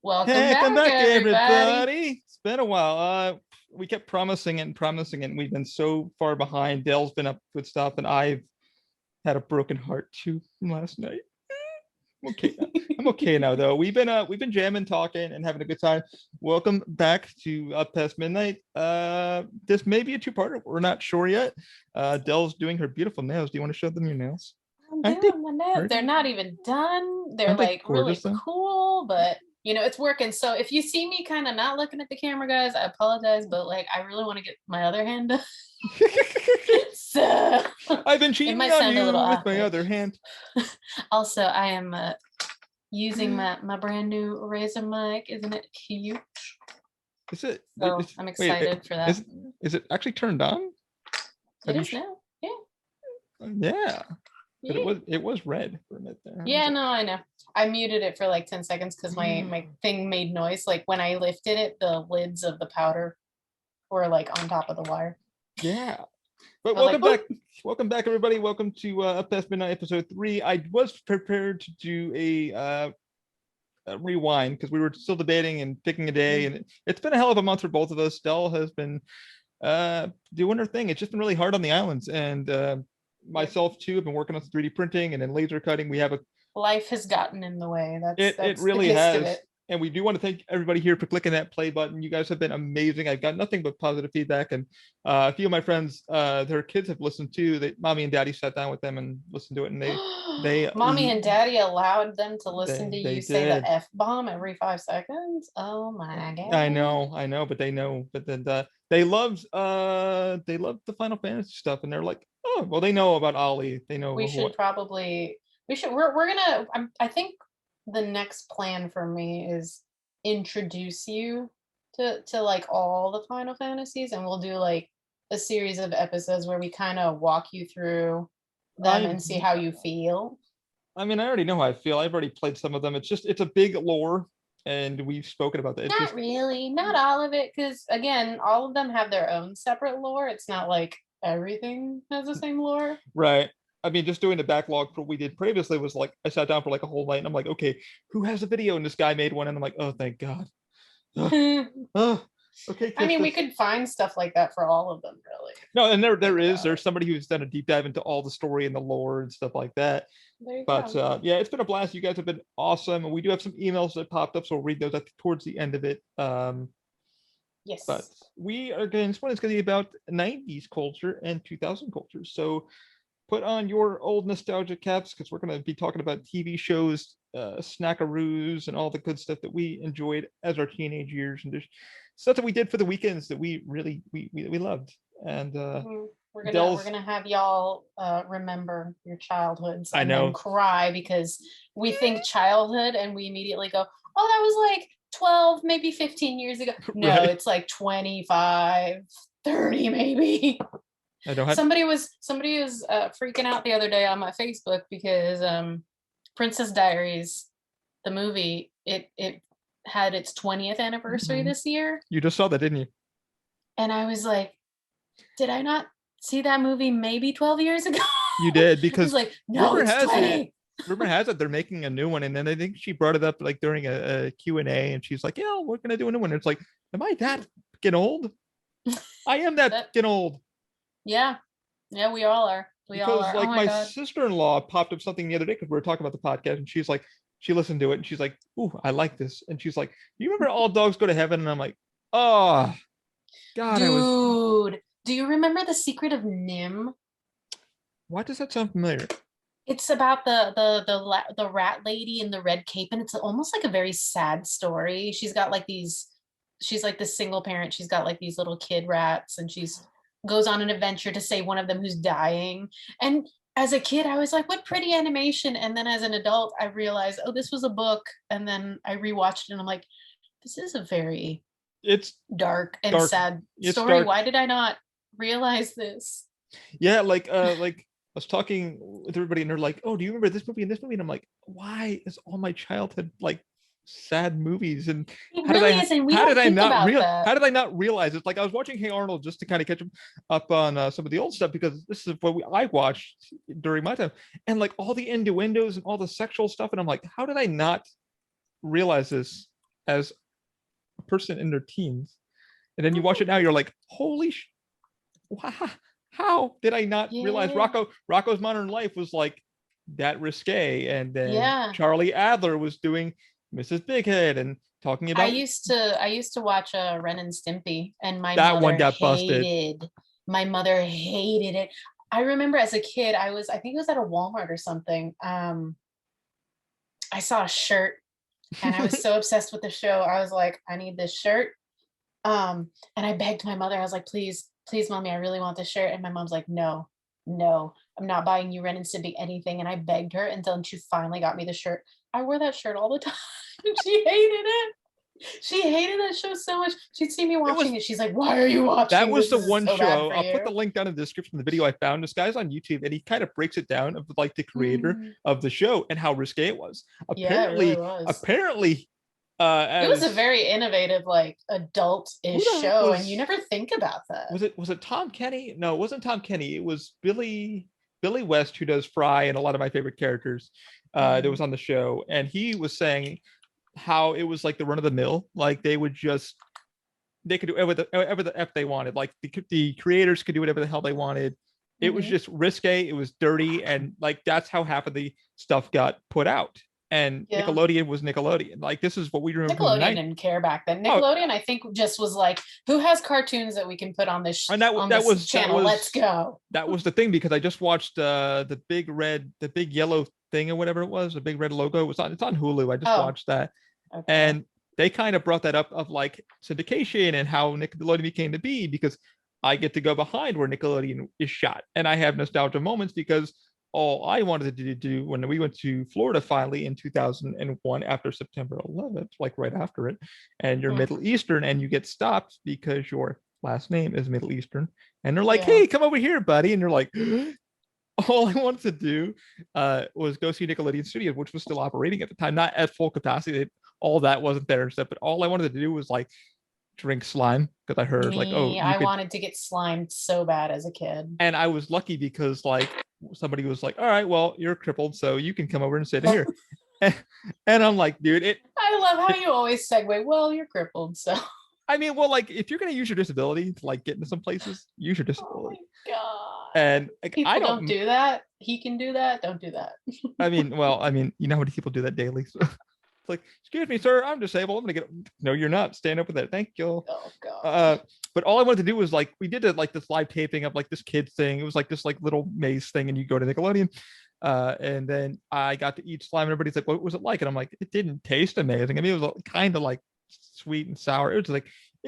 Welcome Hey, come back, back, everybody. everybody. It's been a while. We kept promising it and promising it, and we've been so far behind. Dell's been up with stuff, and I've had a broken heart too from last night. I'm okay now. I'm okay now, though. We've been jamming, talking, and having a good time. Welcome back to Up Past Midnight. This may be a two-parter. We're not sure yet. Dell's doing her beautiful nails. Do you want to show them your nails? I'm Aren't they doing my nails. They're pretty? not even done. They're Aren't they like gorgeous really though? cool, but it's working. So if you see me kind of not looking at the camera, guys, I apologize, but like I really want to get my other hand done. So I've been it cheating might on sound a you little with my awkward. other hand. Also, I am using my brand new Razor mic. Isn't it cute? Is it? So I'm Wait, excited for that. is it actually turned on? It is now. Yeah. Yeah, but Yeah. it was red for a minute there. Yeah, no, I know. I muted it for like 10 seconds because my thing made noise. Like when I lifted it, the lids of the powder were like on top of the wire. Yeah. But I was welcome like, back. Welcome back, everybody. Welcome to Up Past Midnight episode 3. I was prepared to do a rewind because we were still debating and picking a day, and it's been a hell of a month for both of us. Dell has been doing her thing. It's just been really hard on the islands, and myself too. I've been working on some 3D printing and then laser cutting. We have a life has gotten in the way. It That's the really gist of has. it. And we do want to thank everybody here for clicking that play button. You guys have been amazing. I've got nothing but positive feedback. And a few of my friends, their kids have listened too. Mommy and daddy sat down with them and listened to it. And they, Mommy and daddy allowed them to listen to they you say the did. F-bomb every 5 seconds. Oh my God. I know, but they know. But then they loved the Final Fantasy stuff. And they're like, oh, well, they know about Ollie. They know We should probably, we're gonna, I think the next plan for me is introduce you to like all the Final Fantasies, and we'll do like a series of episodes where we kind of walk you through them I and see how you feel. I mean, I already know how I feel. I've already played some of them. It's a big lore, and we've spoken about that. It's Not just really, not all of it, because again, all of them have their own separate lore. It's not like everything has the same lore. right. I mean, just doing the backlog for what we did previously was like I sat down for like a whole night, and I'm like, okay, who has a video? And this guy made one, and I'm like, oh, thank God. Oh, okay, I mean, we Kistis. could find stuff like that for all of them, really. No, and there's somebody who's done a deep dive into all the story and the lore and stuff like that. There you But go. yeah, it's been a blast. You guys have been awesome, and we do have some emails that popped up, so we'll read those towards the end of it. But Yes. we are going. This one is going to be about 90s culture and 2000 culture. So put on your old nostalgia caps because we're going to be talking about TV shows, snackaroos, and all the good stuff that we enjoyed as our teenage years, and just stuff that we did for the weekends that we really we loved. And we're gonna have y'all remember your childhoods I and then know. cry because we think childhood and we immediately go, oh, that was like 12, maybe 15 years ago. No, Right. it's like 25, 30 maybe. I don't have. Somebody was freaking out the other day on my Facebook because Princess Diaries, the movie, it had its 20th anniversary this year. You just saw that, didn't you? And I was like, did I not see that movie maybe 12 years ago? You did, because like, no, rumor it's has 20. it. Rumor has it they're making a new one, and then I think she brought it up like during a Q&A, and she's like, "Yeah, we're gonna do a new one." And it's like, am I that getting old? I am that getting old. Yeah, we all are. We all are. Like oh my God. sister-in-law popped up something the other day because we were talking about the podcast, and she's like, she listened to it, and she's like, "Ooh, I like this." And she's like, "You remember All Dogs Go to Heaven?" And I'm like, "Oh, God, dude, do you remember The Secret of Nim? Why does that sound familiar? It's about the rat lady in the red cape, and it's almost like a very sad story. She's got like these. She's like the single parent. She's got like these little kid rats, and she's goes on an adventure to save one of them who's dying. And as a kid, I was like, what pretty animation. And then as an adult, I realized, oh, this was a book. And then I rewatched it and I'm like, this is a very dark and sad story. Dark. Why did I not realize this? Yeah, like I was talking with everybody and they're like, oh, do you remember this movie and this movie? And I'm like, why is all my childhood like sad movies? And how did I not realize it? Like I was watching Hey Arnold just to kind of catch up on some of the old stuff because this is what I watched during my time, and like all the innuendos and all the sexual stuff, and I'm like, how did I not realize this as a person in their teens, and then you watch it now, you're like, holy wow, how did I not realize Yeah. Rocco's Modern Life was like that risque, and then Yeah. Charlie Adler was doing Mrs. Bighead and talking I about used to watch Ren and Stimpy, and that one got busted. my mother hated it. I remember as a kid, I think it was at a Walmart or something. I saw a shirt and I was so obsessed with the show. I was like, I need this shirt. And I begged my mother, I was like, please, please, mommy, I really want this shirt. And my mom's like, no, no, I'm not buying you Ren and Stimpy anything. And I begged her until she finally got me the shirt. I wore that shirt all the time. She hated it. She hated that show so much. She'd see me watching it. She's like, why are you That watching was this? the This is one so bad show. for I'll put you. the link down in the description of the video I found. This guy's on YouTube, and he kind of breaks it down of like the creator of the show and how risque it was. Yeah, it really Apparently, was. apparently, It was a very innovative, like adult-ish show, and you never think about that. Was it Tom Kenny? No, it wasn't Tom Kenny. It was Billy West, who does Fry and a lot of my favorite characters. That was on the show, and he was saying how it was like the run of the mill. Like they could do whatever the f they wanted. Like the creators could do whatever the hell they wanted. It was just risque. It was dirty, and like that's how half of the stuff got put out. And Nickelodeon was Nickelodeon. Like this is what we remember. Nickelodeon didn't care back then. Nickelodeon, I think, just was like, who has cartoons that we can put on this channel? Let's go. That was the thing, because I just watched the big yellow thing or whatever it was, the big red logo. It's on Hulu. I just watched that, and they kind of brought that up of like syndication and how Nickelodeon became to be, because I get to go behind where Nickelodeon is shot, and I have nostalgia moments because all I wanted to do when we went to Florida finally in 2001 after September 11th, like right after it, and you're Middle Eastern and you get stopped because your last name is Middle Eastern, and they're like, hey, come over here, buddy, and you're like, all I wanted to do was go see Nickelodeon Studios, which was still operating at the time, not at full capacity. All that wasn't there and stuff, but all I wanted to do was like drink slime, because I heard like, oh, I wanted to get slimed so bad as a kid. And I was lucky because like somebody was like, all right, well, you're crippled, so you can come over and sit here. And I'm like, dude, I love how you always segue, well, you're crippled, so. I mean, well, like if you're gonna use your disability to like get into some places, use your disability. Oh my God. And like, people I don't do that. He can do that. Don't do that. I mean, you know how many people do that daily. So it's like, excuse me, sir, I'm disabled. I'm gonna get. No, you're not. Stand up with it. Thank you. Oh God. But all I wanted to do was like, we did like this live taping of like this kid thing. It was like this like little maze thing, and you go to Nickelodeon. And then I got to eat slime. And everybody's like, what was it like? And I'm like, it didn't taste amazing. I mean, it was kind of like sweet and sour. It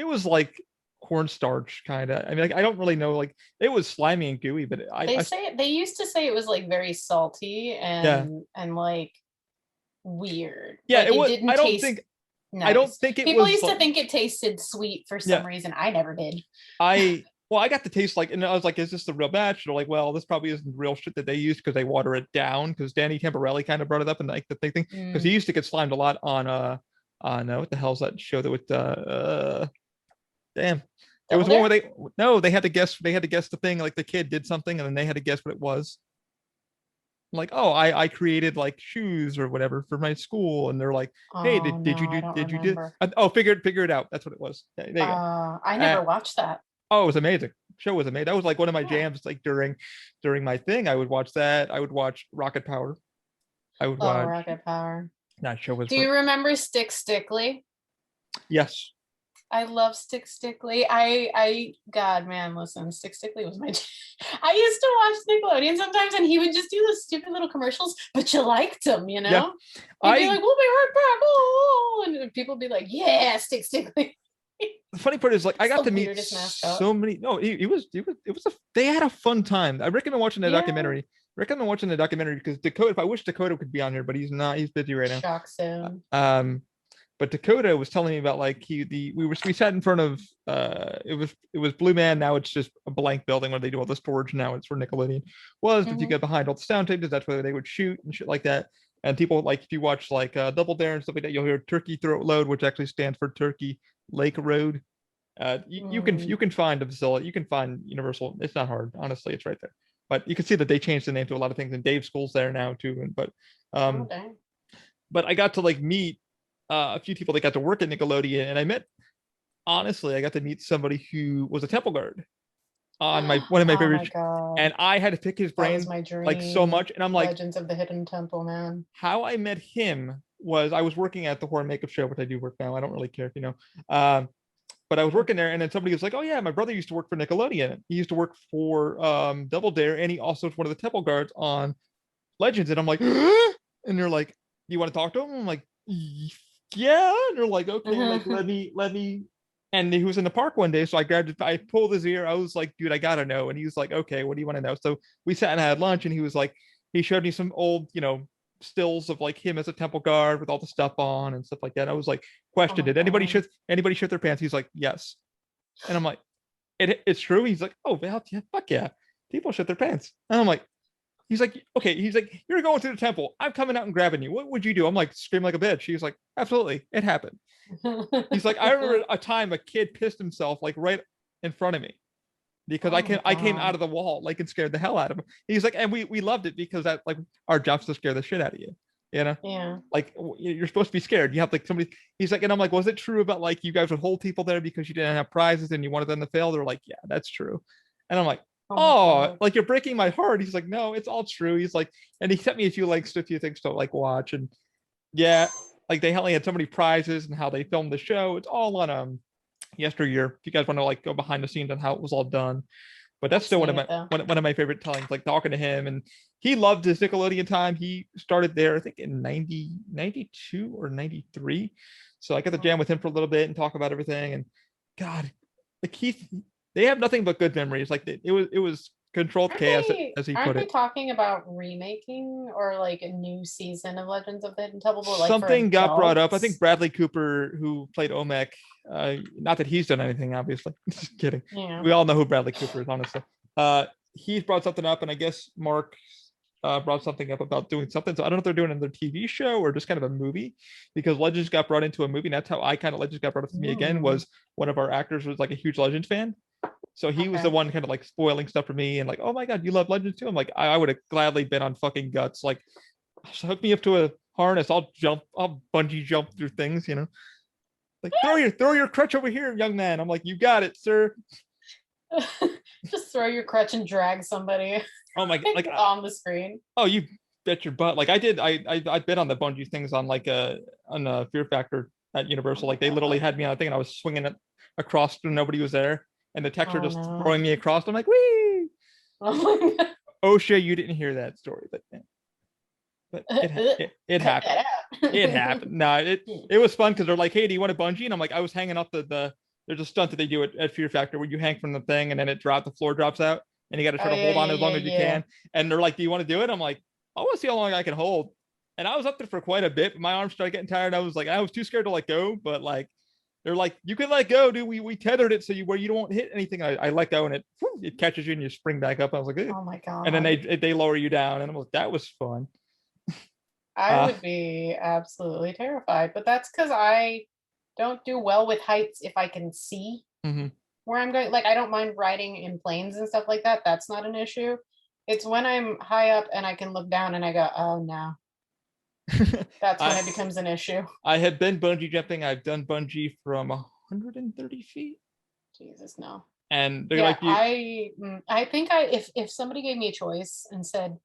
was like cornstarch kind of. I mean, like, I don't really know. Like, it was slimy and gooey, but they used to say it was like very salty and like weird. Yeah, like, it was. I don't think people used to think it tasted sweet for some reason. I never did. Well, I got to taste like, and I was like, is this the real batch? They're like, well, this probably isn't the real shit that they use because they water it down. Because Danny Tamborelli kind of brought it up in like the thing, because he used to get slimed a lot on what the hell's that show that with damn. It was the one where they had to guess the thing, like the kid did something and then they had to guess what it was. Like, oh, I created like shoes or whatever for my school, and they're like, hey, did you do figure it out. That's what it was. There you go. I never watched that. Oh, it was amazing. Show was amazing. That was like one of my jams. Like during my thing, I would watch that. I would watch Rocket Power. I would watch Rocket Power. That show was. Do you remember Stick Stickly? Yes. I love Stick Stickly. God, man, listen, Stick Stickly was my. I used to watch Nickelodeon sometimes, and he would just do those stupid little commercials, but you liked them, you know? Yeah. He'd be like, "We'll be right back," and people would be like, "Yeah, Stick Stickly." The funny part is, like, I got to meet so many. No, they had a fun time. I recommend watching the documentary. Because Dakota. If I wish Dakota could be on here, but he's not. He's busy right now. Shock soon. But Dakota was telling me about like we sat in front of it was Blue Man. Now it's just a blank building where they do all the storage. Now it's where Nickelodeon was. If you get behind all the sound tapes, that's where they would shoot and shit like that. And people, like, if you watch like Double Dare and stuff like that, you'll hear Turkey Throat Load, which actually stands for Turkey Lake Road. You can find a facility. You can find Universal. It's not hard, honestly. It's right there. But you can see that they changed the name to a lot of things, and Dave's School's there now too. But I got to like meet a few people that got to work at Nickelodeon, and I got to meet somebody who was a temple guard on my one of my Oh my favorite, God. and I had to pick his That was brain my like so dream. much, and I'm like, Legends of the Hidden Temple, man. how I met him was I was working at the horror makeup show, which I do work now. I don't really care if you know. Um, but I was working there, and then somebody was like, "Oh yeah, my brother used to work for Nickelodeon. He used to work for Double Dare, and he also was one of the temple guards on Legends." And I'm like, and they're like, "Do you want to talk to him?" I'm like, "Yeah." And they're like, "Okay, like let me." And he was in the park one day, so I grabbed it. I pulled his ear. I was like, "Dude, I gotta know." And he was like, "Okay, what do you want to know?" So we sat and had lunch, and he was like, he showed me some old, stills of like him as a temple guard with all the stuff on and stuff like that. I was like, Oh question, my did anybody God. shit their pants? He's like, yes. And I'm like, it's true. He's like, oh, well, yeah, fuck yeah. People shit their pants. And I'm like, he's like, okay. He's like, you're going to the temple. I'm coming out and grabbing you. What would you do? I'm like, scream like a bitch. He's like, absolutely. It happened. He's like, I remember a time a kid pissed himself like right in front of me because Oh my I came out God. of the wall like and scared the hell out of him. He's like, and we loved it because that like our job's to scare the shit out of you, you know? Yeah. Like you're supposed to be scared. You have like somebody. He's like, and I'm like, was it true about like you guys would hold people there because you didn't have prizes and you wanted them to fail? They're like, yeah, that's true. And I'm like, Oh my oh, God. like you're breaking my heart. He's like, no, it's all true. He's like, and he sent me a few things to like watch, and yeah, like they only had so many prizes and how they filmed the show. It's all on yesteryear. If you guys want to like go behind the scenes on how it was all done, but that's I've still seen it though. one of my favorite tellings. Like talking to him, and he loved his Nickelodeon time. He started there, I think, in 92 or 93. So I got to Oh. jam with him for a little bit and talk about everything. And God, like they have nothing but good memories. Like it was controlled chaos, as he Aren't put they it. talking about remaking or like a new season of Legends of the Hidden Temple, but like for Something got brought up. I think adults? Bradley Cooper, who played Omek, not that he's done anything, obviously. Just kidding. Yeah. We all know who Bradley Cooper is, honestly. He's brought something up, and I guess Mark brought something up about doing something. So I don't know if they're doing another TV show or just kind of a movie, because Legends got brought into a movie. And that's how I kind of Legends got brought up to me again. Mm, Was one of our actors was like a huge Legends fan, so he was the okay. one kind of like spoiling stuff for me and like, oh my god, you love Legends too. I'm like, I would have gladly been on fucking guts. Like, hook me up to a harness. I'll bungee jump through things. Like throw your crutch over here, young man. I'm like, you got it, sir. Just throw your crutch and drag somebody Oh my, like, on the screen. oh, you bet your butt. Like I did, I been on the bungee things on like on a Fear Factor at Oh Universal. my Like they literally God. had me on a thing and I was swinging it across and nobody was there, and the texture Oh just no. throwing me across. I'm like, wee. Oh my Osha, you didn't hear that story, but yeah, but God. it Cut happened. that It out. happened. No, it was fun because they're like, hey, do you want a bungee? And I'm like, I was hanging off the there's a stunt that they do at Fear Factor where you hang from the thing and then the floor drops out and you got to try Oh to yeah, hold on yeah, as long yeah, as you yeah. can. And they're like, do you want to do it? I'm like, I want to see how long I can hold. And I was up there for quite a bit, but my arms started getting tired. I was like, I was too scared to let go, but like, they're like, you can let go, dude. We tethered it so where you don't hit anything. I let go and it catches you and you spring back up. I was like, eh. Oh my And then God. they lower you down, and I'm like, that was fun. I Uh, would be absolutely terrified, but that's because I don't do well with heights if I can see mhm. where I'm going. Like, I don't mind riding in planes and stuff like that. That's not an issue. It's when I'm high up and I can look down and I go, oh no, that's when I it becomes an issue. I have been bungee jumping. I've done bungee from 130 feet, Jesus, no. and they're Yeah, like, you I think if somebody gave me a choice and said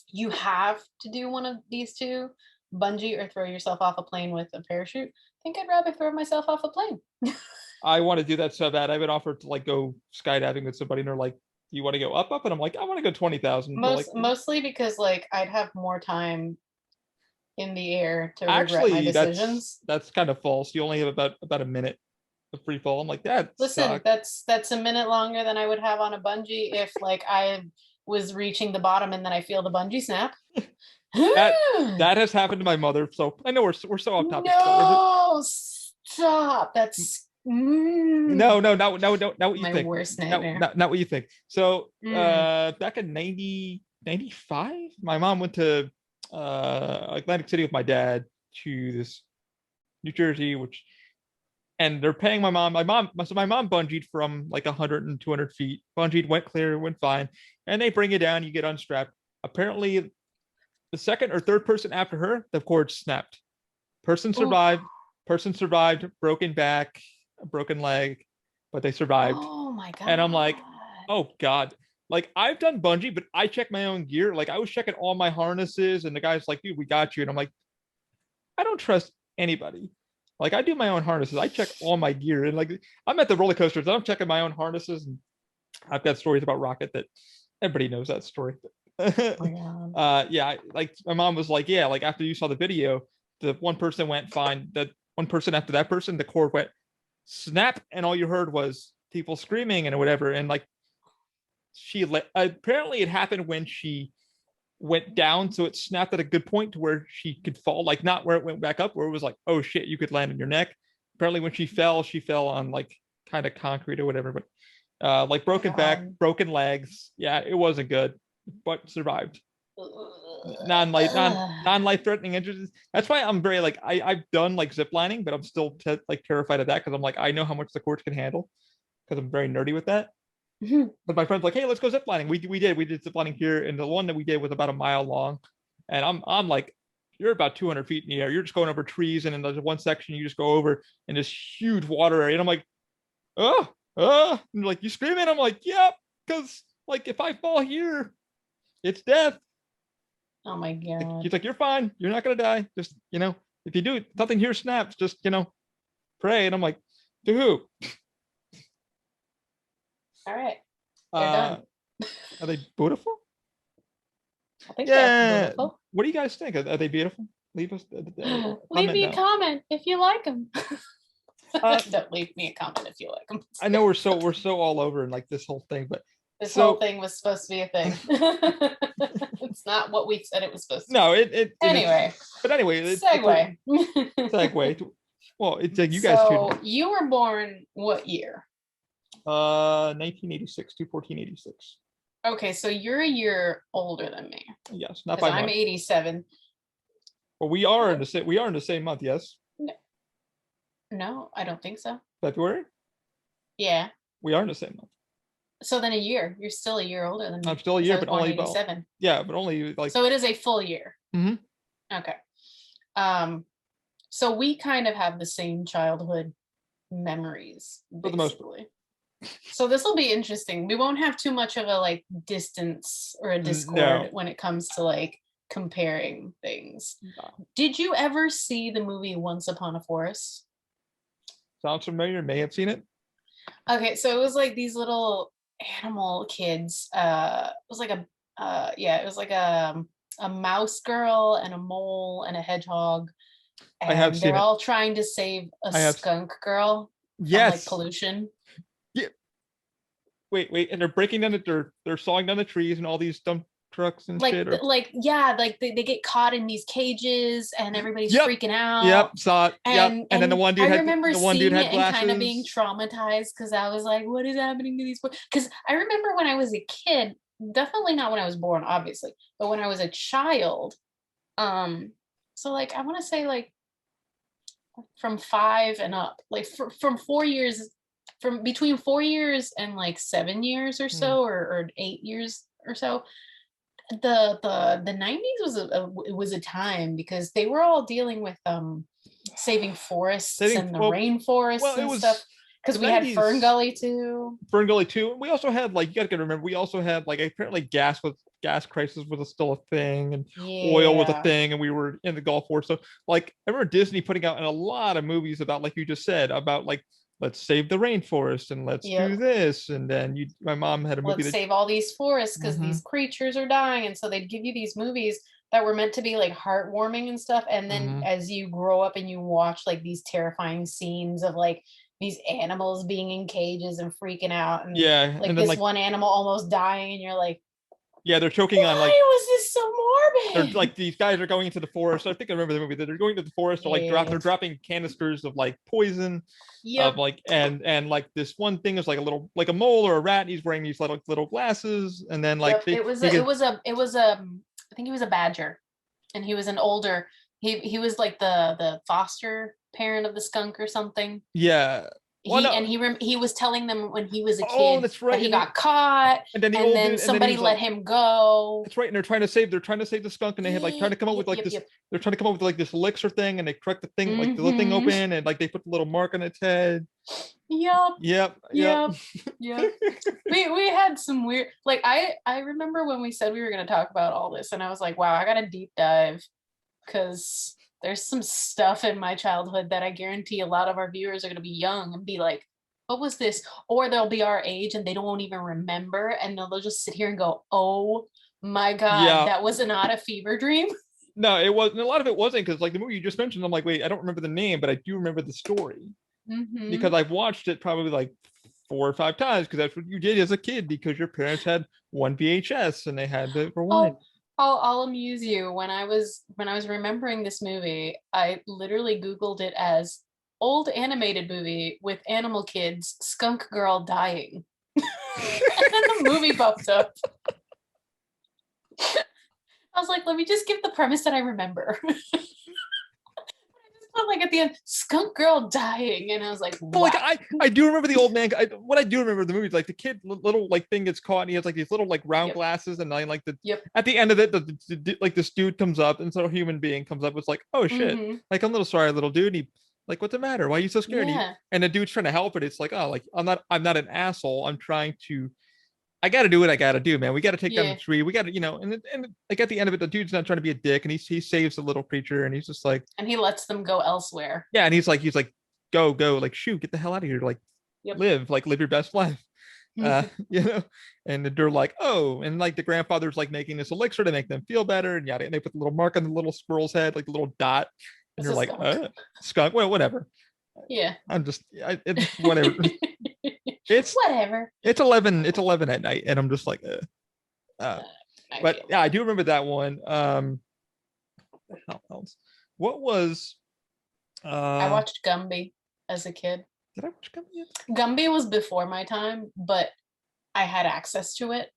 you have to do one of these two, bungee or throw yourself off a plane with a parachute, I think I'd rather throw myself off a plane. I want to do that so bad. I've been offered to like go skydiving with somebody, and they're like, "You want to go up?" And I'm like, "I want to go 20,000." They're like, Mostly because like I'd have more time in the air to regret my "Actually, decisions. that's kind of false. You only have about a minute of free fall." I'm like, "That Listen, sucks." that's a minute longer than I would have on a bungee if like I was reaching the bottom and then I feel the bungee snap. That that has happened to my mother. So I know we're so off topic, but No, stop. That's not what you my think. worst No, nightmare. not what you think. So Mm. back in 95, my mom went to Atlantic City with my dad to this New Jersey, which and they're paying my mom bungeed from like 100 and 200 feet, bungeed, went clear, went fine, and they bring you down, you get unstrapped. Apparently, the second or third person after her, the cord snapped. Person Oof. survived, Person survived, broken back, a broken leg, but they survived. Oh my god. And I'm like, oh god. Like I've done bungee, but I check my own gear. Like I was checking all my harnesses, and the guy's like, dude, we got you. And I'm like, I don't trust anybody. Like I do my own harnesses. I check all my gear. And like I'm at the roller coasters, I'm checking my own harnesses. And I've got stories about Rocket that everybody knows that story. Oh my god. Yeah, like my mom was like, yeah, like after you saw the video, the one person went fine. The one person after that person, the cord went snap, and all you heard was people screaming and whatever. And like apparently it happened when she went down, so it snapped at a good point to where she could fall, like not where it went back up, where it was like, oh shit, you could land on your neck. Apparently when she fell on like kind of concrete or whatever, but like broken back, broken legs. Yeah, it wasn't good, but survived. Non-life threatening injuries. That's why I'm very like I've done like zip lining, but I'm still like terrified of that because I'm like I know how much the cords can handle because I'm very nerdy with that. But my friend's like, hey, let's go zip lining. We did zip lining here, and the one that we did was about a mile long. And I'm like, you're about 200 feet in the air. You're just going over trees, and then there's one section you just go over in this huge water area. And I'm like, and like you screaming. I'm like, yep, because like if I fall here, it's death. Oh my god. He's like, you're fine. You're not gonna die. Just if you do something here snaps, just pray. And I'm like, to who? All right. They're done. Are they beautiful? I think they're beautiful. What do you guys think? Are they beautiful? Leave us. Leave me a comment if you like them. Don't leave me a comment if you like them. I know we're so all over in like this whole thing, but this whole thing was supposed to be a thing. It's not what we said it was supposed to be. No, anyway. But anyway, segue. Segue. Well, it's like you guys. So you were born what year? 1986 to 1486. Okay, so you're a year older than me. Yes, not by much. I'm 87. Well, we are in the same month. Yes. No, I don't think so. February. Yeah. We are in the same month. So then a year. You're still a year older than me. I'm still a year, but only 87. Yeah, but only like. So it is a full year. Mm-hmm. Okay. So we kind of have the same childhood memories, basically. For the most part. So this will be interesting. We won't have too much of a like distance or a discord when it comes to like comparing things. No. Did you ever see the movie Once Upon a Forest? Sounds familiar. May have seen it. Okay, so it was like these little animal kids. It was like a mouse girl and a mole and a hedgehog. And I have seen they're all trying to save a skunk girl from like pollution. Yeah. Wait, and they're breaking down they're sawing down the trees and all these dump trucks and shit. They get caught in these cages and everybody's freaking out. Yep, saw it. And then the one dude had glasses. And kind of being traumatized because I was like, what is happening to these boys? Because I remember when I was a kid, definitely not when I was born, obviously, but when I was a child, so like I want to say like from 5 and up, like from 4 years, from between 4 years and like 7 years or so, or 8 years or so. The 90s was a time because they were all dealing with saving forests and the rainforests and stuff. Because we had Fern Gully too. We also had like, you gotta remember, we also had like apparently gas crisis was still a thing, and oil was a thing, and we were in the Gulf War. So like I remember Disney putting out in a lot of movies about, like you just said, about like, let's save the rainforest and let's do this. And then my mom had a movie let's save all these forests because these creatures are dying. And so they'd give you these movies that were meant to be like heartwarming and stuff. And then as you grow up and you watch like these terrifying scenes of like these animals being in cages and freaking out, and like and this like, one animal almost dying, and you're like, they're choking on like, why was this so morbid? They're like, these guys are going into the forest. I think I remember the movie that they're going to the forest to like they're dropping canisters of like poison. Of like and like this one thing is like a mole or a rat, and he's wearing these little glasses, and then like it was I think he was a badger, and he was an older, he was like the foster parent of the skunk or something. Yeah. Well, no. He was telling them when he was a Oh, kid that's right. that he got caught, And then the and old then dude, and then he somebody was let like, him go. that's right. And they're trying to save the skunk, and they had like trying to come up with like this. They're trying to come up with like this elixir thing, and they crack the thing, like the little thing open, and like they put the little mark on its head. Yep. We had some weird, like I remember when we said we were going to talk about all this, and I was like, wow, I got to deep dive, because there's some stuff in my childhood that I guarantee a lot of our viewers are going to be young and be like, what was this? Or they'll be our age and they don't even remember, and they'll just sit here and go, oh my God, that was not a fever dream. No, it wasn't. A lot of it wasn't, because like the movie you just mentioned, I'm like, wait, I don't remember the name, but I do remember the story. Because I've watched it probably like 4 or 5 times, because that's what you did as a kid, because your parents had one VHS and they had to rewind. I'll amuse you. When I was remembering this movie, I literally Googled it as old animated movie with animal kids, skunk girl dying. And then the movie popped up. I was like, let me just give the premise that I remember. Like at the end, skunk girl dying, and I was like, wow. Like I do remember the old man. What I do remember the movie is like the kid little like thing gets caught, and he has like these little like round glasses, and like at the end of it, like this dude comes up, and so a human being comes up, it's like, oh shit, like I'm a little sorry, little dude. And he like, what's the matter? Why are you so scared? And the dude's trying to help it. It's like, oh, like I'm not an asshole. I'm trying to. I got to do what I got to do, man. We got to take down the tree. We got to, and like at the end of it, the dude's not trying to be a dick, and he saves the little creature, and he's just like, and he lets them go elsewhere. Yeah, and he's like, go, like, shoot, get the hell out of here, like, live your best life, And they're like, oh, and like the grandfather's like making this elixir to make them feel better, and yada, and they put the little mark on the little squirrel's head, like the little dot, and you're like, skunk, well, whatever. Yeah, I'm just, it's whatever. It's whatever. It's 11 at night, and I'm just like, but yeah, I do remember that one. What else? What was? I watched Gumby as a kid. Did I watch Gumby? Gumby was before my time, but I had access to it.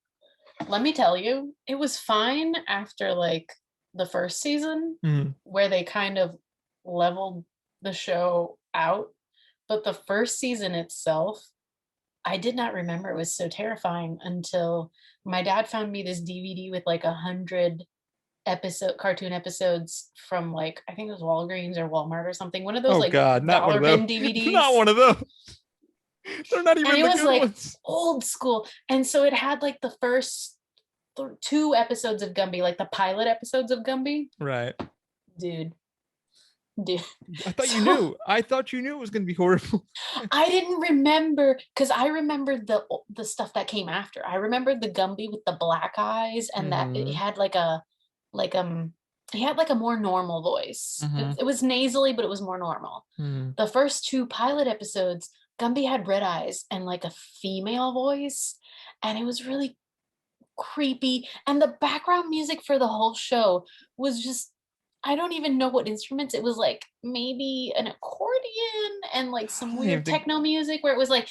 Let me tell you, it was fine after like the first season, where they kind of leveled the show out. But the first season itself, I did not remember it was so terrifying until my dad found me this DVD with like 100 cartoon episodes from like, I think it was Walgreens or Walmart or something. One of those dollar bin DVDs. Not one of those. They're not even. And it was like old school, and so it had like the first 2 episodes of Gumby, like the pilot episodes of Gumby. Right, dude. I thought you knew. I thought you knew it was going to be horrible. I didn't remember, because I remembered the stuff that came after. I remembered the Gumby with the black eyes, and that it had he had like a more normal voice. It was nasally, but it was more normal. The first 2 pilot episodes, Gumby had red eyes and like a female voice, and it was really creepy. And the background music for the whole show was just, I don't even know what instruments. It was like maybe an accordion and like some weird techno music where it was like,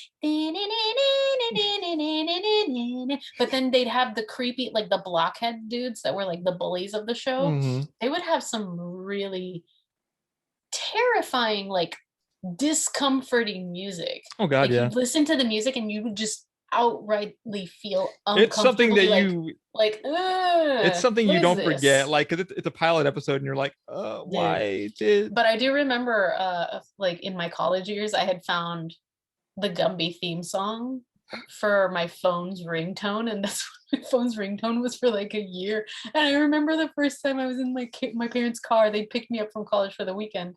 but then they'd have the creepy, like the blockhead dudes that were like the bullies of the show. They would have some really terrifying, like discomforting music. Oh God, like, yeah. You'd listen to the music and you would just outrightly feel uncomfortable. It's something that it's something you don't forget, like it's a pilot episode and you're like, why did. But I do remember like in my college years, I had found the Gumby theme song for my phone's ringtone, and that's what my phone's ringtone was for like a year. And I remember the first time I was in my parents' car, they picked me up from college for the weekend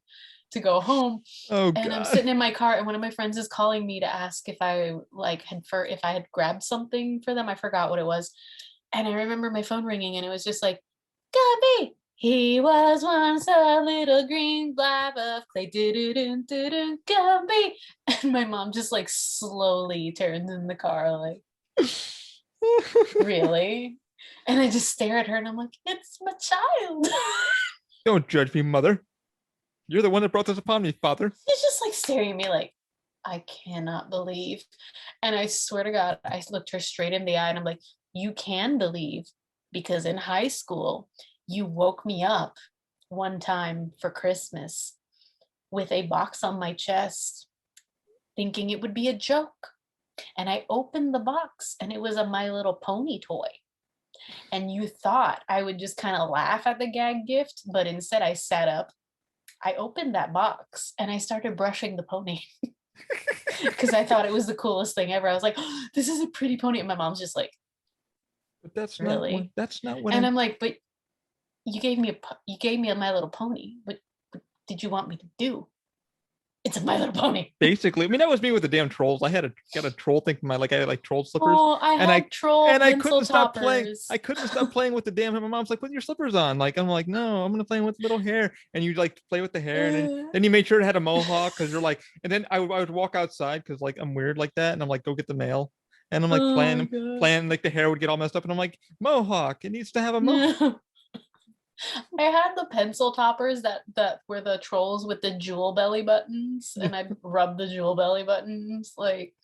to go home. And I'm sitting in my car, and one of my friends is calling me to ask if I if I had grabbed something for them. I forgot what it was. And I remember my phone ringing, and it was just like, Gumby, he was once a little green blob of clay, Gumby. And my mom just like slowly turns in the car like, really? And I just stare at her, and I'm like, it's my child. Don't judge me, mother. You're the one that brought this upon me, father. She's just like staring at me like, I cannot believe. And I swear to God, I looked her straight in the eye, and I'm like, you can believe, because in high school, you woke me up one time for Christmas with a box on my chest thinking it would be a joke. And I opened the box and it was a My Little Pony toy. And you thought I would just kind of laugh at the gag gift, but instead I sat up, I opened that box and I started brushing the pony because I thought it was the coolest thing ever. I was like, oh, this is a pretty pony. And my mom's just like, But that's really? not what And I. I'm like, but you gave me a My Little Pony. What did you want me to do? It's a My Little Pony. Basically, I mean, that was me with the damn trolls. I got a troll thing for my, like, I had like troll slippers. Oh, I and had troll and I pencil couldn't stop playing. toppers. I couldn't stop playing with the damn. And my mom's like, "Put your slippers on." Like, I'm like, "No, I'm gonna play with little hair." And you like play with the hair, and then you made sure it had a mohawk because you're like. And then I would walk outside because like I'm weird like that, and I'm like, "Go get the mail." And I'm like playing, like the hair would get all messed up, and I'm like, "Mohawk, it needs to have a mohawk." I had the pencil toppers that were the trolls with the jewel belly buttons, and I rubbed the jewel belly buttons. Like,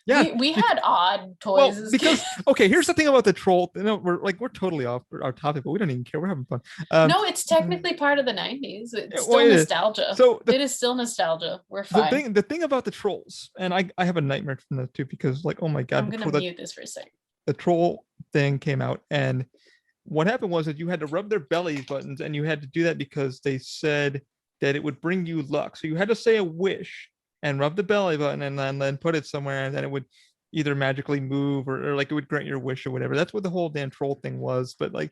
Yeah, we had odd toys. Well, because okay, here's the thing about the troll. You know, we're totally off our topic, but we don't even care. We're having fun. No, it's technically part of the 90s. It's well, still nostalgia. So it is still nostalgia. We're fine. The thing about the trolls, and I have a nightmare from that too, because like, oh my god, I'm gonna mute this for a second. The troll thing came out, and what happened was that you had to rub their belly buttons, and you had to do that because they said that it would bring you luck. So you had to say a wish and rub the belly button, and then put it somewhere, and then it would either magically move or like it would grant your wish or whatever. That's what the whole damn troll thing was. But like,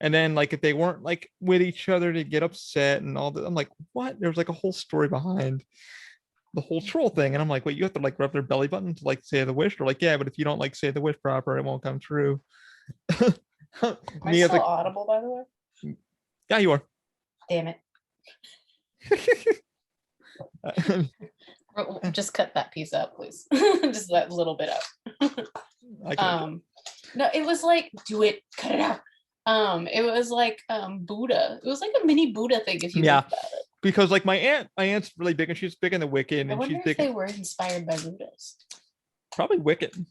and then like if they weren't like with each other, to get upset and all that. I'm like, what? There was like a whole story behind the whole troll thing, and I'm like, wait, you have to like rub their belly button to like say the wish? Or like, yeah, but if you don't like say the wish proper, it won't come true. Am I still audible, by the way? Yeah, you are. Damn it. Just cut that piece out, please. Just that little bit out. No, it was like, do it, cut it out. It was like Buddha. It was like a mini Buddha thing, if you think about it. Because like my aunt's really big, and she's big in the Wiccan, and I wonder she's if big. They were inspired by Buddhas. Probably Wiccan.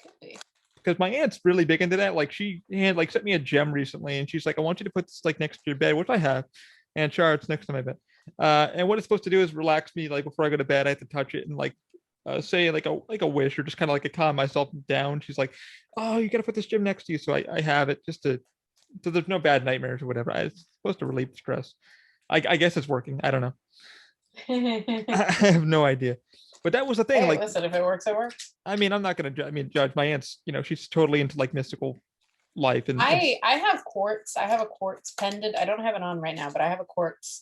Could be. Because my aunt's really big into that. Like she had like sent me a gem recently, and she's like, I want you to put this like next to your bed, which I have. And it's next to my bed. And what it's supposed to do is relax me. Like before I go to bed, I have to touch it and like say like a wish, or just kind of like a calm myself down. She's like, oh, you gotta put this gem next to you. So I have it just to, so there's no bad nightmares or whatever. It's supposed to relieve stress. I guess it's working. I don't know. I have no idea. But that was the thing. Hey, like, listen, if it works, it works. I mean, I'm not gonna judge. My aunt's, she's totally into like mystical life. And I have quartz. I have a quartz pendant. I don't have it on right now, but I have a quartz.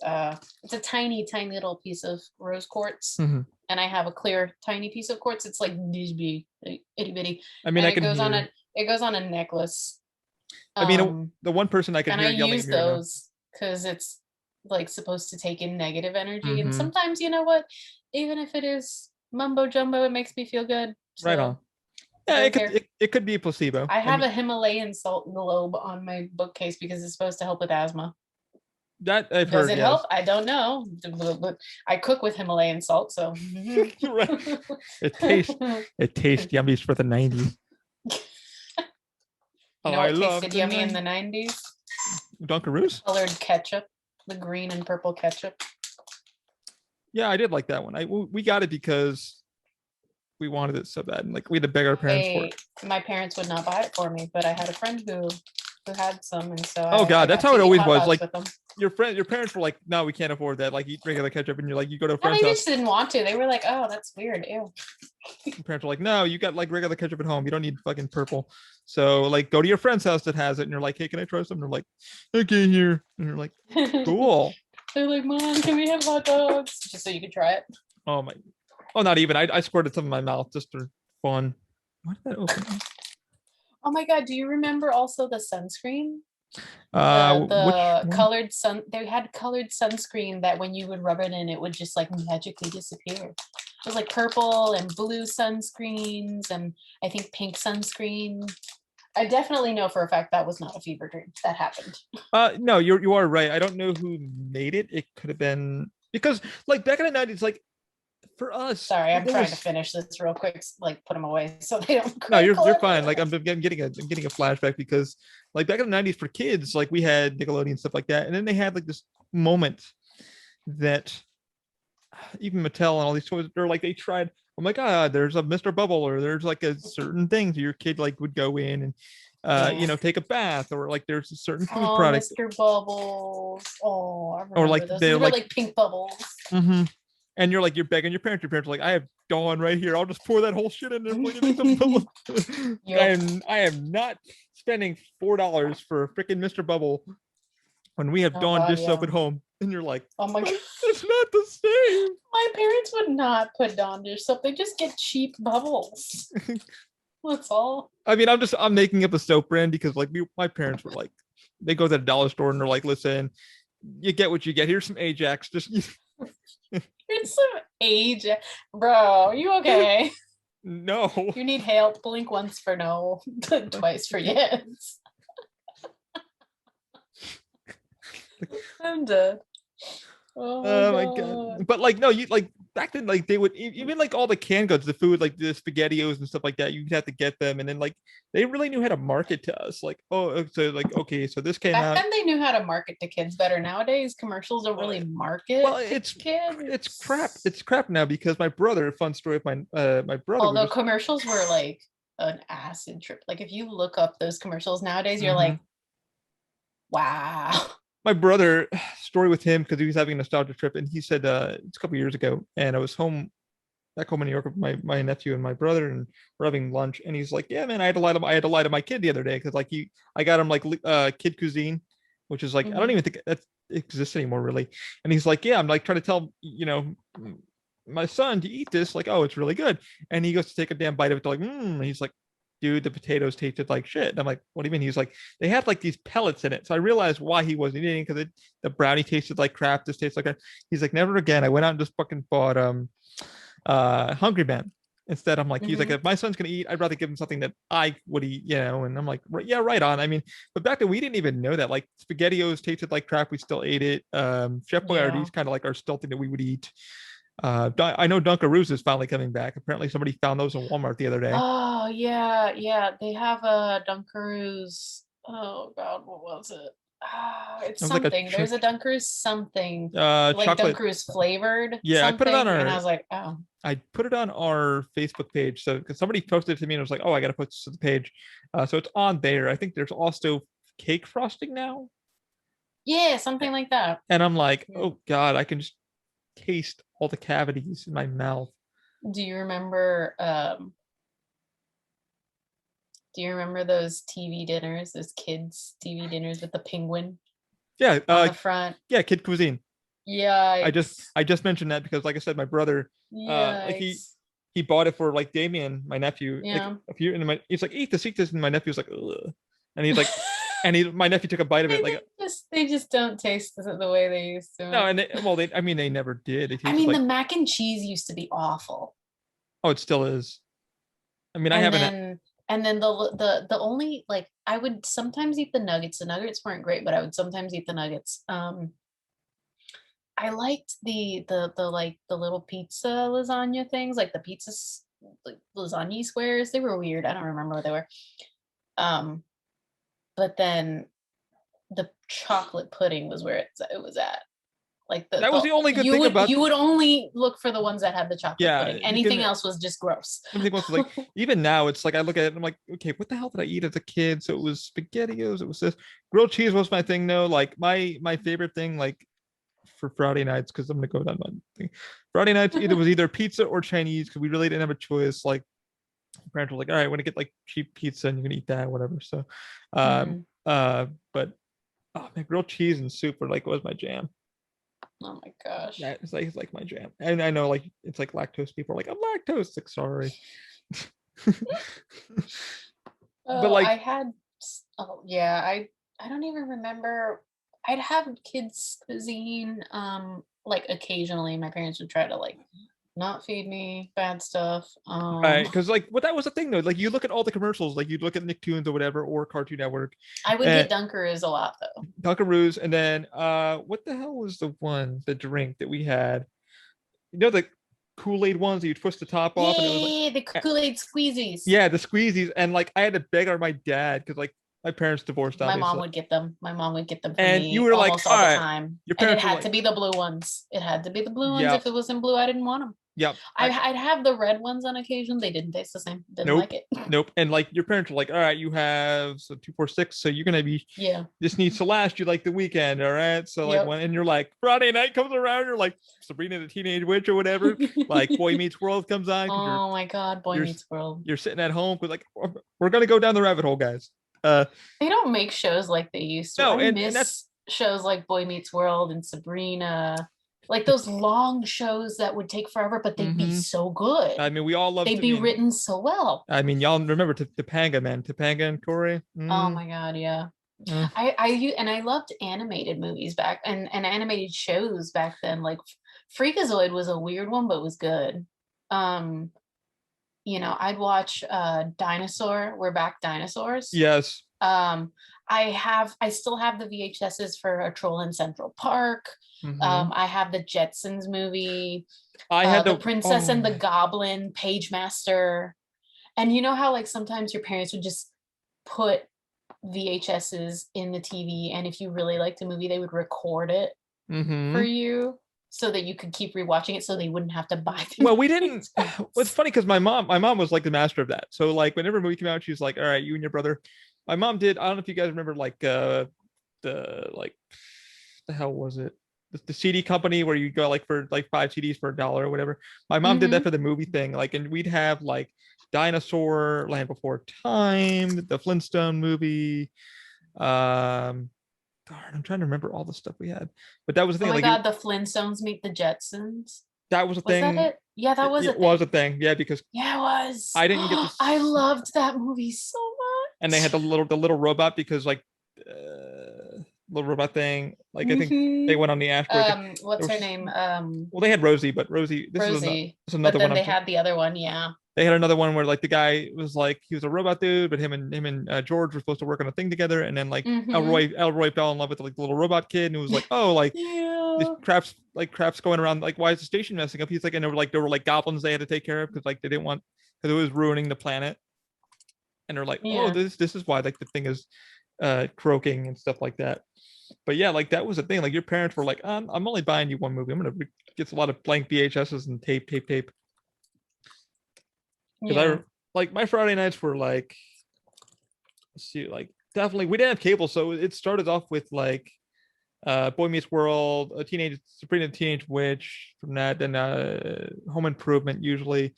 It's a tiny little piece of rose quartz. Mm-hmm. And I have a clear tiny piece of quartz. It's like this big, itty bitty. I mean, and it goes on a necklace. I mean, the one person I can hear yelling. I use those because it's like supposed to take in negative energy. Mm-hmm. And sometimes, you know what? Even if it is mumbo jumbo, it makes me feel good. So right on. Yeah, it could be a placebo. I have a Himalayan salt globe on my bookcase because it's supposed to help with asthma. That I've heard. Does it help? I don't know. But I cook with Himalayan salt, so right. It tastes yummy for the 90s. You know what tasted yummy in the 90s? Dunkaroos? Colored ketchup, the green and purple ketchup. Yeah, I did like that one. We got it because we wanted it so bad, and like we had to beg our parents for it. My parents would not buy it for me, but I had a friend who had some, and so oh god, that's how it always was. Like your parents were like, no, we can't afford that. Like eat regular ketchup, and you're like, you go to a friend's house. They just didn't want to. They were like, oh, that's weird. Ew. Your parents were like, no, you got like regular ketchup at home. You don't need fucking purple. So like, go to your friend's house that has it, and you're like, hey, can I try some? And they're like, okay, here. And you're like, cool. They're like, Mom, can we have hot dogs? Just so you could try it. Oh my. Oh, not even. I squirted some in my mouth just for fun. Why did that open? Oh my god, do you remember also the sunscreen? The colored sun, they had colored sunscreen that when you would rub it in, it would just like magically disappear. It was like purple and blue sunscreens, and I think pink sunscreen. I definitely know for a fact that was not a fever dream. That happened. No, you are right. I don't know who made it. It could have been because like back in the 90s, like for us. Sorry, I'm trying to finish this real quick. Like put them away so they don't. No, you're fine. Like I'm getting a flashback because like back in the 90s for kids, like we had Nickelodeon stuff like that, and then they had like this moment that even Mattel and all these toys, they're like they tried. Oh my god, there's a Mr. Bubble, or there's like a certain thing your kid like would go in and Yeah. take a bath, or like there's a certain food Oh, product, Mr. Bubbles. Oh, I or remember like those. they're Those were like, like pink bubbles. mm-hmm. And you're begging your parents are like, I have Dawn right here. I'll just pour that whole shit in there for you. Make some bubbles. Yep. I am not spending $4 for a freaking Mr. Bubble when we have Oh Dawn God, dish soap yeah. at home. And you're like, Oh my God. it's not the same. My parents would not put Dawn dish soap. They just get cheap bubbles. That's all. I mean, I'm making up a soap brand because like my parents were like, they go to the dollar store and they're like, listen, you get what you get. Here's some Ajax. Just Here's some age. Bro, are you okay? no. You need help. Blink once for no, twice for yes. I'm dead. Oh my god! But like, no, you like back then, like they would even like all the canned goods, the food, like the SpaghettiOs and stuff like that. You'd have to get them, and then like they really knew how to market to us. Like, oh, so like okay, so this came Back out. then they knew how to market to kids better. Nowadays, commercials don't really market. Well, to kids. it's crap. It's crap now because my brother. Fun story of my brother. Although commercials were like an acid trip. Like if you look up those commercials nowadays, you're like, wow. My brother, story with him because he was having a nostalgia trip, and he said it's a couple years ago, and I was back home in New York with my nephew and my brother, and we're having lunch, and he's like, yeah, man, I had to lie to my kid the other day because like I got him like kid cuisine, which is like I don't even think that exists anymore really, and he's like, yeah, I'm like trying to tell my son to eat this, like, oh, it's really good, and he goes to take a damn bite of it, like, he's like, dude, the potatoes tasted like shit. And I'm like, what do you mean? He's like, they had like these pellets in it. So I realized why he wasn't eating, because the brownie tasted like crap. This tastes like a, he's like, never again. I went out and just fucking bought Hungry Man. Instead, I'm like, he's like, if my son's gonna eat, I'd rather give him something that I would eat, And I'm like, yeah, right on. I mean, but back then we didn't even know that. Like SpaghettiOs tasted like crap. We still ate it. Chef Boyardee's kind of like our still thing that we would eat. I know Dunkaroos is finally coming back. Apparently, somebody found those in Walmart the other day. Oh yeah. They have a Dunkaroos. Oh God, what was it? It's something. Like there's a Dunkaroos something. Like chocolate. Dunkaroos flavored. Yeah, I put it on our. And I was like, oh. I put it on our Facebook page. So because somebody posted it to me and I was like, oh, I got to put this to the page. So it's on there. I think there's also cake frosting now. Yeah, something like that. And I'm like, oh God, I can just taste all the cavities in my mouth. Do you remember those TV dinners, those kids TV dinners with the penguin? Yeah, on the front. Yeah, kid cuisine. Yeah. I just mentioned that because like I said, my brother like he bought it for like Damien, my nephew. Yeah. Like, a few, and he's like, eat this, and my nephew's like, ugh. And he's like my nephew took a bite of it. They just don't taste the way they used to. No, and they never did. The mac and cheese used to be awful. Oh, it still is. I mean, I haven't. And then the only, like, I would sometimes eat the nuggets. The nuggets weren't great, but I would sometimes eat the nuggets. I liked the little pizza lasagna things, like the pizza like lasagna squares. They were weird. I don't remember what they were. But then the chocolate pudding was where it was at. Like that was the only good thing about. You would only look for the ones that had the chocolate pudding. Anything else was just gross. Everything else was like, even now, it's like I look at it and I'm like, okay, what the hell did I eat as a kid? So it was SpaghettiOs. It was this. Grilled cheese was my thing, though. Like my favorite thing, like for Friday nights, because I'm gonna go down my thing. Friday nights was either pizza or Chinese, because we really didn't have a choice. Like parents were like, all right, I want to get like cheap pizza and you can eat that, whatever. So, but oh man, grilled cheese and soup was my jam. Oh my gosh. Yeah, it's like my jam. And I know like it's like lactose people are like, I'm lactose. Like, sorry. But like I had I don't even remember. I'd have kids cuisine like occasionally. My parents would try to like not feed me bad stuff. Right, because like that was the thing though. Like you look at all the commercials, like you'd look at Nicktoons or whatever, or Cartoon Network. I would get Dunkaroos a lot though. Dunkaroos, and then what the hell was the drink that we had? You know, the Kool-Aid ones that you twist the top off. Yeah, the Kool-Aid squeezies. Yeah, the squeezies, and like I had to beg my dad because like My parents divorced, My mom obviously. would get them. My mom would get them for And you me were like, almost all all the right, time. your And it parents were had to like, be the blue ones. It had to be the blue ones. yep, If it wasn't blue, I didn't want them. yep. I'd have the red ones on occasion. They didn't taste the same. Didn't Nope. like it. Nope. And like your parents were like, all right, you have so 246. So you're gonna be Yeah. this needs to last you like the weekend. All right. So like Yep. when and you're like Friday night comes around, you're like Sabrina the Teenage Witch or whatever. Like Boy Meets World comes on because Oh my God, Boy you're Meets World. you're sitting at home with like we're gonna go down the rabbit hole, guys. They don't make shows like they used to. No, I and that's miss shows like Boy Meets World and Sabrina. Like those long shows that would take forever, but they'd be mhm. so good. I mean we all loved They'd to be mean written so well. I mean y'all remember Topanga, man. Topanga and Corey. Oh my God, yeah. Mm. And I loved animated movies back and animated shows back then. Like Freakazoid was a weird one, but was good. Um, I'd watch Dinosaur, We're Back Dinosaurs. Yes. Um, I still have the VHSs for A Troll in Central Park. Mhm. I have the Jetsons movie, I had The to Princess and the Goblin, Page Master. And you know how like sometimes your parents would just put VHSs in the TV, and if you really liked a movie, they would record it for mm-hmm. you so that you could keep rewatching it so they wouldn't have to buy the Well, we didn't. What's VHS. funny because my mom was like the master of that. So like whenever a movie came out, she's like, "All right, you and your brother." My mom did. I don't know if you guys remember like the like the hell was it? The CD company where you go like for like 5 CDs for $1 or whatever. My mom did that Mm-hmm. for the movie thing. Like, and we'd have like Dinosaur, Land Before Time, the Flintstone movie. Darn, I'm trying to remember all the stuff we had, but that was the Oh thing. my Like God, the Flintstones meet the Jetsons. that was a Was that thing. it? Yeah, that was a It was a thing. thing. Yeah, because Yeah, it was. I didn't get to I loved that movie so and they much. had the little robot because like little robot thing. Like I think they Mm-hmm. went on the asteroid. There What's her was name? well, they had Rosie, but Rosie, Rosie. this is But another one. then they had the other one, yeah. They had another one where like the guy was like he was a robot dude, but him and George were supposed to work on a thing together, and then like Mm-hmm. Elroy fell in love with like the little robot kid, and it was like oh like this Yeah. crap's going around like why is the station messing up? He's like and there were like goblins they had to take care of because like they didn't want because it was ruining the planet, and they're like oh Yeah. this is why like the thing is croaking and stuff like that. But yeah, like that was the thing. Like your parents were like, I'm only buying you one movie. I'm gonna get a lot of blank VHSs and tape. Because Yeah. I like my Friday nights were like, let's see, like definitely we didn't have cable, so it started off with like Boy Meets World, a teenage Sabrina the Teenage Witch from that, then Home Improvement usually,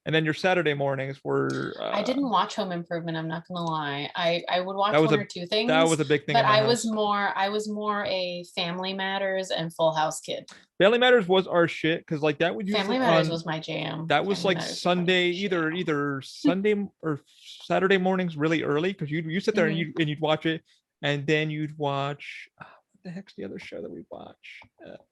and then your Saturday mornings were I didn't watch Home Improvement, I'm not gonna lie. I would that watch was one a or two that things, was a big thing but in my house. I was more a Family Matters and Full House kid. Family Matters was our shit because like that would usually Family Matters on was my jam. that was Family like Matters was my Sunday, jam. either Sunday or Saturday mornings, really early, because you sit there and Mhm. you'd watch it, and then you'd watch what the heck's the other show that we watch?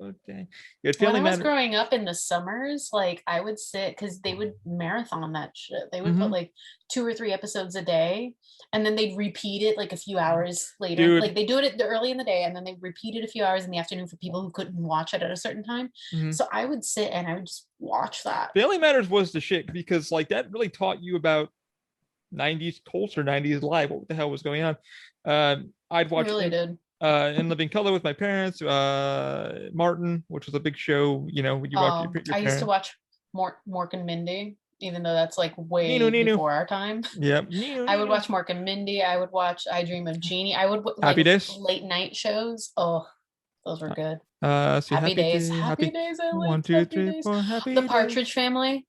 Oh dang, you had When Family I was Matter. growing up in the summers, like I would sit because they would marathon that shit. They would put Hmm. like 2 or 3 episodes a day, and then they'd repeat it like a few hours later. Dude. Like they do it early in the day, and then they repeat it a few hours in the afternoon for people who couldn't watch it at a certain time. Mhm. So I would sit and I would just watch that. Family Matters was the shit because like that really taught you about 90s culture, 90s live, what the hell was going on. I'd It watch really did. in Living Color with my parents, Martin, which was a big show, when you watch your I used to parents. watch Mork and Mindy, even though that's like Nino way Nino. before our time. Yep. Nino I would Nino. watch Mork and Mindy. I would watch I Dream of Jeannie. I would Happy like Days. late night shows. Oh, those were good. See, Happy Happy Days. Day, Happy Happy Days. I one, liked two, Happy three, Days. four, The Happy Days. Partridge Family.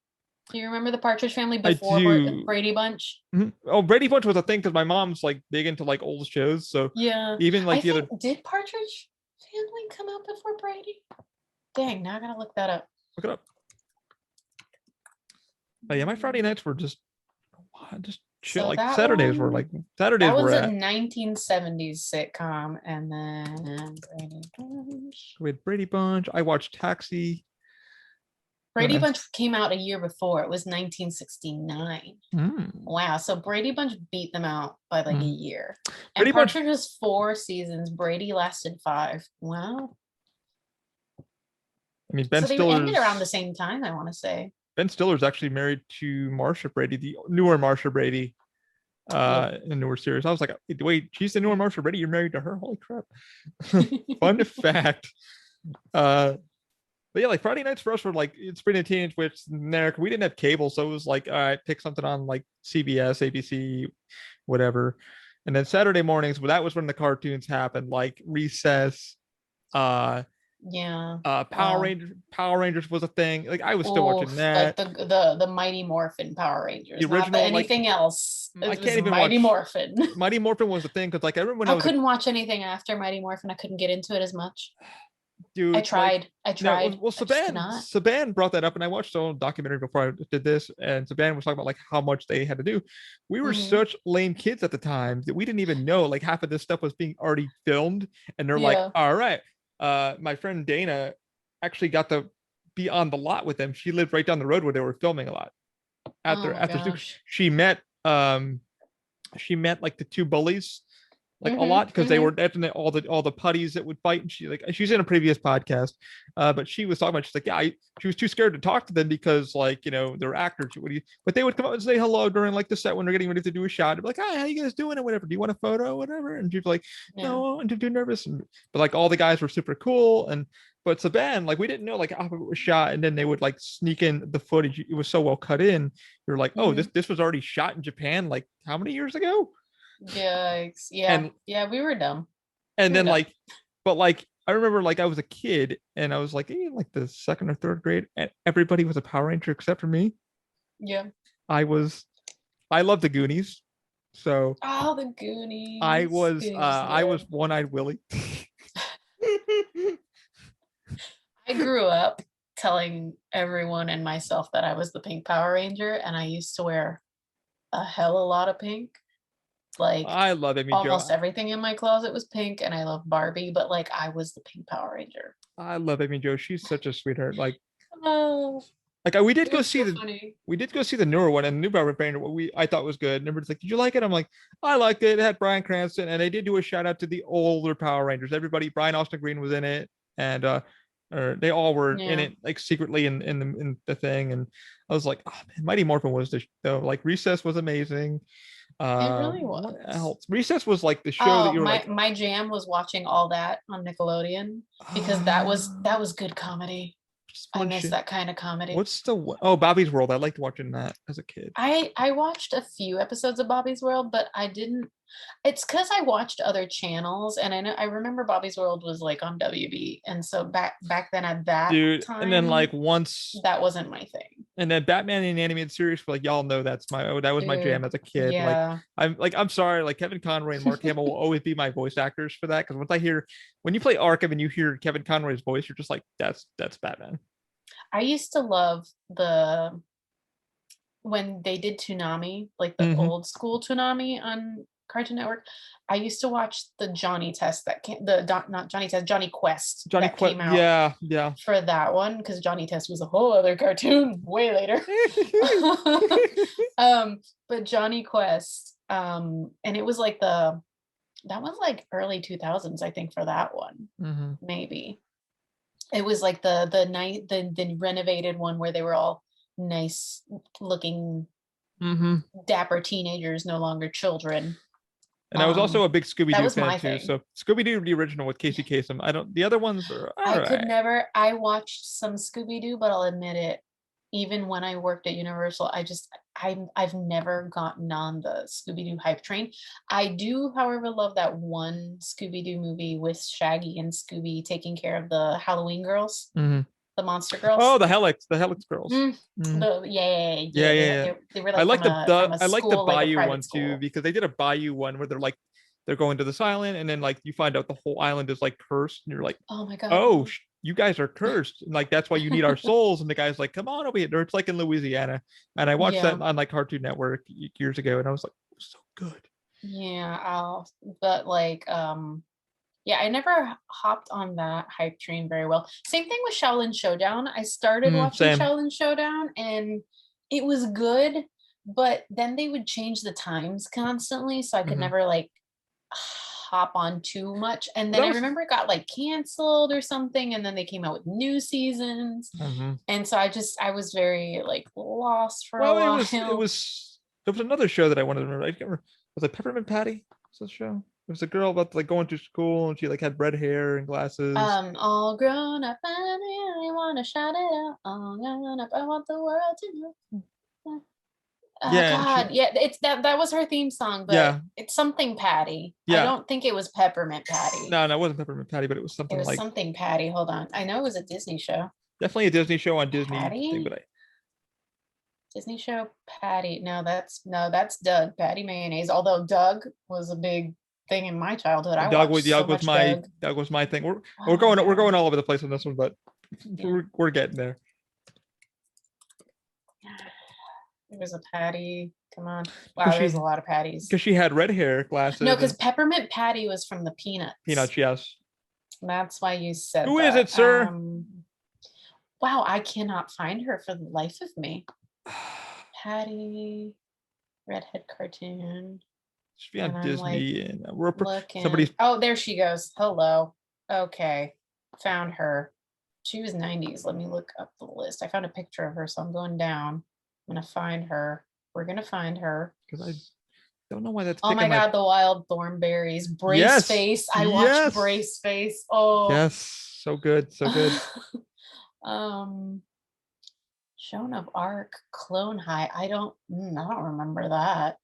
Do you remember the Partridge Family I before do. Brady Bunch? Mhm. Oh, Brady Bunch was a thing because my mom's like big into like old shows. So Yeah. even I like the think other, did Partridge Family come out before Brady? Dang, now I gotta look that up. look it up. But yeah, my Friday nights were just chill. So Like Saturdays that were was a at 1970s sitcom, and then we had Brady Bunch. I watched Taxi. Brady Bunch came out a year before. It was 1969. Mm, Wow, so Brady Bunch beat them out by like a mm. year. And Brady Bunch. Partridge was 4 seasons. Brady lasted 5. Wow. I mean, So they ended around the same time, I want to say. Ben Stiller's actually married to Marsha Brady, the newer Marsha Brady. in the newer series. I was like, wait, she's the newer Marsh already? You're married to her? Holy crap. Fun fact. But yeah, like Friday nights for us were like it's been a teenage witch in America. We didn't have cable, so it was like, all right, pick something on like CBS, ABC, whatever. And then Saturday mornings, well, that was when the cartoons happened, like Recess, uh Yeah. Power Rangers was a thing. Like I was still watching Oof, like that. the Mighty Morphin Power The Rangers, not the original, like anything else. I It can't was even Mighty watch Morphin. Mighty Morphin was the thing because like I remember when I I was a couldn't watch anything after Mighty Morphin. I couldn't get into it as much. I dude, like tried. I no, tried. well, I just could not. Saban brought that up, and I watched the whole documentary before I did this, and Saban was talking about like how much they had to do. We were Hmm. such lame kids at the time that we didn't even know like half of this stuff was being already filmed, and they're like, Yeah. all right, my friend Dana actually got to be on the lot with them. She lived right down the road where they were filming a lot. Oh my After gosh. she met like the two bullies like a Hmm. lot because they were definitely all the putties that would fight, and she's in a previous podcast, but she was talking about she's like she was too scared to talk to them because like they're actors. But they would come up and say hello during like the set when they're getting ready to do a shot. They'd be like, hi, how you guys doing or whatever, do you want a photo or whatever, and she's like, Yeah. no, I'm too nervous. But like all the guys were super cool, and but Saban, like we didn't know like how it was shot, and then they would like sneak in the footage. It was so well cut in. You're like, oh, Hmm. this was already shot in Japan like how many years ago? Yikes. Yeah. And Yeah. We were dumb. and We were then dumb. like but like I remember like I was a kid and I was like in like the second or third grade and everybody was a Power Ranger except for me. Yeah. I was I love the Goonies. So Oh, the Goonies. Goonies was I was good. One-Eyed Willie. I grew up telling everyone and myself that I was the Pink Power Ranger, and I used to wear a hell of a lot of pink. Like I love Amy almost Jo. everything in my closet was pink, and I love Barbie, but like I was the Pink Power Ranger. I love Amy Jo. She's such a sweetheart. Oh, Like it was so funny. we did go see the newer one and the new Power Ranger. What we I thought was good. And everybody's like, did you like it? I'm like, I liked it. It had Bryan Cranston, and they did do a shout out to the older Power Rangers. Everybody, Brian Austin Green was in it, and or they all were in Yeah, it like secretly in the thing. And I was like, oh man, Mighty Morphin was the though. Like Recess was amazing. it really What was. else? Recess was like the show that Oh, you were my like, my jam was watching all that on Nickelodeon because that was good comedy. just I one miss shit. that kind of comedy. What's the oh Bobby's World? I liked watching that as a kid. I watched a few episodes of Bobby's World, but I didn't. It's because I watched other channels, and I remember Bobby's World was like on WB, and so back then at that Dude, and then time, like once that wasn't my thing. and then Batman in the animated series, like y'all know that was my jam Dude, as a kid. yeah, I'm sorry, like Kevin Conroy and Mark Hamill will always be my voice actors for that. Because once I hear when you play Arkham and you hear Kevin Conroy's voice, you're just like, that's Batman. I used to love the when they did Toonami, like the Mm-hmm. old school Toonami on Cartoon Network. I used to watch the Johnny Test that came, the not Johnny Test, Johnny Quest Johnny that Quest, came out yeah, yeah. for that one because Johnny Test was a whole other cartoon way later. um, but Johnny Quest, and it was like that was like early 2000s, I think, for that one, Mm-hmm. maybe. It was like the night the renovated one where they were all nice looking Mm-hmm. dapper teenagers, no longer children. And I was also a big Scooby That Doo was fan my too. thing. So Scooby Doo, the original with Casey Kasem. I don't. The other ones are all I could right. never. I watched some Scooby Doo, but I'll admit it. Even when I worked at Universal, I've never gotten on the Scooby Doo hype train. I do, however, love that one Scooby Doo movie with Shaggy and Scooby taking care of the Halloween girls, Mm-hmm. the monster Oh, girls. the Helix Girls. Mm, Mm. yeah, Yeah, yeah, yeah. they were like from a I like the school, like a Bayou private one too school. because they did a Bayou one where they're going to this island and then like you find out the whole island is like cursed and you're like, Oh my god, oh, yeah. you guys are cursed and like that's why you need our souls. And the guy's like, come on over here. It's like in Louisiana, and I watched that Yeah. on like Cartoon Network years ago, and I was like, it was so good. Yeah, but like yeah, I never hopped on that hype train very well. Same thing with Shaolin Showdown. I started watching Same. Shaolin Showdown and it was good, but then they would change the times constantly, so I could Mhm. never like hop on too much. And Well, then that I was. remember it got like canceled or something, and then they came out with new seasons. Mhm. And so I was very like lost for a Well, while. it was. There was another show that I wanted to remember. I can't remember. Was it Peppermint Patty? Was the show? It was a girl about like going to school and she like had red hair and glasses. All grown up and I really want to shout it out. All grown up, I want the world to know. Yeah, and God, she yeah, it's that was her theme song, but yeah, it's something Patty. I yeah. don't think it was Peppermint Patty. No, it wasn't Peppermint Patty, but it was It something was like something Patty. Hold on. I know it was a Disney show. definitely a Disney show on Disney thing, but Patty? I Disney show Patty. No, that's Doug. Patty mayonnaise. Although Doug was a big thing in my childhood. I watched so much Doug. Dog was my thing. Oh We're yeah. going all over the place on this one, but Yeah. we're getting there. It was a Patty. Come on. Wow, Because there's she a lot of Patties. because she had red hair, No, glasses, because and Peppermint Patty was from the Peanuts. peanuts. Yes. That's why you said Who is that. it, sir? Wow, I cannot find her for the life of me. Patty, redhead cartoon. Should be on And I'm like Disney, and we're looking. somebody's. Oh, there she goes. Hello. Okay. Found her. She was 90s. Let me look up the list. I found a picture of her, so I'm going down. I'm gonna find her. We're gonna find her. Because I don't know why that's Oh my picking my. God, the wild thornberries. Brace Yes. face. I watched Yes. Brace Face. Oh. Yes. So good. So good. um Joan of Arc, Clone High. I don't remember that.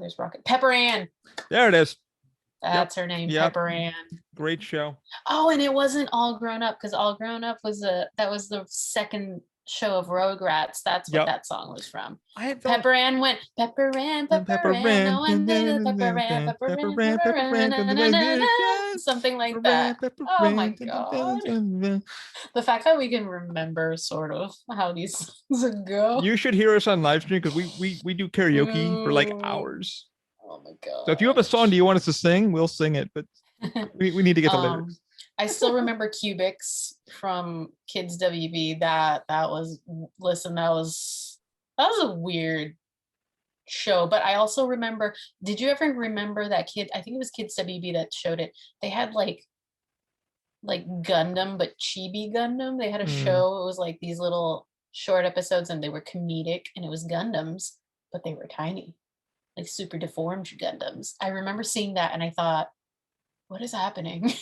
There's Rocket Pepper Ann. There it is. That's her name, Yep. Pepper Ann. Great show. Oh, and it wasn't All Grown Up because All Grown Up was that was the second show of Rugrats. That's what Yep. that song was from. I had Pepper Ann went Pepper Ann, Pepper Ann, no one did Pepper Ann, Pepper Ann, Pepper Ann, na, na, na, na, something like that. Oh my God. The fact that we can remember sort of how these songs go. You should hear us on live stream because we do karaoke for like hours. Oh my God. So if you have a song, do you want us to sing? We'll sing it, but we need to get the lyrics. I still remember Cubics from Kids WB. That was a weird show. But I also remember, did you ever remember that kid? I think it was Kids WB that showed it. They had like Gundam, but Chibi Gundam. They had a show. It was like these little short episodes and they were comedic and it was Gundams, but they were tiny, like super deformed Gundams. I remember seeing that and I thought, what is happening?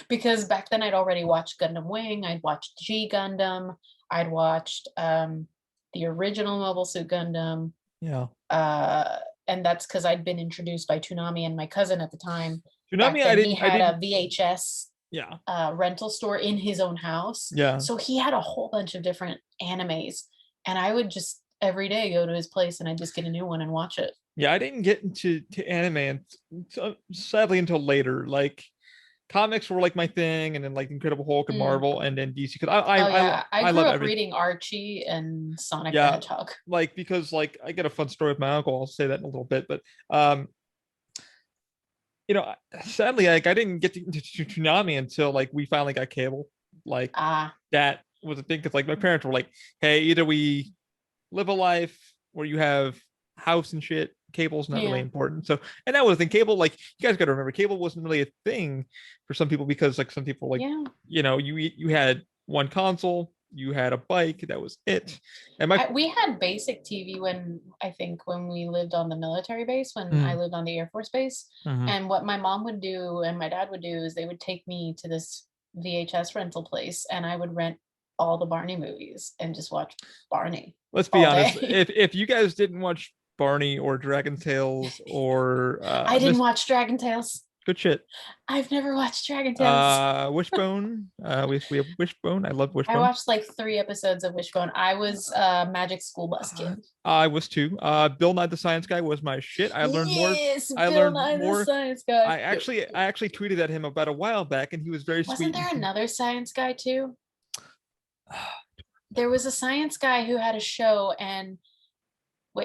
Because back then I'd already watched Gundam Wing, I'd watched G Gundam, I'd watched the original Mobile Suit Gundam. Yeah. And that's because I'd been introduced by Toonami and my cousin at the time. Toonami, he had a VHS yeah rental store in his own house. Yeah. So he had a whole bunch of different animes, and I would just every day go to his place and I'd just get a new one and watch it. Yeah, I didn't get into anime sadly until later. Like comics were like my thing, and then like Incredible Hulk and Marvel, and then DC. Because I grew love up reading Archie and Sonic the yeah, Hedgehog. Like because like I get a fun story with my uncle. I'll say that in a little bit, but you know, sadly, like I didn't get into Toonami until like we finally got cable. Like that was a thing because like my parents were like, "Hey, either we live a life where you have house and shit. Cable's not really important." So, and that was the thing. Cable, like you guys got to remember, cable wasn't really a thing for some people because like some people like you know you had one console, you had a bike, that was it. And we had basic TV when we lived on the military base, when I lived on the Air Force base. And what my mom would do and my dad would do is they would take me to this VHS rental place and I would rent all the Barney movies and just watch Barney. Let's be honest, if you guys didn't watch Barney or Dragon Tales or I didn't watch Dragon Tales. Good shit. I've never watched Dragon Tales. Wishbone. We have Wishbone. I love Wishbone. I watched like 3 episodes of Wishbone. I was Magic School Bus kid. I was too. Bill Nye the Science Guy was my shit. I learned more. Bill Nye the Science Guy. I actually tweeted at him about a while back, and he was very sweet. Wasn't there another science guy too? There was a science guy who had a show, and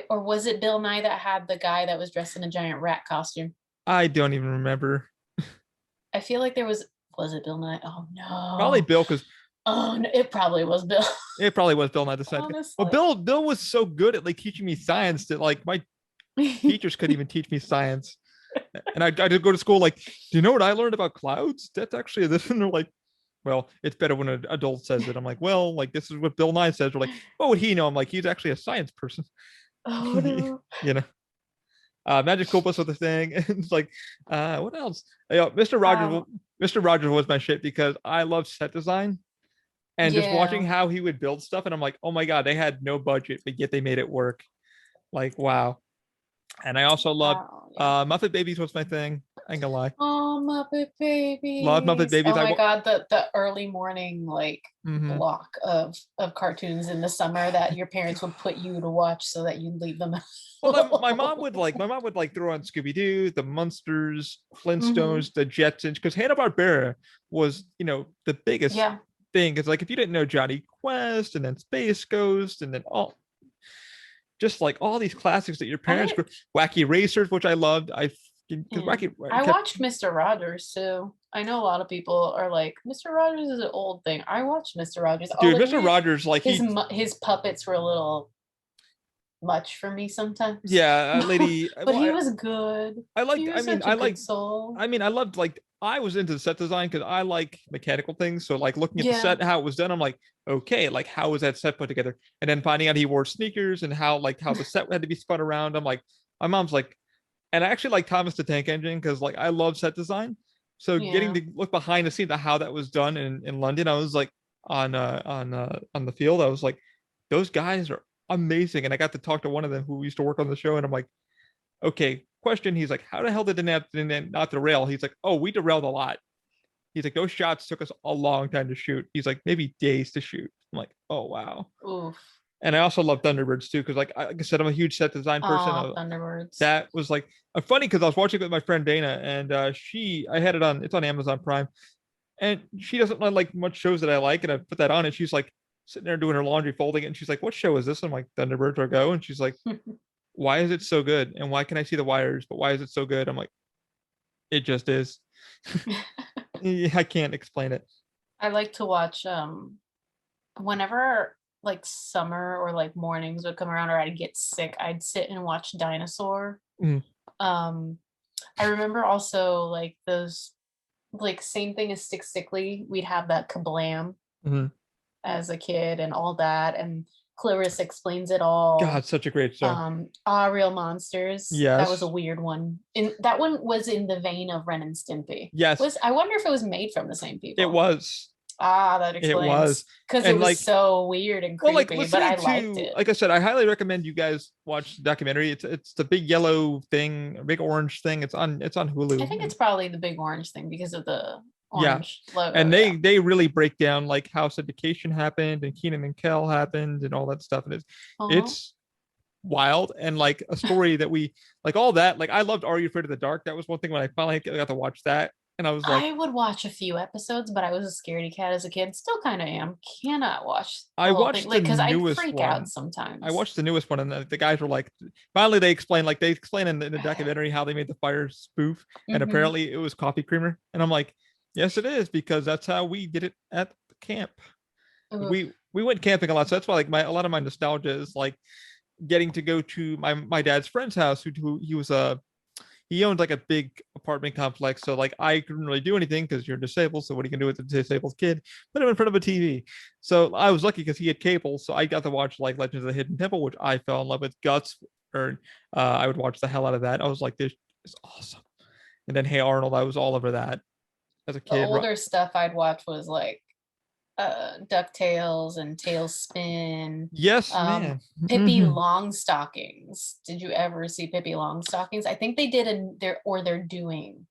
or was it Bill Nye that had the guy that was dressed in a giant rat costume? I don't even remember. I feel like there was it Bill Nye? Oh no. Probably Bill, because oh no, it probably was Bill. It probably was Bill Nye the Science Guy. Well, Bill was so good at like teaching me science that like my teachers couldn't even teach me science. And I did go to school like, do you know what I learned about clouds? That's actually this. And they're like, well, it's better when an adult says it. I'm like, well, like this is what Bill Nye says. We're like, what would he know? I'm like, he's actually a science person. Oh no. You know, Magic Opus was the thing. It's like, what else? You know, Um, Mr. Rogers was my shit because I love set design and just watching yeah. how he would build stuff. And I'm like, oh my God, they had no budget, but yet they made it work. Like, wow. And I also loved Oh yeah. Muppet Babies was my thing. I ain't gonna lie. Oh, Muppet Love Muppet Babies. Babies. Oh my God, the early morning like Mhm. block of cartoons in the summer that your parents would put you to watch so that you'd leave them Well, alone. my mom would like throw on Scooby Doo, the Munsters, Hmm. Flintstones, the Jetsons, because Hanna Barbera was, you know, the biggest Yeah. thing. It's like if you didn't know Johnny Quest and then Space Ghost and then all just like all these classics that your I parents didn't grew, Wacky Racers, which I loved. I because Yeah. Wacky I kept watched Mr. Rogers too. I know a lot of people are like, Mr. Rogers is an old thing. I watched Mr. Rogers. I'll dude, Mr. admit Rogers, like his puppets were a little much for me sometimes. yeah, lady. But Well, he was good. I liked. He was such a good soul. I loved like I was into the set design because I like mechanical things. So like looking at the Yeah. set, how it was done, I'm like, okay, like how was that set put together? And then finding out he wore sneakers and how the set had to be spun around. I'm like, my mom's like, and I actually like Thomas the Tank Engine because like I love set design. So getting Yeah. to look behind the scenes of how that was done in London, I was like on the field, I was like, those guys are amazing. And I got to talk to one of them who used to work on the show, and I'm like, okay, question. He's like, how the hell did they not derail? He's like, oh, we derailed a lot. He's like, those shots took us a long time to shoot. He's like, maybe days to shoot. I'm like, oh wow. Oof. And I also love Thunderbirds too, because like I said, I'm a huge set design person. Oh, Thunderbirds. That was like funny because I was watching it with my friend Dana, and I had it on. It's on Amazon Prime, and she doesn't like much shows that I like, and I put that on, and she's like sitting there doing her laundry, folding it, and she's like, "What show is this?" I'm like, "Thunderbirds or Go," and she's like, why is it so good? And why can I see the wires? But why is it so good? I'm like, it just is. I can't explain it. I like to watch whenever like summer or like mornings would come around or I'd get sick, I'd sit and watch Dinosaur. Mm, Um I remember also like those like same thing as Stick Stickly. We'd have that Kablam mhm. as a kid and all that and Clarissa Explains It All. God, such a great show. Real Monsters. That was a Yes. weird one. And that one was in the vein of Ren and Stimpy. Yes, Was I wonder if it was made from the same it people. was. Ah, that It was. explains. Because it And was like, so weird and well, like creepy, but listening I liked to, it. like I said, I highly recommend you guys watch the documentary. It's the big yellow thing, big orange thing. It's on I think Hulu. it's probably the big orange thing because of the Yeah, orange logo. and Yeah. they really break down like how syndication happened and Keenan and Kel happened and all that stuff. And Uh-huh. it's wild and like a story that we like all that. Like I loved Are You Afraid of the Dark? That was one thing when I finally got to watch that, and I was like, I would watch a few episodes, but I was a scaredy cat as a kid. Still kind of am. Cannot watch I the whole thing. watched the Like, because I'd newest freak out one. I sometimes. watched the newest one, and the guys were like, finally they explain in the documentary how they made the fire spoof, and Hmm. apparently it was coffee creamer, and I'm like, yes, it is because that's how we did it at the camp. We went camping a lot, so that's why like a lot of my nostalgia is like getting to go to my dad's friend's house who he was a he owned like a big apartment complex. So like I couldn't really do anything because you're disabled. So what are you can do with a disabled kid? Put him in front of a TV. So I was lucky because he had cable. So I got to watch like Legends of the Hidden Temple, which I fell in love with. Guts, or I would watch the hell out of that. I was like, this is awesome. And then Hey Arnold, I was all over that as a The kid. older stuff I'd watch was like DuckTales and Tailspin. Yes, Um, man. Pippi Mhm. Longstockings. Did you ever see Pippi Longstockings? I think they did they're doing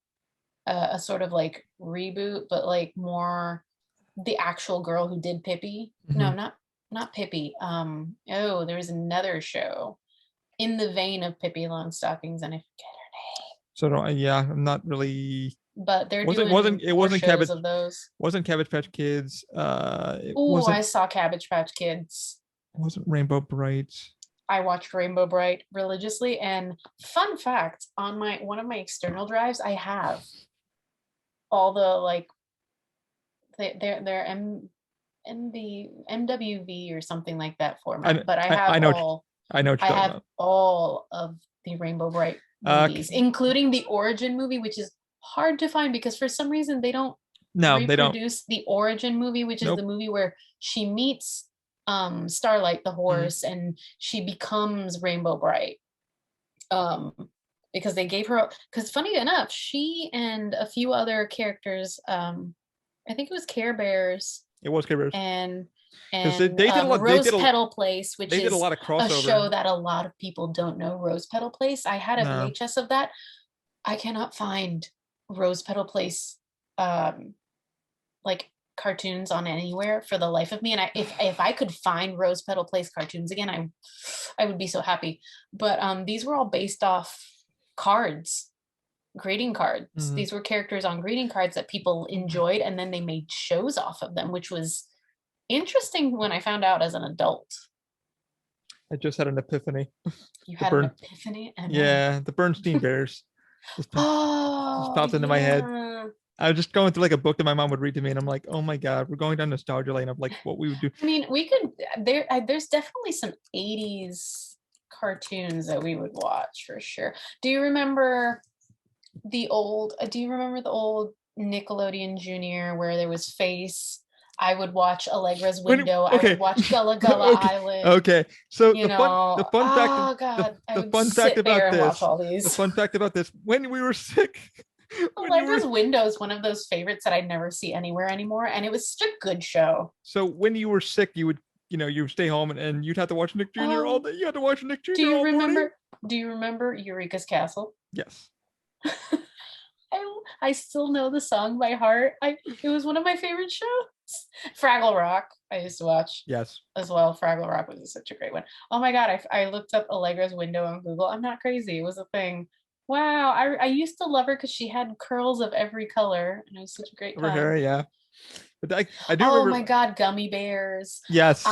a sort of like reboot, but like more the actual girl who did Pippi. No, Mhm. not Pippi. Oh, there was another show in the vein of Pippi Longstockings, and I forget her name. So yeah, I'm not really. But they're Wasn't doing wasn't it more wasn't shows Cabbage of those. wasn't Cabbage Patch Kids. It Oh, I wasn't saw Cabbage Patch Kids. wasn't Rainbow Bright. I watched Rainbow Bright religiously. And fun fact, on my one of my external drives, I have all the like they're MB MWV or something like that format. But I have I know I know what I you're talking have about. all of the Rainbow Bright Uh, movies, including the origin movie, which is hard to find because for some reason they don't no, they don't. reproduce the origin movie, which is the Nope. movie where she meets Starlight the horse, and she becomes Rainbow Bright. Um, because they gave her, because funny enough, she and a few other characters, I think it was Care Bears It was Care Bears. and They did a lot. Rose Petal Place, which They did a is lot of a crossover. show that a lot of people don't know. Rose Petal Place. I had a VHS of that. I cannot find Rose Petal Place like cartoons on anywhere for the life of me. And if I could find Rose Petal Place cartoons again, I would be so happy. But these were all based off cards, greeting cards. These were characters on greeting cards that people enjoyed, and then they made shows off of them, which was interesting when I found out as an adult. I just had an epiphany. You had an epiphany? Yeah, the Bernstein Bears just popped into my head. I was just going through like a book that my mom would read to me, and I'm like, oh my god, we're going down nostalgia lane of like what we would do. I mean, we could there's definitely some 80s cartoons that we would watch for sure. Do you remember the old Nickelodeon Junior where there was Face? I would watch Allegra's Window. I would watch Gullah Gullah Island. Okay, so the fun fact about this, when we were sick, Allegra's Window is one of those favorites that I never see anywhere anymore, and it was such a good show. So when you were sick, you would, you stay home and you'd have to watch Nick Jr. all day. You had to watch Nick Jr. all morning. Do you remember Eureka's Castle? Yes. I still know the song by heart. It was one of my favorite shows. Fraggle Rock, I used to watch. Yes. As well. Fraggle Rock was such a great one. Oh my god, I looked up Allegra's Window on Google. I'm not crazy. It was a thing. Wow, I used to love her because she had curls of every color, and it was such a great time. Her, yeah. But I do remember. Oh my god, Gummy Bears. Yes.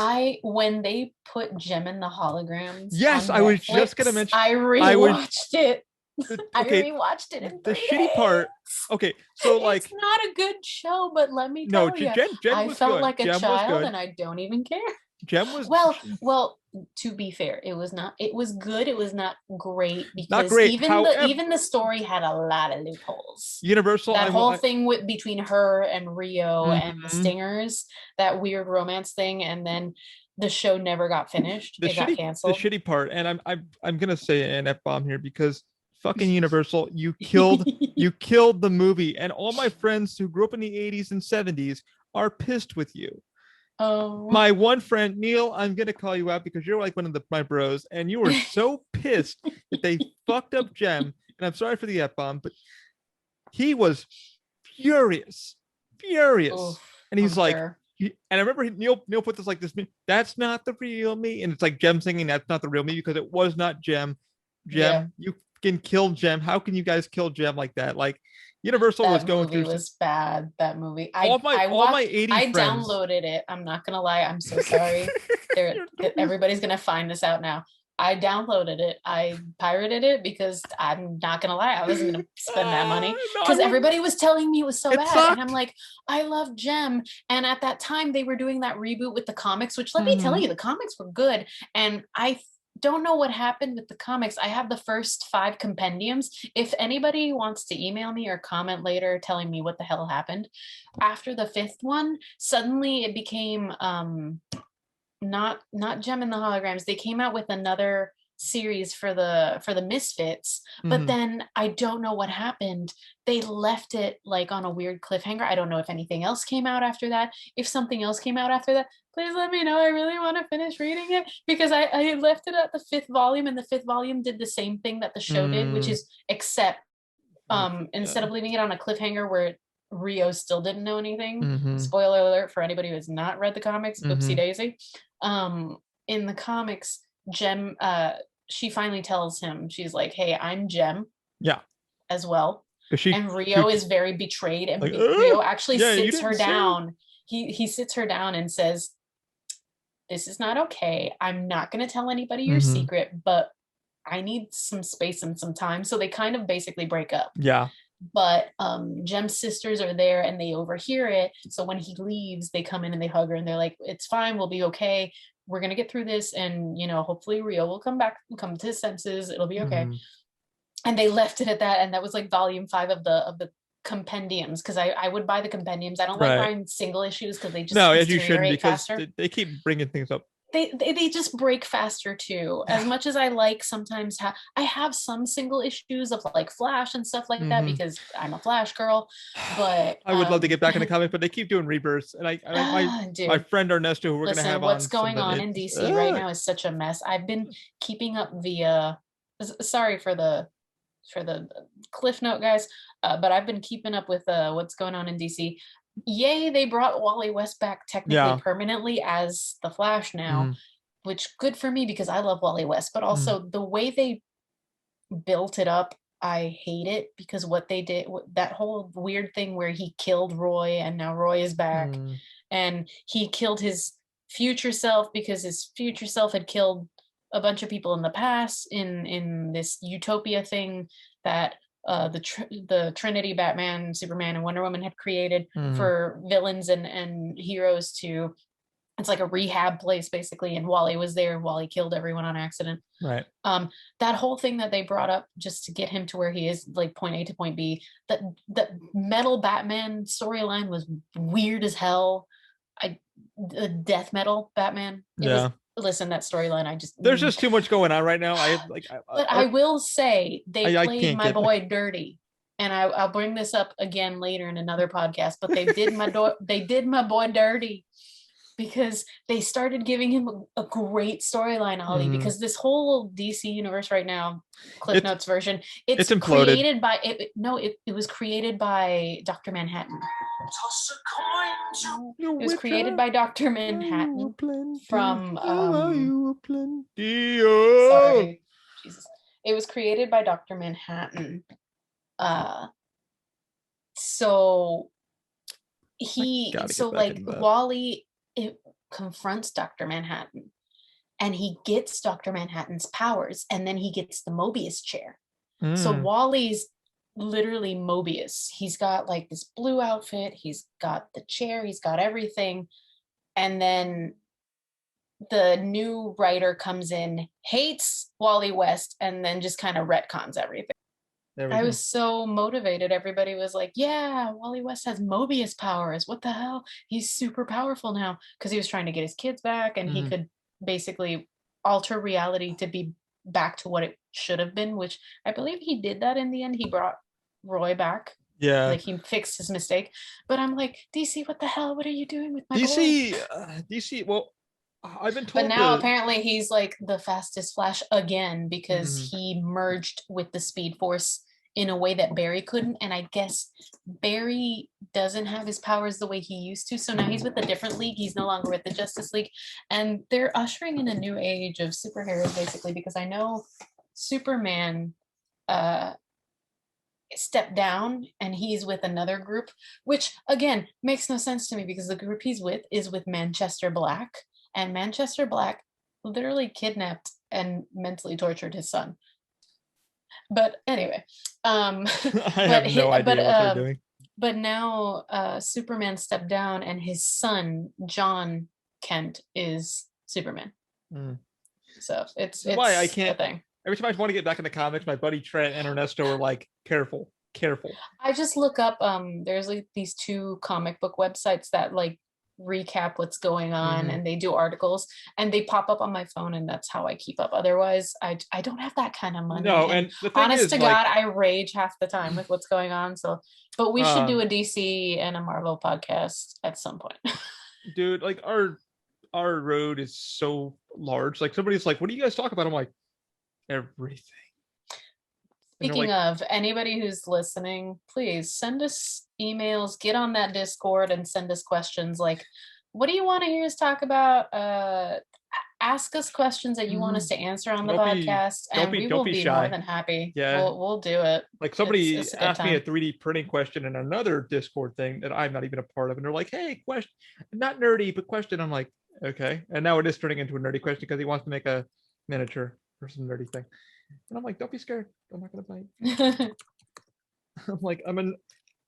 When they put Gem in the Holograms. Yes, I was just gonna mention. I rewatched it. Okay, I rewatched it in the shitty part. Okay, so like it's not a good show, but let me tell you, Gem I was felt good. like a Gem child, and I don't even care. Gem was well. To be fair, it was not. It was good. It was not great because not great. Even the story had a lot of loopholes. Universal. That whole thing between her and Rio and the Stingers, that weird romance thing, and then the show never got finished. It got canceled. The shitty part, and I'm gonna say an F-bomb here because fucking Universal, you killed the movie, and all my friends who grew up in the 80s and 70s are pissed with you. Oh. My one friend, Neil, I'm gonna call you out because you're like one of my bros, and you were so pissed that they fucked up Gem. And I'm sorry for the F-bomb, but he was furious. And he's like, and I remember Neil put this like this, that's not the real me. And it's like Gem singing, that's not the real me, because it was not Gem. You can kill Gem. How can you guys kill Gem like that? Like, Universal was going through. Was bad. That movie. All my 80s I friends. downloaded it. I'm not gonna lie. I'm so sorry. Everybody's gonna find this out now. I downloaded it. I pirated it because I'm not gonna lie. I wasn't gonna spend that money because everybody was telling me it was so bad, sucked. and I'm like, I love Gem. And at that time, they were doing that reboot with the comics, which let me tell you, the comics were good. And I don't know what happened with the comics. I have the first 5 compendiums. If anybody wants to email me or comment later telling me what the hell happened after the 5th one, suddenly it became not Gem and the Holograms. They came out with another series for the Misfits, but then I don't know what happened. They left it like on a weird cliffhanger. I don't know if anything else came out after that. If something else came out after that, please let me know. I really want to finish reading it because I left it at the 5th volume, and the 5th volume did the same thing that the show did, which is except instead of leaving it on a cliffhanger where Rio still didn't know anything. Spoiler alert for anybody who has not read the comics. Oopsie daisy. In the comics, Gem, she finally tells him, she's like, hey, I'm Gem. Yeah. As well. And Rio is very betrayed, and like, Rio actually sits her down. He sits her down and says, this is not okay. I'm not going to tell anybody your secret, but I need some space and some time. So they kind of basically break up. Yeah. But Gem's sisters are there and they overhear it. So when he leaves, they come in and they hug her and they're like, it's fine. We'll be okay. We're going to get through this. And, hopefully Rio will come to his senses. It'll be okay. And they left it at that. And that was like volume 5 of the compendiums because I would buy the compendiums. I don't like Right. buying single issues because they just No, as you shouldn't, deteriorate because faster. they keep bringing things up. They just break faster too. As much as I like sometimes I have some single issues of like Flash and stuff like that Mhm. because I'm a Flash girl, but I would love to get back in the comics, but they keep doing rebirths, and my dude, friend Ernesto, who we're gonna listen, have what's on going someday, on in DC right now is such a mess. I've been keeping up via sorry for the cliff note, guys, but I've been keeping up with what's going on in DC. Yay, they brought Wally West back technically yeah. permanently as the Flash now, Mhm. which good for me because I love Wally West, but Mhm. also the way they built it up, I hate it because what they did, that whole weird thing where he killed Roy and now Roy is back, Mhm. and he killed his future self because his future self had killed a bunch of people in the past in this utopia thing that the Trinity, Batman, Superman, and Wonder Woman had created Mhm. for villains and heroes to. It's like a rehab place basically, and Wally was there. Wally killed everyone on accident. Right. That whole thing that they brought up just to get him to where he is, like point A to point B. That metal Batman storyline was weird as hell. The death metal Batman. It was. Yeah. Listen, that storyline. I just. There's just too much going on right now. But I will say they I played can't my get boy dirty, and I'll bring this up again later in another podcast. But they did my boy dirty because they started giving him a great storyline, Ollie, because this whole DC universe right now, Cliff Notes version, it's imploded. created by it was created by Dr. Manhattan. Toss a coin to it was created by Dr. Manhattan from sorry, Jesus. It was created by Dr. Manhattan. So Wally confronts Dr. Manhattan and he gets Dr. Manhattan's powers and then he gets the Mobius chair. So Wally's literally Mobius. He's got like this blue outfit, he's got the chair, he's got everything. And then the new writer comes in, hates Wally West, and then just kind of retcons everything. I was so motivated. Everybody was like, yeah, Wally West has Mobius powers. What the hell? He's super powerful now because he was trying to get his kids back and he could basically alter reality to be back to what it should have been, which I believe he did that in the end. He brought Roy back. Yeah. Like he fixed his mistake. But I'm like, DC, what the hell? What are you doing with my boy? DC, well, I've been told. But now apparently he's like the fastest Flash again because he merged with the Speed Force in a way that Barry couldn't. And I guess Barry doesn't have his powers the way he used to. So now he's with a different league. He's no longer with the Justice League. And they're ushering in a new age of superheroes, basically, because I know Superman stepped down and he's with another group, which again makes no sense to me because the group he's with is with Manchester Black. And Manchester Black literally kidnapped and mentally tortured his son. But anyway, I have no idea what they're doing. But now Superman stepped down and his son, John Kent, is Superman. So it's why I can't. A thing. Every time I want to get back in the comics, my buddy Trent and Ernesto are like, careful. I just look up, there's like these two comic book websites that like recap what's going on and they do articles and they pop up on my phone and that's how I keep up. Otherwise I don't have that kind of money. No, and the thing honest is, to God, I rage half the time with what's going on. So, but we should do a DC and a Marvel podcast at some point. Dude, like our road is so large. Like somebody's like, what do you guys talk about? I'm like, everything. Speaking of, anybody who's listening, please send us emails, get on that Discord and send us questions like, what do you want to hear us talk about? Ask us questions that you want us to answer on the podcast, and we will be more than happy. Yeah. We'll do it. Like somebody asked me a 3D printing question in another Discord thing that I'm not even a part of, and they're like, hey, question, not nerdy, but question. I'm like, okay. And now it is turning into a nerdy question because he wants to make a miniature or some nerdy thing. And I'm like, don't be scared. I'm not gonna bite. I'm like,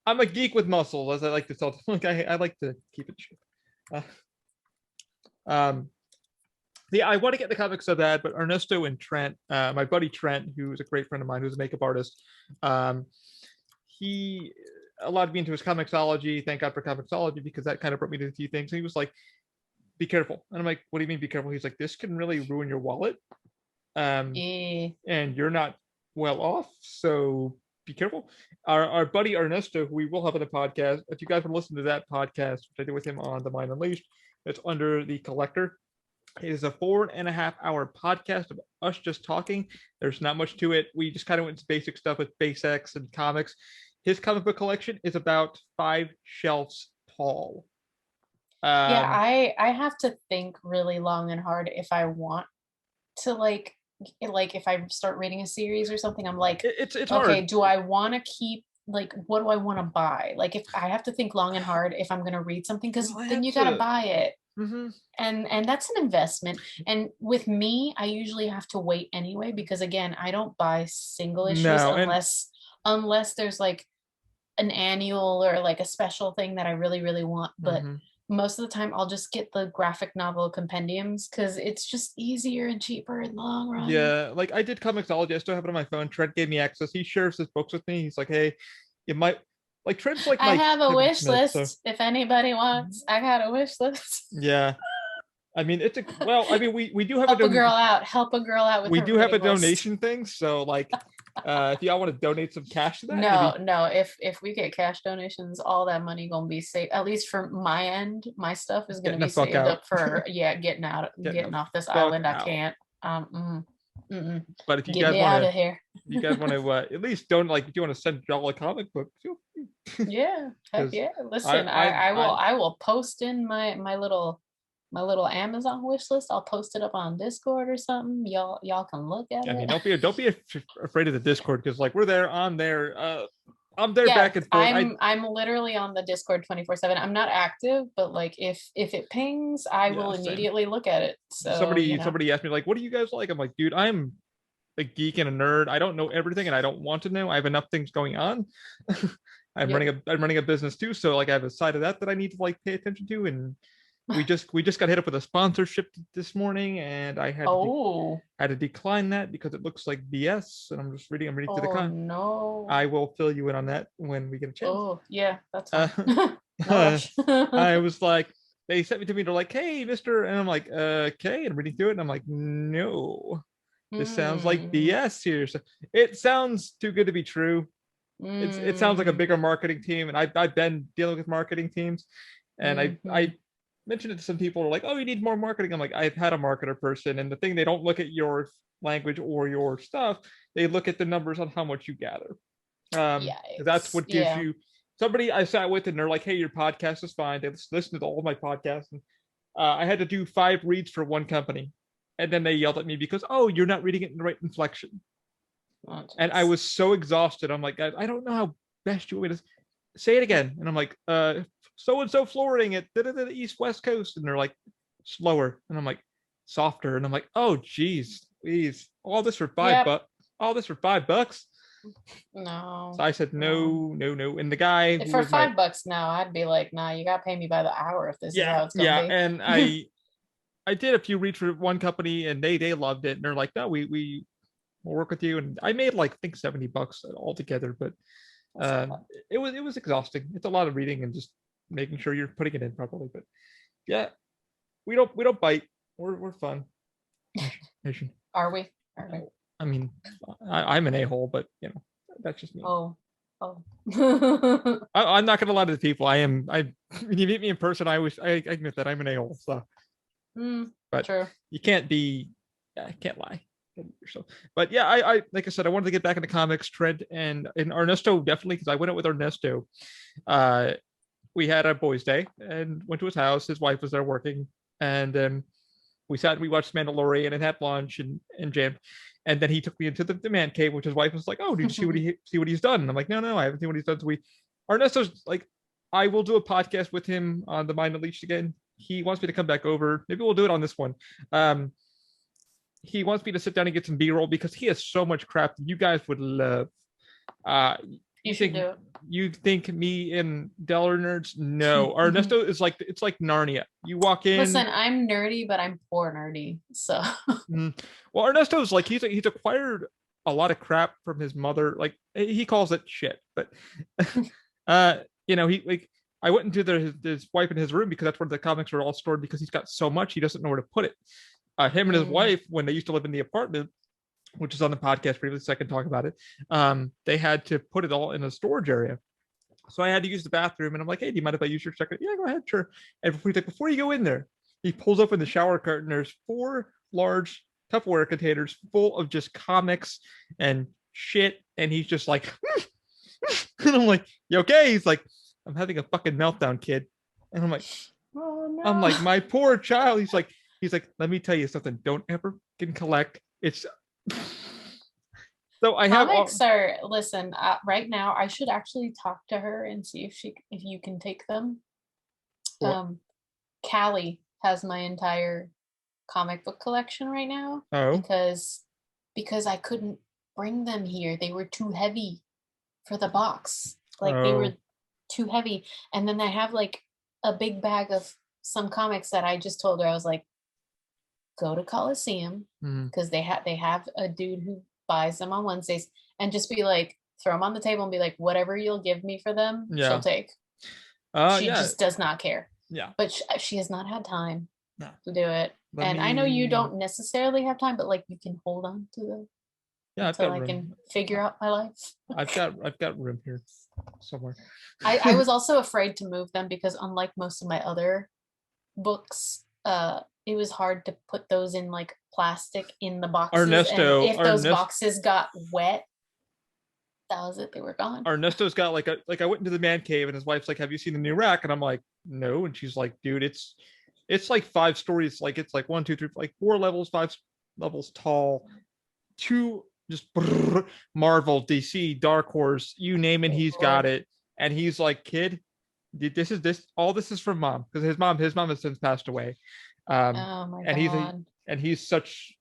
I'm a geek with muscles, as I like to tell. Like I like to keep it cheap. Yeah, I want to get the comics so bad, but Ernesto and Trent, my buddy Trent, who is a great friend of mine, who's a makeup artist, he allowed me into his comicsology. Thank God for comicsology, because that kind of brought me to a few things. And he was like, be careful. And I'm like, what do you mean be careful? He's like, this can really ruin your wallet. And you're not well off, so be careful. Our buddy Ernesto, who we will have on the podcast, if you guys want to listen to that podcast, which I did with him on the Mind Unleashed, it's under the Collector. It is a 4.5-hour podcast of us just talking. There's not much to it. We just kind of went into basic stuff with basics and comics. His comic book collection is about 5 shelves tall. Yeah, I have to think really long and hard if I want to like if I start reading a series or something, I'm like, it's okay, hard. do I want to keep, like, what do I want to buy? Like, if I have to think long and hard if I'm going to read something, because Well, then you got to buy it. Mm-hmm. And that's an investment. And with me, I usually have to wait anyway, because again, I don't buy single issues unless there's like an annual or like a special thing that I really, really want. But most of the time I'll just get the graphic novel compendiums because it's just easier and cheaper in the long run. Yeah, like I did comicsology. I still have it on my phone. Trent gave me access. He shares his books with me. He's like, hey, you might like Trent's like I have a wish Smith, list. so. If anybody wants, I got a wish list. Yeah. I mean, we do have help a girl out. Help a girl out with we do have a list. donation thing. So like if y'all want to donate some cash to that. No. If we get cash donations, all that money gonna be saved. At least for my end, my stuff is gonna be saved up for getting off this island. I can't. But if you get guys want to here, you guys want to at least don't like if you want to send y'all a comic book, feel free. Yeah, heck yeah. Listen, I will post in my little Amazon wish list. I'll post it up on Discord or something. Y'all can look at it. I mean, don't be afraid of the Discord, because like we're there, I'm there. I'm there back and forth. I'm literally on the Discord 24/7. I'm not active, but like if it pings, I will immediately look at it. So somebody asked me like, what do you guys like? I'm like, dude, I'm a geek and a nerd. I don't know everything and I don't want to know. I have enough things going on. I'm running a business too, so like I have a side of that I need to like pay attention to. And we just got hit up with a sponsorship this morning, and I had to decline that because it looks like BS. And I'm reading through the con. No. I will fill you in on that when we get a chance. Oh yeah, that's fine. I was like, they sent me to me. They're like, hey, Mister, and I'm like, okay, and reading through it, and I'm like, no, this sounds like BS here. So it sounds too good to be true. It sounds like a bigger marketing team, and I've been dealing with marketing teams, and I mentioned it to some people who are like, oh, you need more marketing. I'm like, I've had a marketer person, and the thing, they don't look at your language or your stuff. They look at the numbers on how much you gather. That's what gives you. Somebody I sat with, and they're like, hey, your podcast is fine. They listened to all of my podcasts, and I had to do 5 reads for one company, and then they yelled at me because, oh, you're not reading it in the right inflection. And I was so exhausted. I'm like, I don't know how best you want me to say it again. And I'm like, so and so flooring it the east west coast, and they're like, slower, and I'm like, softer, and I'm like, oh geez, please, all this for $5. No. So I said no. And the guy for $5 now, I'd be like, nah, you gotta pay me by the hour if this is how it's gonna be. And I did a few reads for one company, and they loved it, and they're like, no, we'll work with you. And I made like I think $70 altogether, but it was exhausting. It's a lot of reading and just making sure you're putting it in properly. But yeah, we don't bite. We're fun. Are we? I mean, I'm an a-hole, but you know, that's just me. Oh. I'm not gonna lie to the people. When you meet me in person, I admit that I'm an a-hole. So, but true. You can't be. Yeah, I can't lie. But yeah, I like I said, I wanted to get back into comics. Trent and Ernesto definitely, because I went out with Ernesto. We had a boys' day and went to his house. His wife was there working, and we sat and we watched Mandalorian and had lunch and jammed. And then he took me into the man cave, which his wife was like, "Oh, did you see what he's done?" And I'm like, "No, I haven't seen what he's done." So Ernesto's like, I will do a podcast with him on the Mind Unleashed again. He wants me to come back over. Maybe we'll do it on this one. He wants me to sit down and get some B-roll because he has so much crap that you guys would love. You should do it. You think me and Del are nerds? No. Ernesto is like, it's like Narnia. You walk in. Listen, I'm nerdy, but I'm poor nerdy. So well, Ernesto's like, he's acquired a lot of crap from his mother. Like he calls it shit, but He like I went into his wife in his room because that's where the comics are all stored because he's got so much he doesn't know where to put it. Him and his Mm. wife, when they used to live in the apartment, which is on the podcast previously, so I can talk about it. They had to put it all in a storage area. So I had to use the bathroom, and I'm like, "Hey, do you mind if I use your second?" Yeah, go ahead, sure. And before you go in there, he pulls open the shower curtain. There's 4 large Tupperware containers full of just comics and shit, and he's just like, and I'm like, "You okay?" He's like, "I'm having a fucking meltdown, kid," and Oh I'm no. like, "My poor child." He's like, "Let me tell you something. Don't ever can collect. It's." So I have all. Comics are, listen, right now I should actually talk to her and see if you can take them. What? Um, Callie has my entire comic book collection right now Oh, because I couldn't bring them here. They were too heavy for the box. Like they were oh, too heavy. And then I have like a big bag of some comics that I just told her, I was like, go to Coliseum mm, because they have a dude who buys them on Wednesdays, and just be like, throw them on the table and be like, whatever you'll give me for them, she'll yeah, take. She yeah, just does not care. yeah. But she has not had time No, to do it. let And I know you me. don't necessarily have time, but like you can hold on to them Yeah, I've until got I can room. figure I- out my life. I've got room here somewhere. I was also afraid to move them because unlike most of my other books, it was hard to put those in like plastic in the boxes. And Ernesto, if those Ernest, boxes got wet, that was it. They were gone. Ernesto's got like I went into the man cave and his wife's like, "Have you seen the new rack?" And I'm like, "No," and she's like, "Dude, it's like 5 stories. Like it's like 1, 2, 3, like 4 levels, 5 levels tall, two just Marvel, DC, Dark Horse, you name it, Oh he's got Lord. it." And he's like, "Kid, this is from mom because his mom has since passed away." Um, Oh my and he's God. and he's such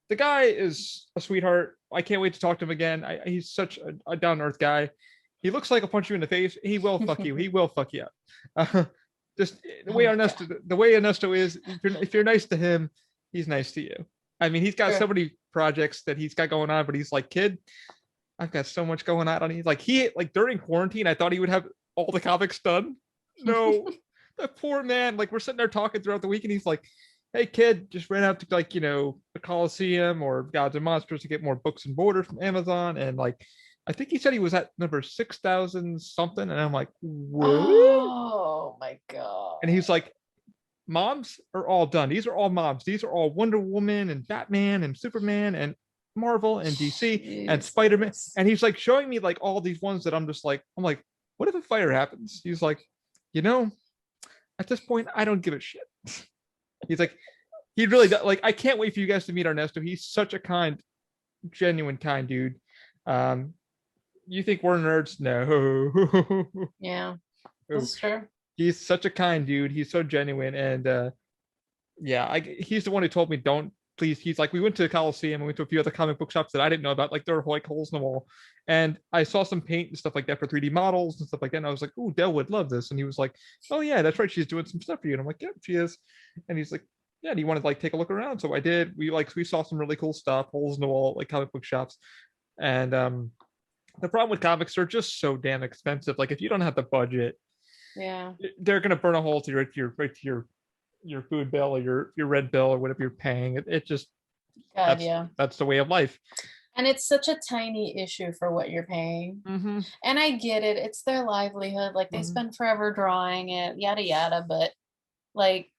the guy is a sweetheart. I can't wait to talk to him again. He's such a down to earth guy. He looks like he'll punch you in the face. He will fuck you. He will fuck you up. Uh, just Oh my God. The way Ernesto is, if you're nice to him, he's nice to you. I mean, he's got so Sure. many projects that he's got going on, but he's like, "Kid, I've got so much going on." He's like, like during quarantine, I thought he would have all the comics done. No, that poor man. Like we're sitting there talking throughout the week, and he's like, "Hey kid, just ran out to like the Coliseum or Gods and Monsters to get more books and borders from Amazon." And like, I think he said he was at number 6,000 something, and I'm like, "What?" Oh my And God. he's like, "Moms are all done. These are all moms. These are all Wonder Woman and Batman and Superman and Marvel and DC and Spider-Man." Jesus. And he's like showing me like all these ones that I'm like, "What if a fire happens?" He's like, you know, at this point, I don't give a shit. He's like, he really does. Like, I can't wait for you guys to meet Ernesto. He's such a kind, genuine, kind dude. Um, you think we're nerds? No. Yeah, that's true. He's such a kind dude. He's so genuine, and yeah, he's the one who told me don't please. He's like, we went to the Coliseum and we went to a few other comic book shops that I didn't know about. Like there were like holes in the wall, and I saw some paint and stuff like that for 3D models and stuff like that. And I was like, "Ooh, Dell would love this." And he was like, "Oh yeah, that's right. She's doing some stuff for you." And I'm like, "Yep, she is." And he's like, "Yeah, do you want to like take a look around?" So I did. We saw some really cool stuff, holes in the wall, like comic book shops, and the problem with comics, they're just so damn expensive. Like if you don't have the budget, Yeah. they're gonna burn a hole to your food bill or your red bill or whatever you're paying. It just God, that's yeah. that's the way of life. And it's such a tiny issue for what you're paying. Mm-hmm. And I get it. It's their livelihood. Like they Mm-hmm. spend forever drawing it, yada yada, but like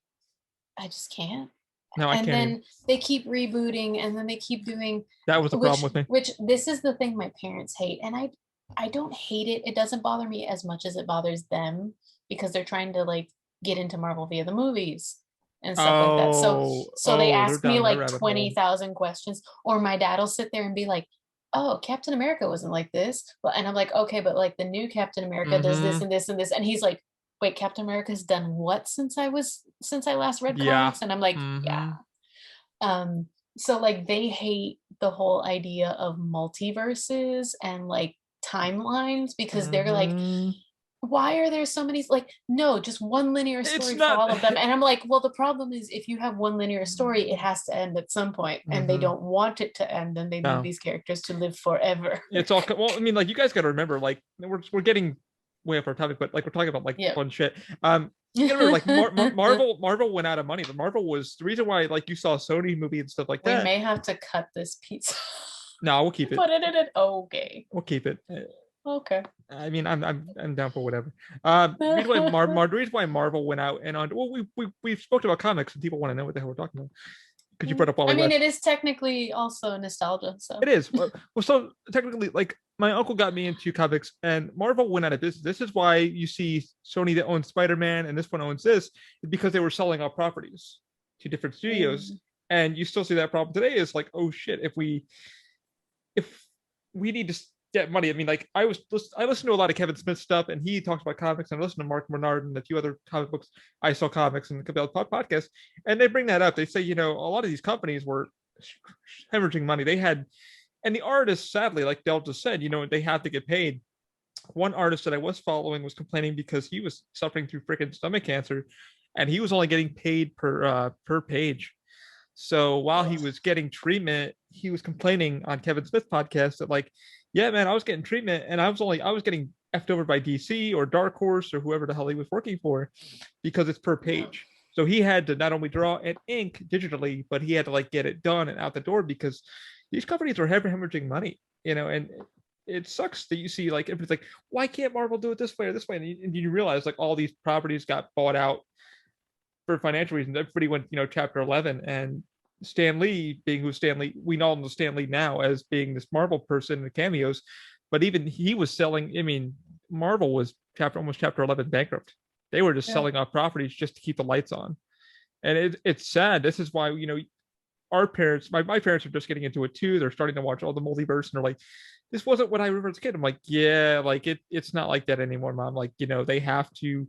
I just can't. No, I And can't even. then they keep rebooting and then they keep doing That was the problem with me. which this is the thing my parents hate. And I don't hate it. It doesn't bother me as much as it bothers them because they're trying to like get into Marvel via the movies and stuff like that. So they They're ask me down that like rabbit hole. 20,000 questions, or my dad will sit there and be like, "Oh, Captain America wasn't like this." Well, and I'm like, "Okay, but like the new Captain America does this Mm-hmm. and this and this." And he's like, "Wait, Captain America's done what since I last read Yeah. comics?" And I'm like, "Yeah." Mm-hmm. Um, so like they hate the whole idea of multiverses and like timelines because they're like, Mm-hmm. why are there so many, like, no, just one linear It's story for not. all of them. And I'm like, well, the problem is if you have one linear story, it has to end at some point, and they Mm-hmm. don't want it to end, and they need No. these characters to live forever. It's all well. I mean, like you guys got to remember, like we're getting way off our topic, but like we're talking about like Yeah. fun shit. You gotta remember, like Marvel went out of money, but Marvel was the reason why like you saw a Sony movie and stuff like We that. may have to cut this piece. No, we'll keep it. Put it in it. Okay. We'll keep it. Okay. I mean, I'm down for whatever. The reason why Marvel went out and on. Well, we spoke about comics and people want to know what the hell we're talking about because you brought up all. I mean, it is technically also nostalgia. So it is. Well, so technically, like my uncle got me into comics, and Marvel went out of business. This is why you see Sony that owns Spider-Man, and this one owns this, because they were selling off properties to different studios, and you still see that problem today. Is like, oh shit, if we need to get money. I mean, like I listened to a lot of Kevin Smith stuff, and he talks about comics. And I listen to Mark Bernard and a few other comic books. I saw comics and the podcast, and they bring that up. They say, you know, a lot of these companies were hemorrhaging money. They had, and the artists, sadly, like Del just said, you know, they have to get paid. One artist that I was following was complaining because he was suffering through freaking stomach cancer, and he was only getting paid per page. So while he was getting treatment, he was complaining on Kevin Smith's podcast that like, yeah, man, I was getting treatment and I was getting effed over by DC or Dark Horse or whoever the hell he was working for because it's per page. So he had to not only draw and ink digitally, but he had to like get it done and out the door because these companies are hemorrhaging money, you know, and it sucks that you see like everybody's like, why can't Marvel do it this way or this way? And you realize like all these properties got bought out for financial reasons. Everybody went, you know, chapter 11, and Stan Lee being who Stan Lee, we all know Stan Lee now as being this Marvel person in the cameos, but even he was selling. I mean, Marvel was almost chapter 11 bankrupt. They were just selling off properties just to keep the lights on, and it's sad. This is why, you know, our parents, my parents are just getting into it too. They're starting to watch all the multiverse, and they're like, this wasn't what I remember as a kid. I'm like, yeah, like it's not like that anymore, Mom. Like, you know, they have to.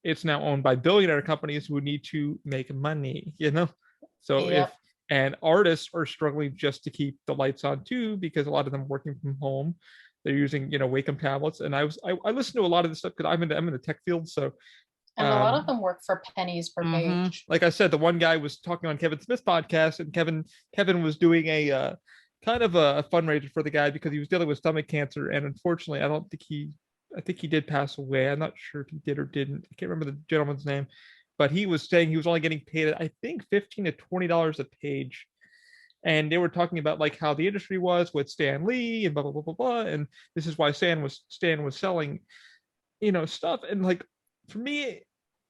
It's now owned by billionaire companies who need to make money, you know? So and artists are struggling just to keep the lights on too, because a lot of them are working from home. They're using, you know, Wacom tablets. And I listened to a lot of this stuff because I'm in the tech field. So and a lot of them work for pennies per page. Like I said, the one guy was talking on Kevin Smith's podcast, and Kevin was doing a kind of a fundraiser for the guy because he was dealing with stomach cancer. And unfortunately, I think he did pass away. I'm not sure if he did or didn't. I can't remember the gentleman's name, but he was saying he was only getting paid, I think, $15 to $20 a page. And they were talking about like how the industry was with Stan Lee and blah blah blah blah blah. And this is why Stan was selling, you know, stuff. And like for me,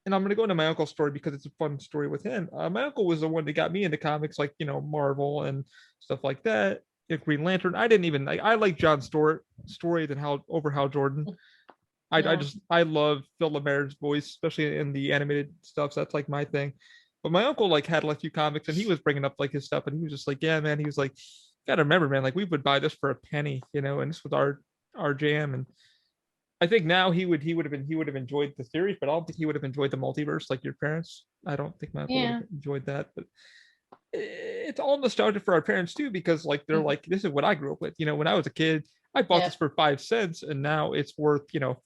and I'm gonna go into my uncle's story because it's a fun story with him. My uncle was the one that got me into comics, like, you know, Marvel and stuff like that. Green Lantern. I didn't even I like John Stewart story than Hal Jordan. I love Phil LeMaire's voice, especially in the animated stuff. So that's like my thing. But my uncle like had a few comics, and he was bringing up like his stuff, and he was just like, yeah, man. He was like, you gotta remember, man, like we would buy this for a penny, you know, and this was our jam. And I think now he would have enjoyed the series, but I don't think he would have enjoyed the multiverse like your parents. I don't think my uncle would have enjoyed that, but it's all nostalgia for our parents too, because like they're like, this is what I grew up with. You know, when I was a kid, I bought this for 5 cents, and now it's worth, you know,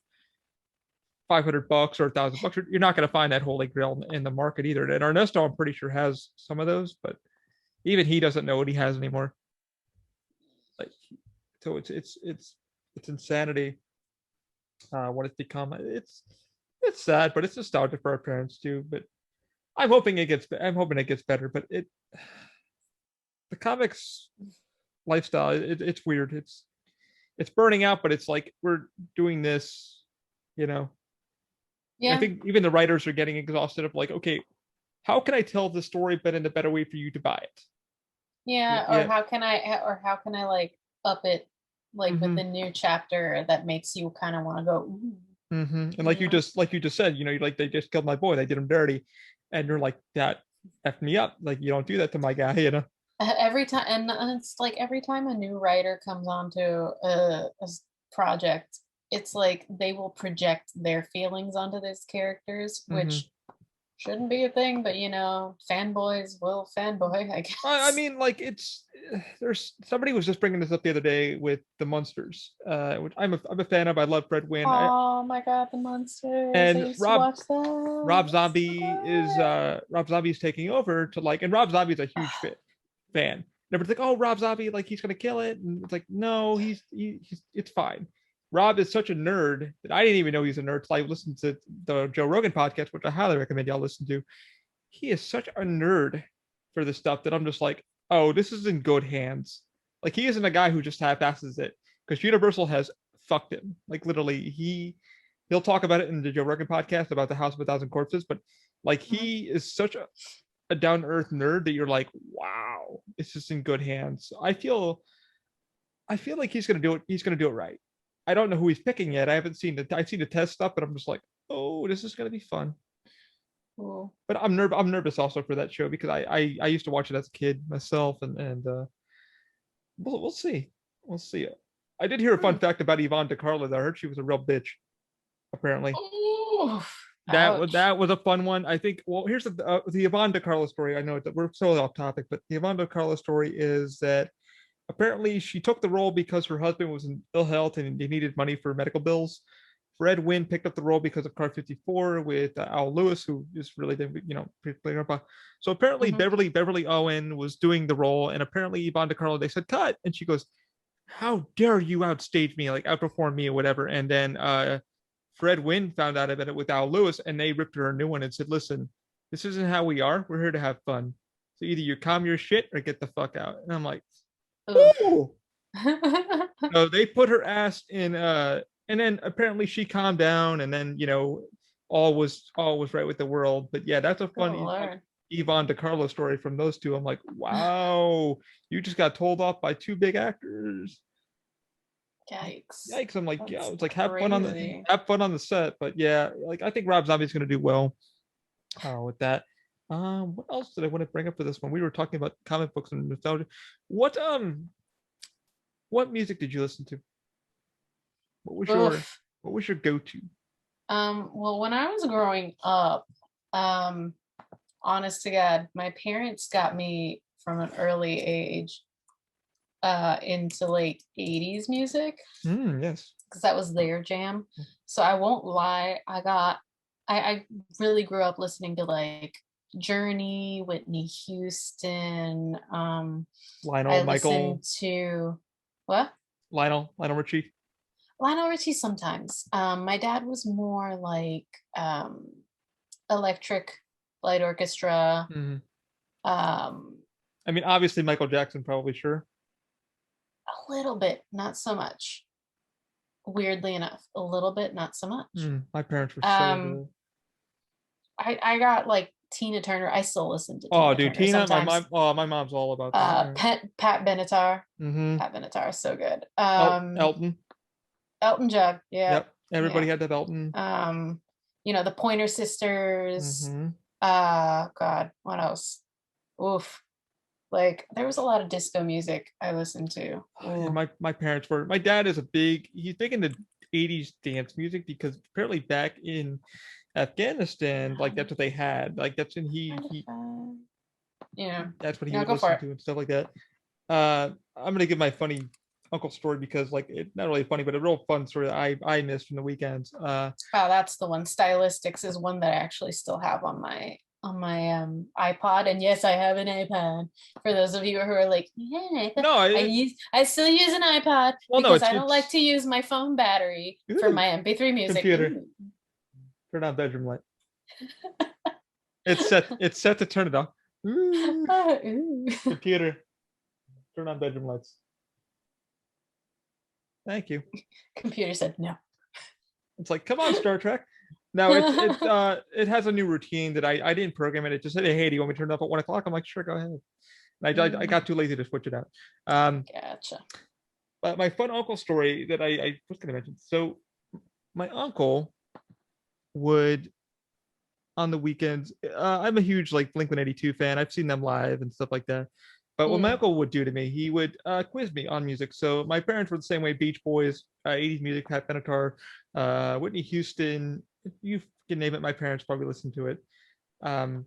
$500 or $1,000. You're not going to find that holy grail in the market either. And Ernesto, I'm pretty sure, has some of those, but even he doesn't know what he has anymore. Like, so it's insanity. What it's become. It's sad, but it's nostalgia for our parents too. But I'm hoping it gets better. But the comics lifestyle, it's weird. It's burning out, but it's like we're doing this, you know. Yeah. I think even the writers are getting exhausted of like, okay, how can I tell the story but in a better way for you to buy it? Or how can I like up it like with the new chapter that makes you kind of want to go, ooh. And like you just said, you know, like they just killed my boy, they did him dirty, and you're like, that effed me up. Like, you don't do that to my guy, you know. Every time, and it's like every time a new writer comes onto a project, it's like they will project their feelings onto these characters, which shouldn't be a thing, but you know, fanboys will fanboy, I guess. I mean, like there's somebody was just bringing this up the other day with the Monsters, which I'm a fan of. I love Fred Wynn. Oh my god, the Monsters! And I used to watch them. Rob Zombie's taking over to like, and Rob Zombie's a huge fan. Everybody's like, oh, Rob Zombie, like he's gonna kill it, and it's like, no, he's it's fine. Rob is such a nerd that I didn't even know he's a nerd till I listened to the Joe Rogan podcast, which I highly recommend y'all listen to. He is such a nerd for this stuff that I'm just like, oh, this is in good hands. Like he isn't a guy who just half-asses it because Universal has fucked him. Like literally, he'll talk about it in the Joe Rogan podcast about the House of a Thousand Corpses, but like he is such a down to earth nerd that you're like, wow, it's just in good hands. I feel like he's gonna do it. He's gonna do it right. I don't know who he's picking yet. I haven't seen the. I've seen the test stuff, but I'm just like, oh, this is gonna be fun. Cool. But I'm nervous also for that show because I used to watch it as a kid myself, and we'll see. We'll see. I did hear a fun fact about Yvonne DeCarlo. That I heard she was a real bitch. Apparently, Ooh, that was a fun one. I think. Well, here's the Yvonne DeCarlo story. I know that we're so off topic, but the Yvonne DeCarlo story is that apparently she took the role because her husband was in ill health and he needed money for medical bills. Fred Wynn picked up the role because of Car 54 with Al Lewis, who is really the playing grandpa. So apparently Beverly Owen was doing the role, and apparently Yvonne DeCarlo, they said cut, and she goes, "How dare you outstage me, like outperform me or whatever?" And then Fred Wynn found out about it with Al Lewis, and they ripped her a new one and said, "Listen, this isn't how we are. We're here to have fun. So either you calm your shit or get the fuck out." And I'm like, "Ooh." So they put her ass in and then apparently she calmed down and then all was right with the world. But yeah, that's a funny Yvonne DeCarlo story from those two. I'm like, wow, you just got told off by two big actors. Yikes. I'm like, That's yeah, it's like have fun on the set. But yeah, like I think Rob Zombie's gonna do well with that. What else did I want to bring up for this one? We were talking about comic books and nostalgia. What music did you listen to? What was your go-to? Well, when I was growing up, honest to God, my parents got me from an early age into like 80s music. Yes. Because that was their jam. So I won't lie, I really grew up listening to like Journey, Whitney Houston. Lionel, I Michael. listened to what? Lionel Richie. Lionel Richie sometimes. My dad was more like electric light orchestra. I mean, obviously Michael Jackson, probably sure. A little bit, not so much. Weirdly enough, a little bit, not so much. My parents were so good. I got like Tina Turner. I still listen to Tina. Turner Tina, sometimes. my mom's all about that. Pat Benatar. Pat Benatar is so good. Elton John, yeah. Yep. Everybody had that Elton. The Pointer Sisters. God, what else? Oof. Like there was a lot of disco music I listened to. Yeah, my parents were. My dad is he's big into 80s dance music because apparently back in Afghanistan, like that's what they had. Like that's when that's what he would listen to and stuff like that. I'm gonna give my funny uncle story because like it's not really funny, but a real fun story that I missed from the weekends. That's the one. Stylistics is one that I actually still have on my iPod, and yes, I have an iPad. For those of you who are like, yeah, no, I still use an iPod because I don't like to use my phone battery for my MP3 music. Computer. Turn on bedroom light. It's set to turn it off. Computer. Turn on bedroom lights. Thank you. Computer said no. It's like, come on, Star Trek. No, it has a new routine that I didn't program it. It just said, hey, do you want me to turn it off at 1 o'clock? I'm like, sure, go ahead. And I got too lazy to switch it out. Gotcha. But my fun uncle story that I was going to mention. So my uncle would on the weekends. I'm a huge like Blink-182 fan. I've seen them live and stuff like that. But what my uncle would do to me, he would quiz me on music. So my parents were the same way: Beach Boys, 80s music, Pat Benatar, Whitney Houston. You can name it. My parents probably listened to it, and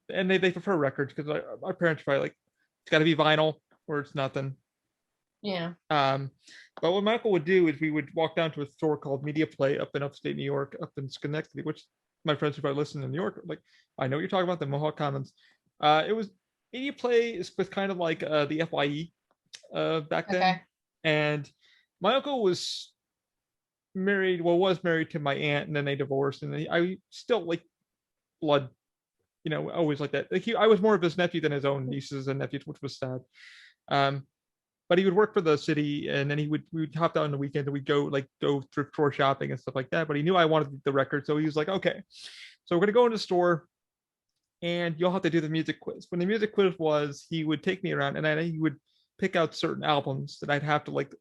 they prefer records because our parents probably like it's got to be vinyl or it's nothing. Yeah. But what my uncle would do is we would walk down to a store called Media Play up in upstate New York, up in Schenectady, which my friends who probably listen in New York, like I know what you're talking about, the Mohawk Commons. It was Media Play was kind of like the FYE back then, and my uncle was was married to my aunt, and then they divorced, and I still like blood, always like that. Like I was more of his nephew than his own nieces and nephews, which was sad. Um, but he would work for the city, and then we would hop out on the weekend, and we'd go thrift store shopping and stuff like that. But he knew I wanted the record, so he was like, okay, so we're gonna go in the store, and you'll have to do the music quiz. When the music quiz was, he would take me around, and then he would pick out certain albums that I'd have to like,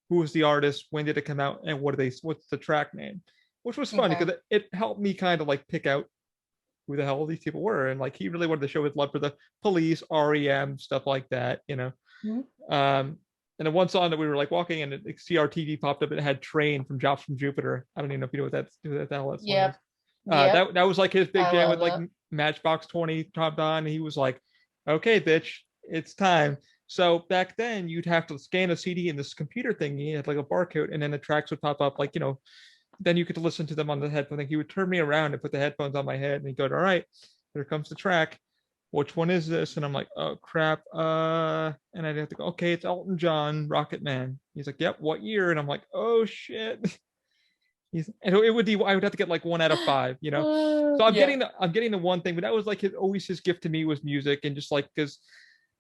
who was the artist, when did it come out, and what's the track name, which was fun Okay. because it helped me kind of like pick out who the hell these people were, and like he really wanted to show his love for the Police, REM, stuff like that. Mhm. Um, and then one song that we were like walking, and CRTV popped up, and it had "Train" from Drops from Jupiter. I don't even know if you know what the hell that song is. Yep. Yep. That was like his big I jam love with like it. Matchbox 20 topped on. And he was like, "Okay, bitch, it's time." So back then, you'd have to scan a CD in this computer thingy, had like a barcode, and then the tracks would pop up. Like then you could listen to them on the headphone thing. He would turn me around and put the headphones on my head, and he'd go, "All right, here comes the track. Which one is this?" And I'm like, "Oh crap." And I'd have to go, "Okay, it's Elton John, Rocket Man." He's like, "Yep, what year?" And I'm like, "Oh shit." And it would be, I would have to get like 1 out of 5. So Yeah. I'm getting the one thing, but that was like always his gift to me was music, and just like because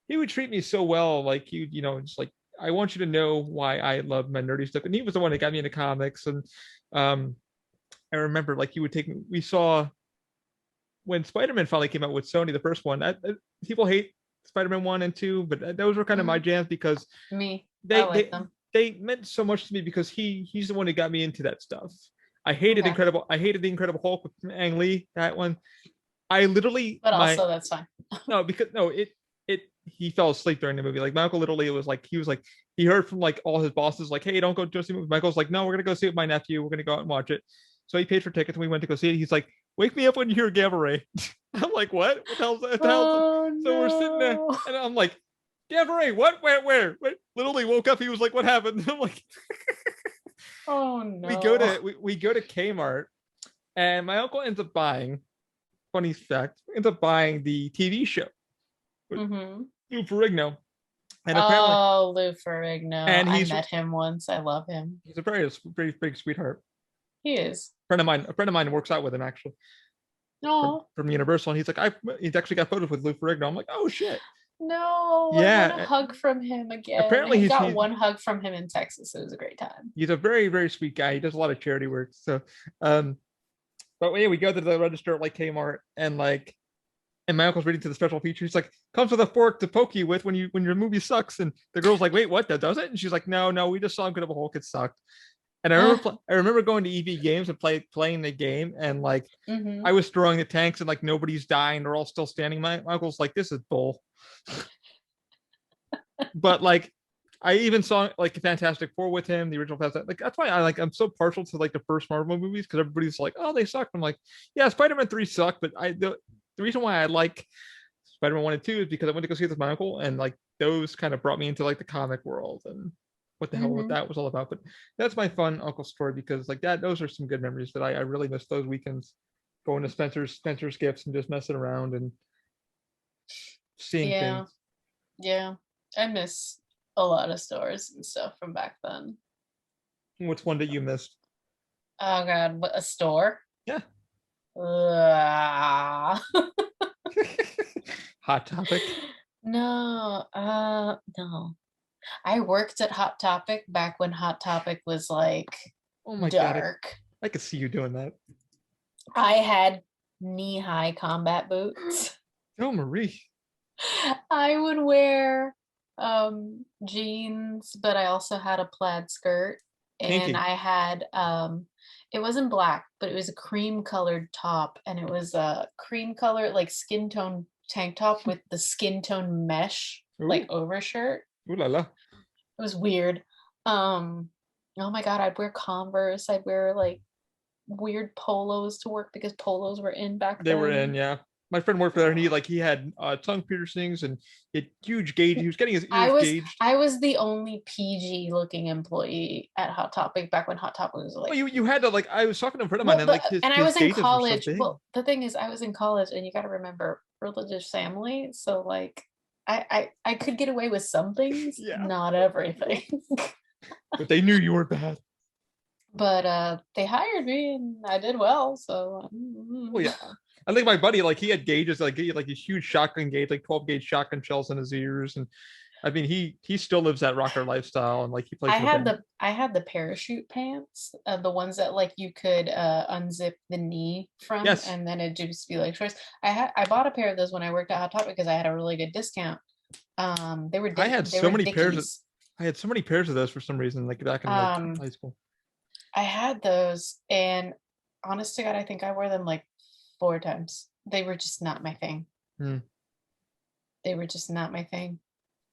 he would treat me so well, like he, just like, I want you to know why I love my nerdy stuff, and he was the one that got me into comics. And um, I remember like he would take me. We saw when Spider-Man finally came out with Sony, the first one. People hate Spider-Man 1 and 2, but those were kind of my Mhm. jams because Me. I they like they them. they meant so much to me because he's the one that got me into that stuff. Okay. I hated the Incredible Hulk with Ang Lee. That one. I literally But my also that's fine. no because no it he fell asleep during the movie. Like Michael literally, it was like he was like he heard from like all his bosses like, "Hey, don't go see the movie." Michael's like, "No, we're gonna go see it with my nephew. We're gonna go out and watch it." So he paid for tickets, and we went to go see it. He's like, "Wake me up when you hear Gamma Ray." I'm like, "What? What the hell's that? What the hell's that?" Oh So we're sitting there, no. and I'm like, "Gamma Ray, what? Where? Wait." Literally woke up. He was like, "What happened?" I'm like, Oh we go no. to we go to Kmart, and my uncle ends up buying. Funny fact, ends up buying the TV show with Mm-hmm. Lou Ferrigno, and apparently, Oh, Lou Ferrigno. and I met him once. I love him. he's a very big sweetheart. He is. A friend of mine works out with him actually No, from Universal, and he's like, he's actually got photos with Lou Ferrigno. I'm like, oh shit, no, I want a yeah. hug from him again. Apparently, I got one hug from him in Texas. It was a great time. he's a very sweet guy. He does a lot of charity work. So, um, but yeah, we go to the register at like Kmart, and like, and my uncle's reading to the special feature. He's like, "Comes with a fork to poke you with when your movie sucks." And the girl's like, "Wait, what? That does it?" And she's like, "No, we just saw Incredible Hulk. It sucked." And I remember going to EV Games and playing the game, and like Mm-hmm. I was throwing the tanks, and like nobody's dying. They're all still standing. My uncle's like, "This is bull." But like I even saw like Fantastic Four with him, the original Fantastic. Like that's why I'm so partial to like the first Marvel movies because everybody's like, "Oh, they suck." I'm like, "Yeah, Spider-Man 3 sucked," but the reason why I like Spider-Man 1 and 2 is because I went to go see it with my uncle, and like those kind of brought me into like the comic world and what the hell what Mm-hmm. that was all about. But that's my fun uncle story because like that those are some good memories that I really miss those weekends going to Spencer's Gifts and just messing around and seeing Yeah, things. yeah. I miss a lot of stores and stuff from back then. What's one that you missed? Oh God, what a store? Yeah. Ugh. Hot topic. No, no. I worked at Hot Topic back when Hot Topic was like Oh my god, dark. I could see you doing that. I had knee-high combat boots. Oh, Marie. I would wear jeans, but I also had a plaid skirt and Kinky. I had it wasn't black, but it was a cream colored top and it was a cream color like skin tone tank top with the skin tone mesh like Ooh, overshirt. ooh la la. It was weird. Um oh my God, I'd wear Converse, I'd wear like weird polos to work because polos were in back They were in, then. yeah. My friend worked there, and he had tongue piercings and he had huge gauge. He was getting his I ears was gauged. I was the only PG looking employee at Hot Topic back when Hot Topic was Well, like you had to like. I was talking to a friend of mine, well and like and I his was in gauges were so college. big. Well, the thing is I was in college and you gotta remember religious family. So like I could get away with some things, Yeah, not everything. but they knew you were bad. But they hired me and I did well. So Well, yeah. I think my buddy, like, he had gauges, like he had like these huge shotgun gauge, like 12 gauge shotgun shells in his ears, and I mean, he still lives that rocker lifestyle, and like he plays in a band. I had the parachute pants, the ones that like you could unzip the knee from, Yes, and then it'd just be like shorts. I bought a pair of those when I worked at Hot Topic because I had a really good discount. I had They so were many pairs of Dickies. I had so many pairs of those for some reason, like back in like Um, high school. I had those, and honest to God, I think I wore them like 4 times. They were just not my thing. Hmm. They were just not my thing.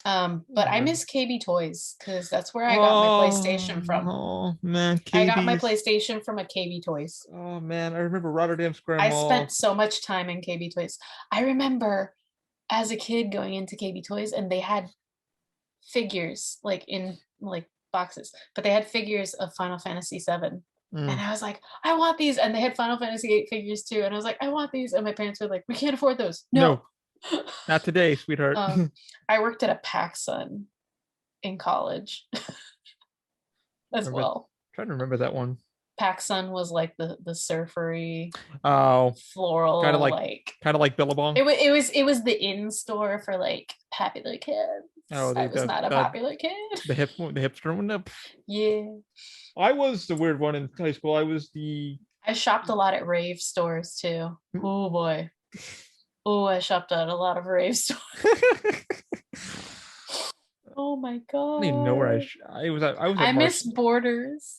I But I remember. miss KB Toys because that's where I got my PlayStation from. Oh man, I got my KB's. PlayStation from a KB Toys. Oh man, I remember Rotterdam Square I spent Mall. so much time in KB Toys. I remember as a kid going into KB Toys and they had figures like in like boxes, but they had figures of Final Fantasy 7. And Mm, I was like, I want these. And they had Final Fantasy 8 figures too. And I was like, I want these. And my parents were like, we can't afford those. No. no, not today, sweetheart. um, I worked at a PacSun in college as Remember, well. trying to remember that one. PacSun was like the surfery Oh, kind of floral like like Billabong. it was the in store for like popular kids. Oh, I was not a popular kid. the hipster one. No, Yeah. I was the weird one in high school. I was the I shopped a lot at rave stores too. Oh boy. Oh, I shopped at a lot of rave stores. Oh my I don't even know where god. I was at. I was at I miss Marks. Borders.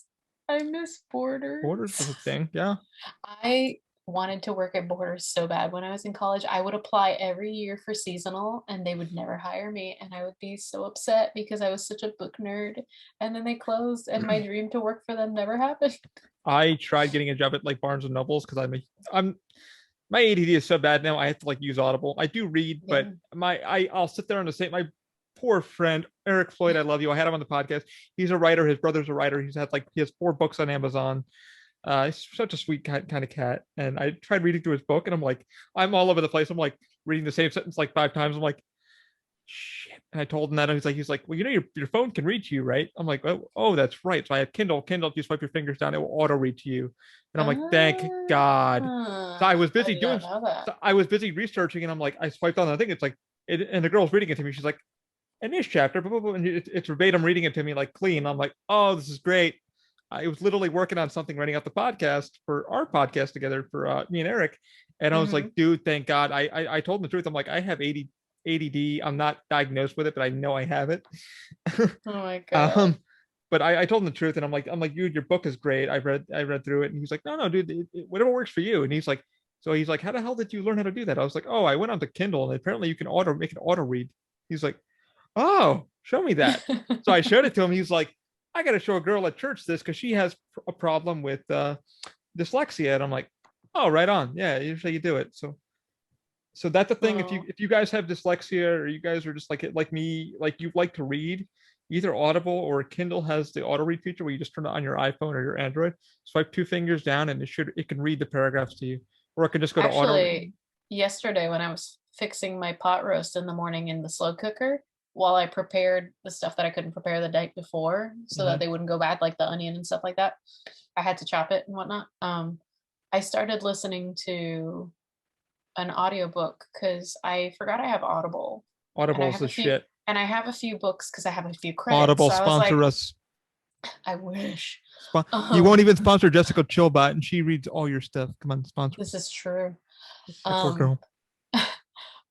I miss Borders Borders. was a thing. Yeah. I wanted to work at Borders so bad when I was in college. I would apply every year for seasonal and they would never hire me. And I would be so upset because I was such a book nerd. And then they closed and my dream to work for them never happened. I tried getting a job at like Barnes and Nobles because I'm my ADD is so bad now. I have to like use Audible. I do read, but Yeah. I'll sit there on the same. My poor friend Eric Floyd, I love you. I had him on the podcast. He's a writer. His brother's a writer. He has 4 books on Amazon. He's such a sweet kind of cat. And I tried reading through his book, and I'm all over the place. I'm like reading the same sentence like 5 times. I'm like, shit. And I told him that, and he's like, well, you know, your phone can read to you, right? I'm like, oh, that's right. So I had Kindle. Kindle, if you swipe your fingers down, it will auto read to you. And I'm like, thank God. So I did not know that. I was busy researching, and I'm like, I swiped on. I think it's like, and the girl's reading it to me. She's like, in this chapter, blah, blah, blah, and it's verbatim reading it to me like clean. I'm like, oh, this is great. I was literally working on something, writing out the podcast for our podcast together for me and Eric. And I was Mm-hmm. like, dude, thank God. I told him the truth. I'm like, I have ADD. I'm not diagnosed with it, but I know I have it. Oh my um, god. but I told him the truth, and I'm like, dude, your book is great. I read through it, and he's like, no, dude, whatever works for you. And he's like, how the hell did you learn how to do that? I was like, oh, I went on to Kindle, and apparently you can make it auto read. He's like, oh, show me that. So I showed it to him. He's like, I got to show a girl at church this because she has a problem with dyslexia. And I'm like, oh, right on. Yeah, usually you do it. So that's the thing. Oh. If you guys have dyslexia, or you guys are just like me, like you like to read, either Audible or Kindle has the auto read feature where you just turn it on your iPhone or your Android. Swipe 2 fingers down, and it can read the paragraphs to you, or it can just go to auto read. Actually, yesterday when I was fixing my pot roast in the morning in the slow cooker, while I prepared the stuff that I couldn't prepare the night before so that Mhm. they wouldn't go bad, like the onion and stuff like that, I had to chop it and whatnot. I started listening to an audiobook because I forgot I have Audible and I Audible's have the a few shit. and I have a few books because I have a few credits. Audible So I was sponsor like, us. I wish. You won't Um, even sponsor Jessica Chillbot, and she reads all your stuff. Come on, sponsor this us. is true. That poor Um, girl.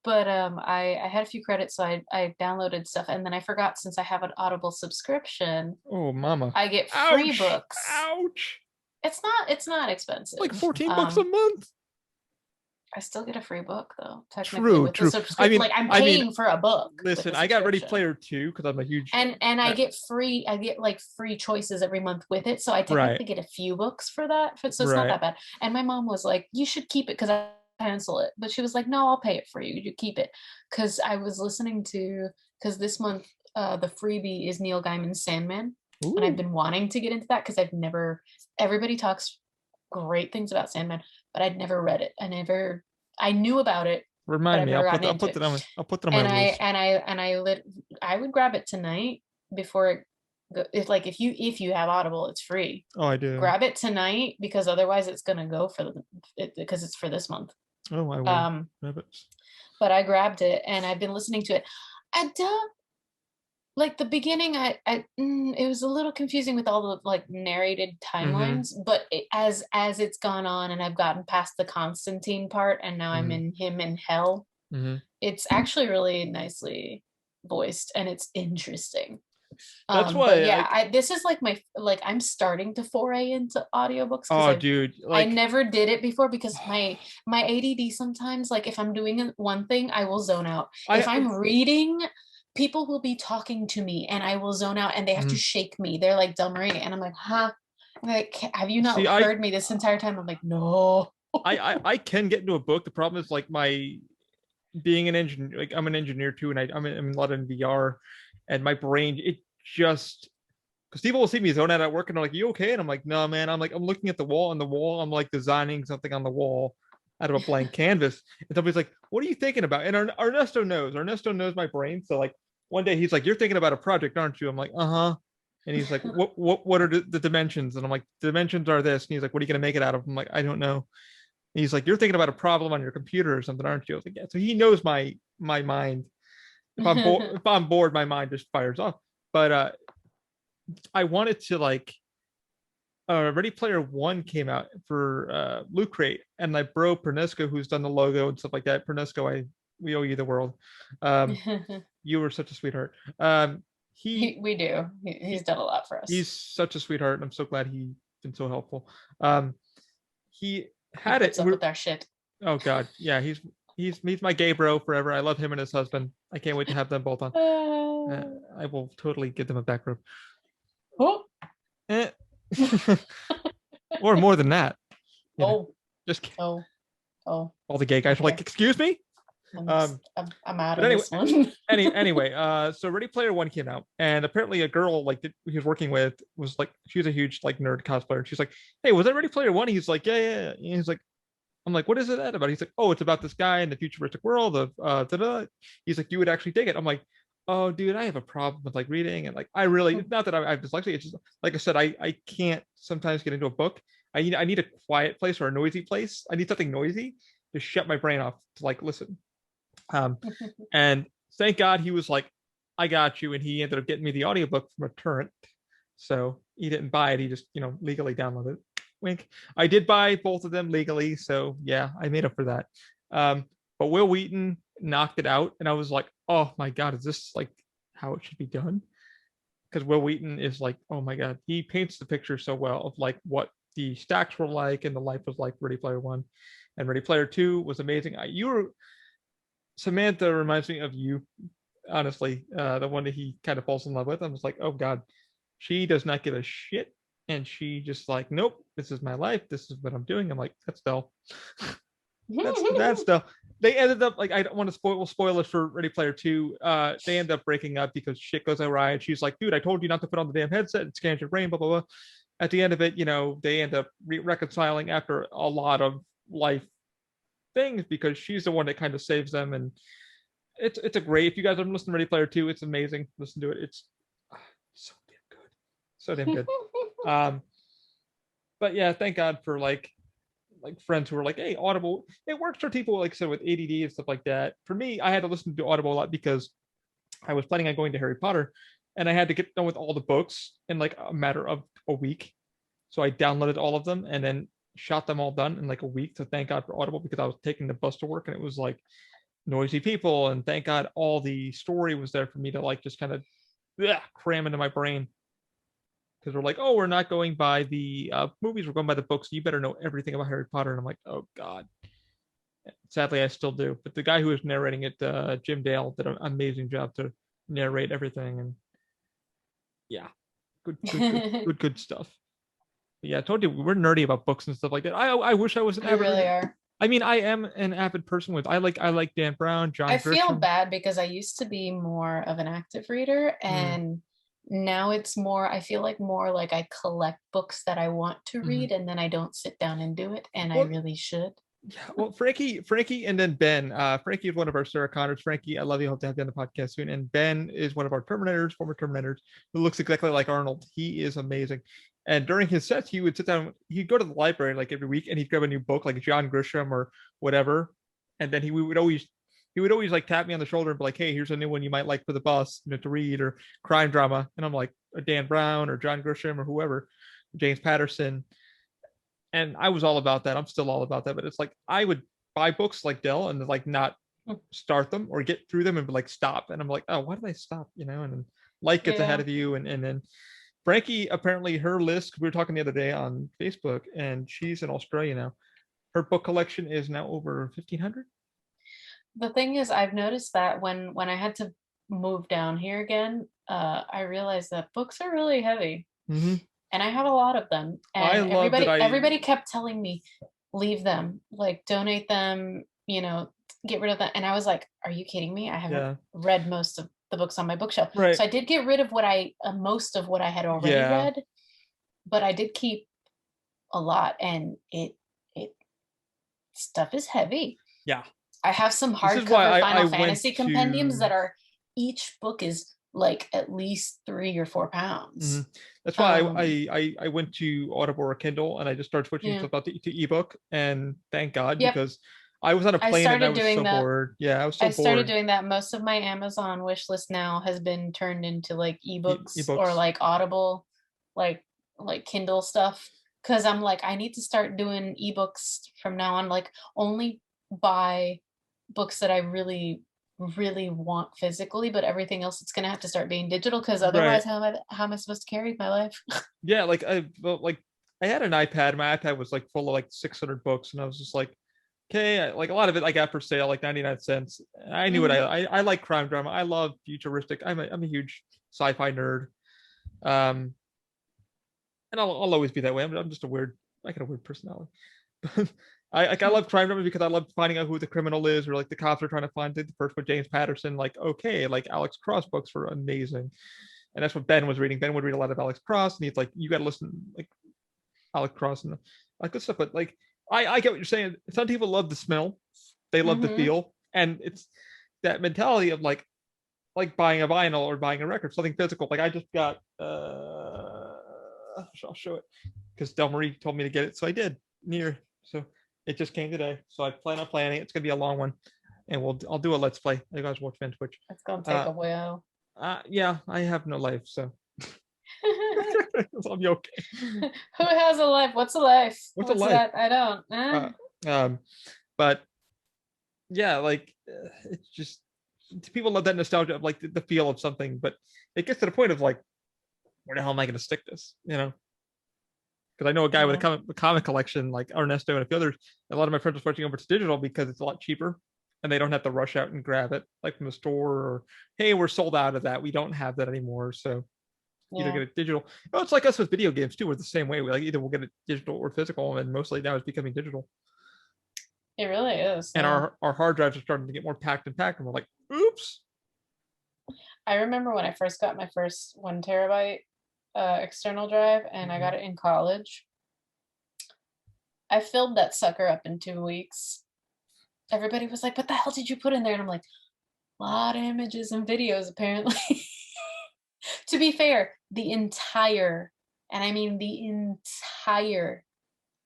but I had a few credits, so I downloaded stuff, and then I forgot since I have an Audible subscription, Oh, mama. I get free Ouch. books. Ouch. It's not Like expensive. 14 bucks a month. I still get a free book though, technically True, with the true. subscription. Like I'm I mean, paying for a book with listen, the I got Ready subscription. Player 2 because I'm a huge And uh, I get like free choices every month with it. So I right, technically get a few books for that. So it's not right. that bad. And my mom was like, you should keep it because I cancel it. But she was like, no, I'll pay it for you. You keep it. Because I was listening to because this month the freebie is Neil Gaiman's Sandman. And I've Ooh, been wanting to get into that because I've never everybody talks great things about Sandman, but I'd never read it. I knew about it, but remind I've me. never gotten into it. I'll put that on my And list. I would grab it tonight before if you have Audible, it's free. Oh, I do. Grab it tonight because otherwise it's gonna go because it's for this month. Oh, I will. Um, Rabbits. but I grabbed it and I've been listening to it. I don't like the beginning. It was a little confusing with all the like narrated Mm-hmm. timelines, but as it's gone on and I've gotten past the Constantine part and now I'm Mm-hmm. in him in hell, Mm-hmm. it's actually really nicely voiced and it's interesting. That's But why yeah, this is like I'm starting to foray into audiobooks because oh, dude, I like, never did it before because my ADD sometimes, like if I'm doing one thing, I will zone out. If I I'm reading, people will be talking to me and I will zone out and they have to mhm. shake me. They're like dumb reading and I'm like, huh? I'm like, have you See, not heard me this entire time? I'm like, no. I can get into a book. The problem is like my being an engineer, like I'm an engineer too, and I'm a lot in VR, and my brain it just because people will see me zone out at work and they're like, "You okay?" And I'm like, "No, man." I'm like, I'm looking at the wall, and the wall, I'm like designing something on the wall out of a blank canvas, and somebody's like, "What are you thinking about?" And Ernesto knows. Ernesto knows my brain. So like one day he's like, "You're thinking about a project, aren't you?" I'm like, "Uh huh." And he's like, "What are the dimensions?" And I'm like, "The dimensions are this." And he's like, "What are you gonna make it out of?" I'm like, "I don't know." And he's like, "You're thinking about a problem on your computer or something, aren't you?" I was like, "Yeah." So he knows my mind. If I'm bored, my mind just fires off. But I wanted to like Ready Player One came out for Loot Crate, and my bro Pernisco, who's done the logo and stuff like that. Pernisco, we owe you the world. Um, you were such a sweetheart. He We do. He's he done a lot for us. he's such a sweetheart, and I'm so glad he's been so helpful. Um, he He had it. puts up with our shit. Oh God, yeah, he's my gay bro forever. I love him and his husband. I can't wait to have them both on. I will totally give them a back rub. Oh, Eh. Or more than that. You know, oh, just kidding. oh, oh. All the gay guys are like, Okay. "Excuse me." Um, I'm out but of anyway, this one. anyway, so Ready Player One came out, and apparently a girl like that he was working with was like she was a huge like nerd cosplayer. She's like, "Hey, was that Ready Player One?" He's like, "Yeah." And he's like, "I'm like, what is it that about?" He's like, "Oh, it's about this guy in the futuristic world of da-da." He's like, "You would actually dig it." I'm like, "Oh, dude, I have a problem with like reading, and like I really not that I have dyslexia. It's just like I said, I can't sometimes get into a book. I need a quiet place or a noisy place. I need something noisy to shut my brain off to like listen." And thank God he was like, "I got you," and he ended up getting me the audiobook from a torrent. So he didn't buy it; he just legally downloaded it. Wink. I did buy both of them legally, so yeah, I made up for that. Um, but Will Wheaton knocked it out, and I was like, "Oh my God, is this like how it should be done?" Because Will Wheaton is like, oh my God, he paints the picture so well of like what the stacks were like and the life was like. Ready Player One, and Ready Player Two was amazing. You were Samantha reminds me of you, honestly. The one that he kind of falls in love with. I was like, oh God, she does not give a shit, and she just like, nope, this is my life. This is what I'm doing. I'm like, that's Dell. That's Dell. They ended up like I don't want to spoil it for Ready Player Two. They end up breaking up because shit goes awry, and she's like, dude, I told you not to put on the damn headset. It scans your brain. Blah blah blah. At the end of it, they end up reconciling after a lot of life things because she's the one that kind of saves them, and it's a great. If you guys haven't listened to Ready Player Two, it's amazing. Listen to it. It's so damn good, so damn good. Um, but yeah, thank God for like friends who are like, hey, Audible. It works for people like I said with ADD and stuff like that. For me, I had to listen to Audible a lot because I was planning on going to Harry Potter, and I had to get done with all the books in like a matter of a week. So I downloaded all of them and then shot them all done in like a week. So thank God for Audible because I was taking the bus to work and it was like noisy people, and thank God all the story was there for me to like just kind of cram into my brain because we're like, oh, we're not going by the movies, we're going by the books. You better know everything about Harry Potter. And I'm like, oh God. Sadly, I still do. But the guy who was narrating it, Jim Dale, did an amazing job to narrate everything. And yeah, good stuff. But yeah, I told you we're nerdy about books and stuff like that. I wish I was an We avid really reader. are. I mean, I am an avid person with I like Dan Brown, I John feel Grisham. bad because I used to be more of an active reader Mm, and now it's more, I feel like more like I collect books that I want to mm. read and then I don't sit down and do it and I Well, really should. Yeah, well, Frankie, and then Ben. Frankie is one of our Sarah Connors. Frankie, I love you. Hope to have you on the podcast soon. And Ben is one of our Terminators, former Terminators, who looks exactly like Arnold. He is amazing. And during his sets, he would sit down. He'd go to the library like every week, and he'd grab a new book, like John Grisham or whatever. And then he would always like tap me on the shoulder and be like, "Hey, here's a new one you might like for the bus, to read, or crime drama." And I'm like, Dan Brown or John Grisham or whoever, James Patterson. And I was all about that. I'm still all about that. But it's like I would buy books like Dell and like not start them or get through them and be like stop. And I'm like, oh, why did I stop? And then life gets ahead Yeah. of you. And then Frankie, apparently her list, we were talking the other day on Facebook, and she's in Australia now. Her book collection is now over 1,500. The thing is, I've noticed that when I had to move down here again, I realized that books are really heavy. Mm-hmm. And I have a lot of them. I And love that everybody kept telling me, leave them, like donate them, get rid of them. And I was like, are you kidding me? I haven't read most of the books on my bookshelf. Right. So I did get rid of most of what I had already read, but I did keep a lot, and it stuff is heavy. Yeah. I have some hardcover Final Fantasy compendiums that are, each book is like at least 3 or 4 pounds. Mm-hmm. That's why I went to Audible or Kindle, and I just started switching stuff out to ebook, and thank God, because I was on a plane and I was so bored. Yeah, I was so bored. I started doing that. Most of my Amazon wish list now has been turned into like ebooks or like Audible, like Kindle stuff. Because I'm like, I need to start doing ebooks from now on. Like, only buy books that I really want physically, but everything else it's gonna have to start being digital, because otherwise how am I supposed to carry my life? Yeah, like I had an iPad. My iPad was like full of like 600 books, and I was just like, okay, like a lot of it I got for sale, like 99 cents. I knew what I like crime drama. I love futuristic. I'm a huge sci-fi nerd. And I'll always be that way. I'm just I got a weird personality. I love crime drama because I love finding out who the criminal is, or like the cops are trying to find the first one, James Patterson. Like, okay, like Alex Cross books were amazing, and that's what Ben was reading. Ben would read a lot of Alex Cross, and he's like, you got to listen like Alex Cross and like good stuff. But like, I get what you're saying. Some people love the smell, they love the feel, and it's that mentality of like buying a vinyl or buying a record, something physical. Like I just got, I'll show it because Del Marie told me to get it, so I did. So it just came today, so I plan on playing it. It's gonna be a long one, and I'll do a let's play. You guys watch Ben Twitch. It's gonna take a while. Yeah, I have no life, so I'll be okay. Who has a life? What's a life? What's a life? That? I don't. But yeah, like it's just people love that nostalgia of like the feel of something, but it gets to the point of like, where the hell am I gonna stick this? Because I know a guy with a comic collection like Ernesto and a few others. A lot of my friends are switching over to digital because it's a lot cheaper, and they don't have to rush out and grab it like from the store, or hey, we're sold out of that. We don't have that anymore. So either get it digital. Oh, it's like us with video games too. We're the same way. We like either we'll get it digital or physical, and mostly now it's becoming digital. It really is. And our hard drives are starting to get more packed, and we're like, oops. I remember when I first got my first 1 terabyte external drive, and I got it in college. I filled that sucker up in 2 weeks. Everybody was like, what the hell did you put in there? And I'm like, a lot of images and videos, apparently. To be fair, the entire, and I mean the entire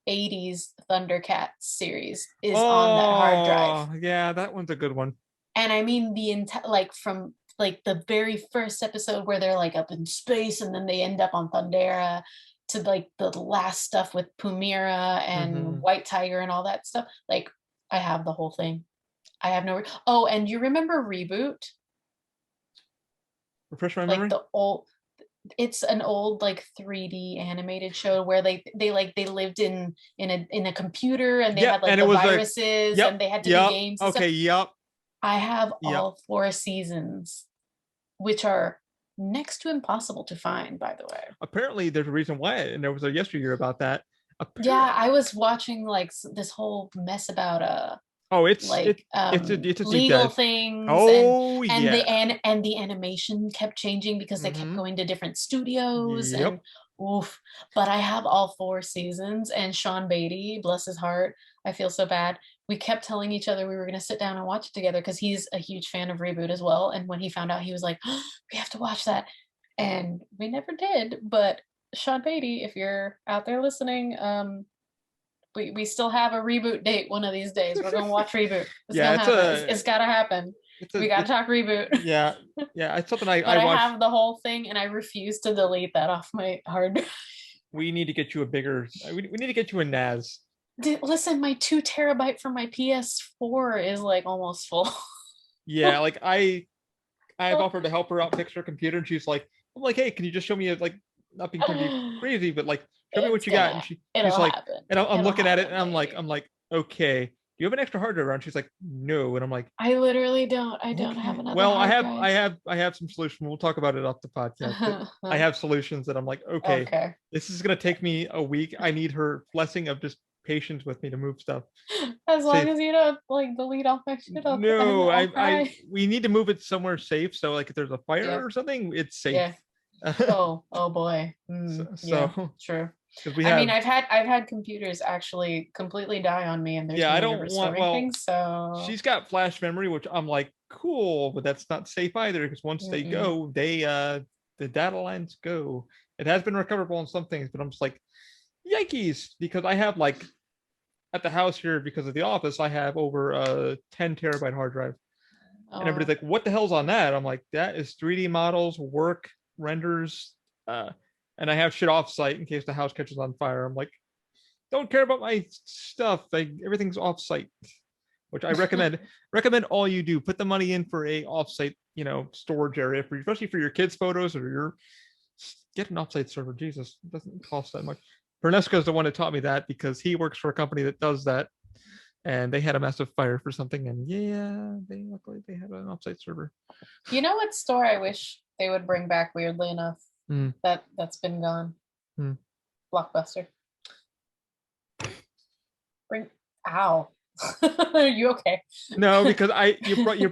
80s Thundercats series is on that hard drive. Yeah, that one's a good one. And I mean the entire, like from like the very first episode where they're like up in space and then they end up on Thundera, to like the last stuff with Pumira and White Tiger and all that stuff. Like, I have the whole thing. I have no. Oh, and you remember Reboot? Refresh my memory. Like it's an old like 3D animated show where they lived in a computer, and they had like the viruses, and they had to do games. Okay, yep. I have all 4 seasons, which are next to impossible to find, by the way. Apparently there's a reason why, and there was a yesteryear about that. Yeah, I was watching like this whole mess about it's a legal things. And the animation kept changing because they kept going to different studios. And Oof. But I have all 4 seasons, and Sean Beatty, bless his heart, I feel so bad. We kept telling each other we were going to sit down and watch it together because he's a huge fan of Reboot as well. And when he found out, he was like, oh, we have to watch that. And we never did. But Sean Beatty, if you're out there listening, we still have a Reboot date one of these days. We're going to watch Reboot. It's Yeah, going to happen. It's got to happen. We got to talk Reboot. Yeah, yeah, it's something But I I watched. have the whole thing, and I refuse to delete that off my hard drive. We need to get you a bigger. We need to get you a NAS. Listen, my 2 terabyte from my PS4 is like almost full. Yeah, like I've offered to help her out fix her computer, and she's like, I'm like, hey, can you just show me a, like, not being trying to be crazy, but like show me what you got? And she's It'll like, happen. and I'm It'll looking at it, happen, and baby. I'm like, okay, do you have an extra hard drive around? She's like, no, and I'm like, I literally don't. I don't have okay. another Well, hard drive. I have some solutions. We'll talk about it off the podcast, but I have solutions that I'm like, okay, Okay. this is gonna take me a week. I need her blessing of just patience with me to move stuff. As long Safe. as you don't like delete all my shit, No, I'll cry. we need to move it somewhere safe. So like if there's a fire Yeah. or something, it's safe. Yeah. Oh boy. Yeah, So true. because we I mean, have, I've had computers actually completely die on me, and there's yeah, no I way of don't want, restoring well, things. So she's got flash memory, which I'm like, cool, but that's not safe either because once they mm-mm. go, the data lines go. It has been recoverable on some things, but I'm just like, yikes, because I have like at the house here because of the office, I have over a 10 terabyte hard drive. And everybody's Oh, like, what the hell's on that? I'm like, that is 3D models, work, renders, uh, and I have shit off site in case the house catches on fire. I'm like, don't care about my stuff. Everything's off site, which I recommend all you do. Put the money in for a off site, storage area for, especially for your kids' photos or your, get an off site server. Jesus, it doesn't cost that much. Pernisco is the one that taught me that because he works for a company that does that, and they had a massive fire for something, and yeah, they luckily they had an offsite server. you know what store I wish they would bring back? Weirdly enough, Mm. that's been gone. Mm. Blockbuster. Bring. Ow. Are you okay? No, because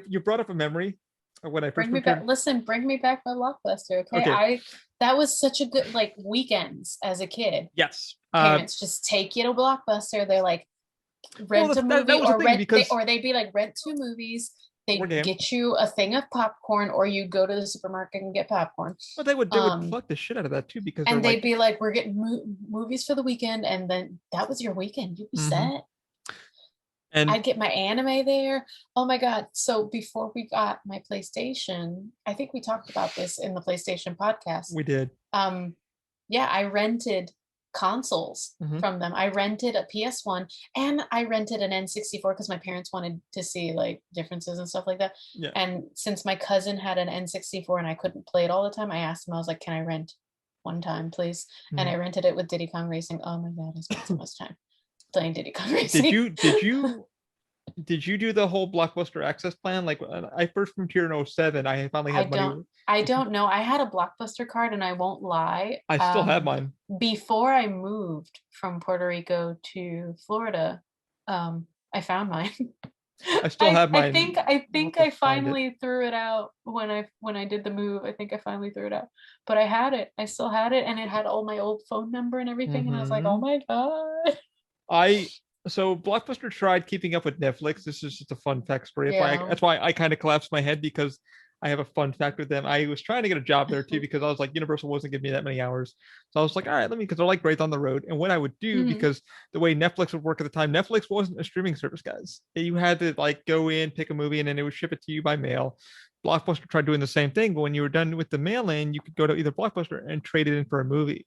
you brought up a memory of when I first Bring me moved back. here. Listen, bring me back my Blockbuster. Okay, Okay, that was such a good like weekends as a kid. yes. Parents just take you to Blockbuster. They're like Well, rent a that movie was the or thing because they'd be like rent 2 movies. or They'd game, get you a thing of popcorn, or you go to the supermarket and get popcorn. but they would pluck the shit out of that too because they're And like, they'd be like, "We're getting movies for the weekend," and then that was your weekend. You'd be mm-hmm. set. And I'd get my anime there. Oh my God. So before we got my PlayStation, I think we talked about this in the PlayStation podcast. we did. Yeah, I rented consoles Mm-hmm. from them. I rented a PS1 and I rented an N64 because my parents wanted to see like differences and stuff like that. Yeah. And since my cousin had an N64 and I couldn't play it all the time, I asked him, I was like, can I rent one time, please? Mm-hmm. And I rented it with Diddy Kong Racing. Oh my God, I spent so much time playing Diddy Kong Racing. Did you do the whole Blockbuster access plan? Like when I first moved here in 07, I finally had money. I don't know. I had a Blockbuster card, and I won't lie. I still have mine. Before I moved from Puerto Rico to Florida, I found mine. I still have mine. I think I finally threw it out when I did the move. I think I finally threw it out. But I had it. I still had it, and it had all my old phone number and everything. And I was like, oh my God. So Blockbuster tried keeping up with Netflix. This is just a fun fact story. Yeah. That's why I kind of collapsed my head because I have a fun fact with them. I was trying to get a job there too because I was like, Universal wasn't giving me that many hours. So I was like, all right, because they're like right on the road. And what I would do, because the way Netflix would work at the time, Netflix wasn't a streaming service, guys. You had to like go in, pick a movie, and then it would ship it to you by mail. Blockbuster tried doing the same thing, but when you were done with the mail-in, you could go to either Blockbuster and trade it in for a movie.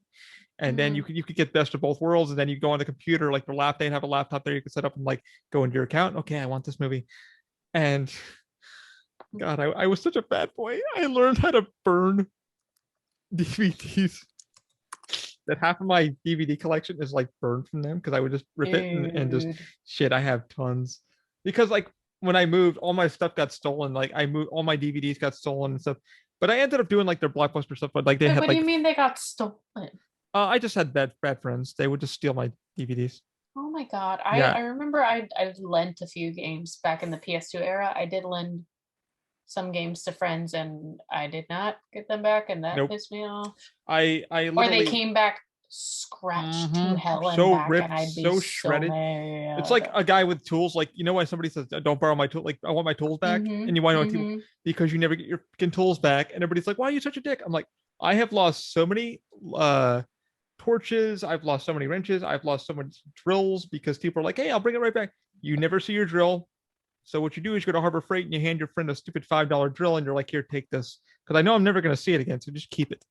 And then you could get best of both worlds, and then you go on the computer, like the laptop, and have a laptop there you can set up and like go into your account. Okay, I want this movie. And God, I was such a bad boy. I learned how to burn DVDs. That half of my DVD collection is like burned from them because I would just rip it and just shit. I have tons because like when I moved, all my stuff got stolen. Like I moved, all my DVDs got stolen and stuff. But I ended up doing like their Blockbuster stuff. But like they had what like, do you mean they got stolen? I just had bad friends. They would just steal my DVDs. Oh my God. Yeah. I remember I lent a few games back in the PS2 era. I did lend some games to friends and I did not get them back, and that Nope. pissed me off. I Or they literally came back scratched to hell and so back, and ripped, I'd be so so shredded. It's like mad. a guy with tools. Like, you know, when somebody says, "Don't borrow my tool," like, I want my tools back, and Mm-hmm. you want to know Mm-hmm. because you never get your fucking tools back, and everybody's like, "Why are you such a dick?" I'm like, I have lost so many torches. I've lost so many wrenches. I've lost so many drills because people are like, "Hey, I'll bring it right back." You never see your drill. So what you do is you go to Harbor Freight and you hand your friend a stupid $5 drill, and you're like, "Here, take this," because I know I'm never going to see it again. So just keep it.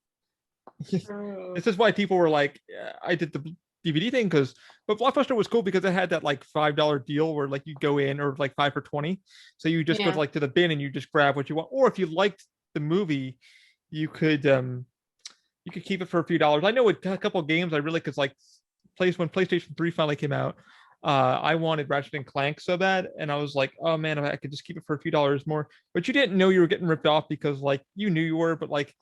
True. This is why people were like, I did the DVD thing but Blockbuster was cool because it had that like $5 deal where like you go in, or like 5 for 20. So you just go Yeah. to like to the bin and you just grab what you want. Or if you liked the movie, you could keep it for a few dollars. I know a couple of games I really, because like when PlayStation 3 finally came out, I wanted Ratchet and Clank so bad, and I was like, oh man, if I could just keep it for a few dollars more. But you didn't know you were getting ripped off because like you knew you were, but like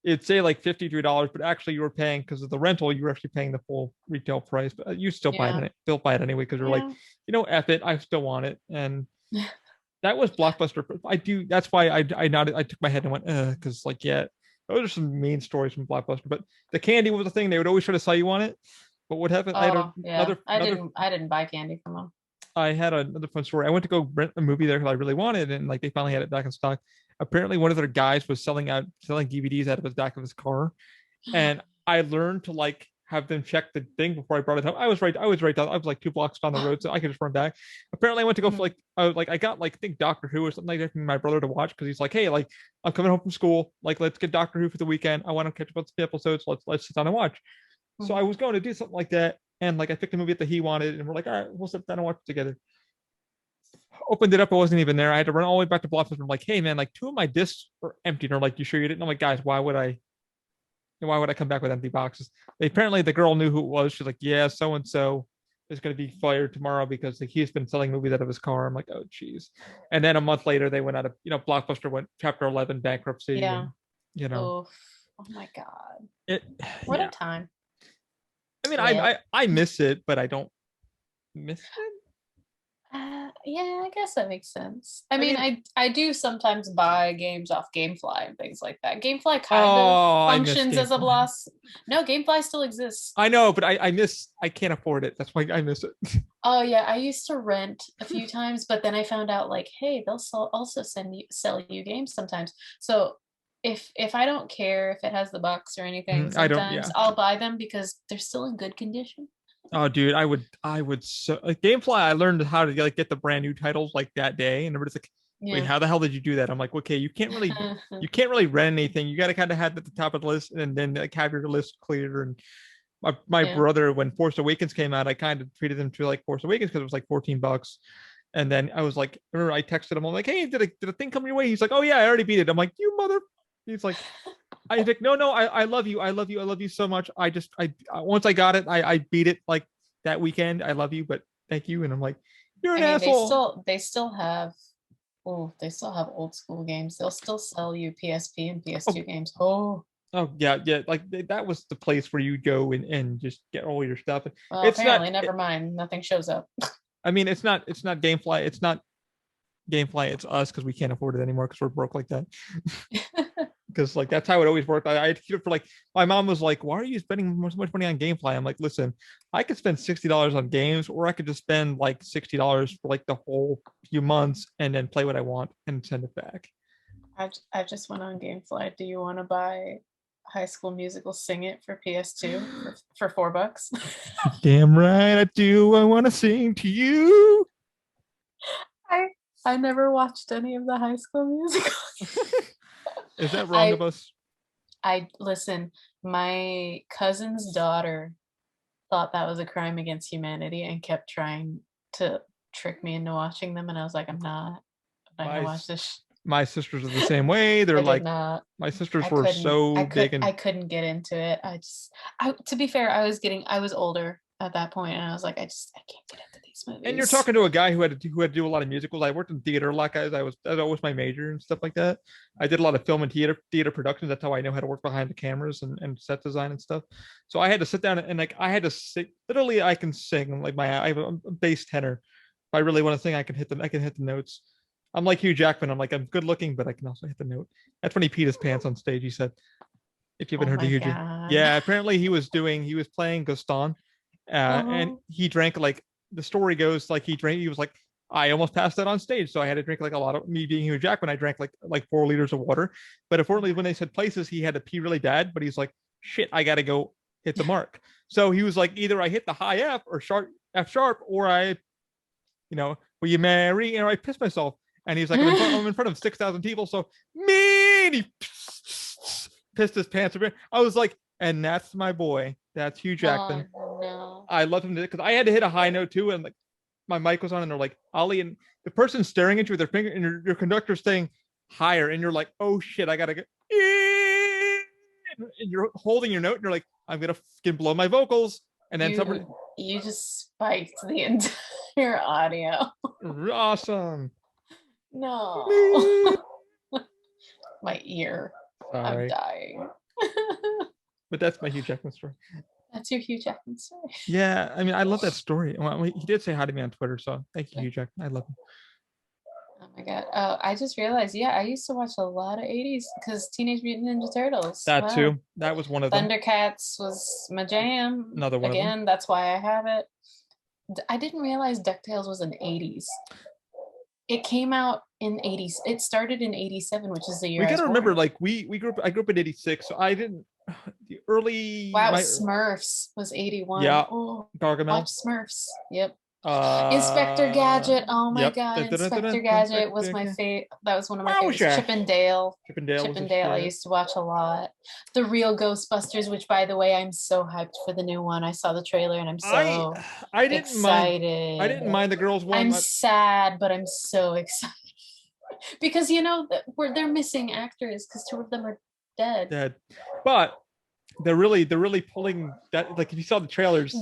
it'd say like $53, but actually you were paying, because of the rental, you were actually paying the full retail price. But you still buy Yeah. it, anyway, because you're like, Yeah. F it, I still want it. And that was Blockbuster. I do. That's why I nodded. I took my head and went, because like, yeah, those are some mean stories from Blockbuster. But the candy was the thing. They would always try to sell you on it. But what happened? I had Oh yeah. I didn't buy candy from them. I had another fun story. I went to go rent a movie there because I really wanted it, and like they finally had it back in stock. Apparently, one of their guys was selling DVDs out of his back of his car, and I learned to like have them check the thing before I brought it home. I was right. I was right down. I was like 2 blocks down the road, so I could just run back. Apparently, I went to go for Mhm. I got like, I think Doctor Who or something like that from my brother to watch, because he's like, hey, like I'm coming home from school. Like, let's get Doctor Who for the weekend. I want to catch up on some episodes. Let's sit down and watch. So I Mhm. was going to do something like that, and like I picked a movie that he wanted, and we're like, all right, we'll sit down and watch it together. Opened it up, it wasn't even there. I had to run all the way back to Blockbuster. I'm like, hey man, like 2 of my discs are empty. And they're like, you sure you didn't? I'm like, guys, why would I come back with empty boxes? Apparently the girl knew who it was. She's like, yeah, so and so is going to be fired tomorrow because like, he's been selling movies out of his car. I'm like, oh geez. And then a month later they went out of, Blockbuster went Chapter 11 bankruptcy, Yeah. and you know Oh. Oh my God. it. What a Yeah, time. I mean, Well. I miss it, but I don't miss it. Yeah, I guess that makes sense. I I mean, mean, I do sometimes buy games off GameFly and things like that. GameFly kind of oh, I miss functions as a GameFly. bloss. No, GameFly still exists. I know, but I can't afford it. That's why I miss it. Oh yeah, I used to rent a few times, but then I found out like, hey, they'll also sell you games sometimes. So if I don't care if it has the box or anything, I don't. sometimes Yeah. I'll buy them because they're still in good condition. Oh, dude, I would so like GameFly. I learned how to like get the brand new titles like that day, and everybody's like, "Wait, Yeah. how the hell did you do that?" I'm like, "Okay, you can't really rent anything. You got to kind of have it at the top of the list, and then like have your list clear." And my Yeah. brother, when Force Awakens came out, I kind of treated him to like Force Awakens because it was like $14. And then I was like, I remember I texted him, I'm like, "Hey, did a thing come your way?" He's like, "Oh yeah, I already beat it." I'm like, "You mother." He's like, I think no, no, I love you, I love you so much. Once I got it, I beat it like that weekend. I love you, but thank you. And I'm like, you're I an mean, asshole. they still have old school games. They'll still sell you PSP and Oh, PS2 games. Oh, oh yeah, yeah. Like that was the place where you go and just get all your stuff. well, It's not. apparently, never mind. Nothing shows up. I mean, it's not GameFly. It's not GameFly. It's us because we can't afford it anymore because we're broke like that. Because like that's how it always worked. I had to keep it for like my mom was like, "Why are you spending so much money on GameFly?" I'm like, "Listen, I could spend $60 on games, or I could just spend like $60 for like the whole few months and then play what I want and send it back." I just went on GameFly. Do you want to buy High School Musical Sing It for PS2 for $4? Damn right I do. I want to sing to you. I I never watched any of the High School Musicals. Is that wrong of I us? I listen. My cousin's daughter thought that was a crime against humanity and kept trying to trick me into watching them, and I was like, I'm not gonna My watch this. my sisters are the same way. They're I did like not. my sisters I were couldn't. so big I and couldn't get into it. To be fair, I was older at that point, and I was like, I can't get into these you're movies. talking to a guy who had to do a lot of musicals. I worked in theater a lot, guys. That was my major and stuff like that. I did a lot of film and theater productions. That's how I know how to work behind the cameras and set design and stuff. So I had to sit down and like I had to sing. Literally, I can sing like I have a bass tenor. If I really want to sing, I can hit the notes. I'm like Hugh Jackman. I'm like, I'm good looking, but I can also hit the note. That's when he peed his pants on stage. He said, if you Oh haven't heard of my Hugh God. yeah, apparently he was playing Gaston, and Oh, he drank like the story goes like he was like, I almost passed out on stage, so I had to drink like a lot of me being Hugh Jackman. I drank like 4 liters of water, but unfortunately, when they said places, he had to pee really bad. But he's like, shit, I got to go hit the mark. So he was like, either I hit the high F or F sharp, or will you marry? And I pissed myself. And he's like, I'm in front of 6,000 people, so me. And he pissed his pants a bit. I was like, and that's my boy. That's Hugh Jackman. oh no. I love him because I had to hit a high note too, and like my mic was on, and they're like, Ollie, and the person staring at you with their finger, and your conductor's saying higher, and you're like, oh shit, I gotta get, and you're holding your note, and you're like, I'm gonna fucking blow my vocals, and then somebody, You just spiked the entire audio. awesome. No. My ear. I'm Sorry, dying. but that's my Hugh Jackman story. That's your Hugh Jackman story. Yeah, I mean, I love that story. Well, he did say hi to me on Twitter, so thank you, Hugh Jackman. I love him. Oh my God. Oh, I just realized, yeah, I used to watch a lot of 80s because Teenage Mutant Ninja Turtles. That Wow. too. That was one of them. Thundercats was my jam. Another one of them. Again, that's why I have it. I didn't realize DuckTales was in the 80s. It came out in 80s. It started in 87, which is the year We I was gotta remember, born. like I grew up in '86, so I didn't the early Wow, Smurfs was 81. yeah, Oh, Gargamel. watch Smurfs. Yep. Inspector Gadget. Oh my Yep. God, Inspector Gadget was my favorite. That was one of my favorites. Chip and Dale. Chip and Dale I used to watch a lot. The Real Ghostbusters, which by the way, I'm so hyped for the new one. I saw the trailer and I'm so I didn't excited. I didn't mind the girls one. I'm sad, but I'm so excited. Because they're missing actors because 2 of them are dead. But they're really pulling that. Like if you saw the trailers,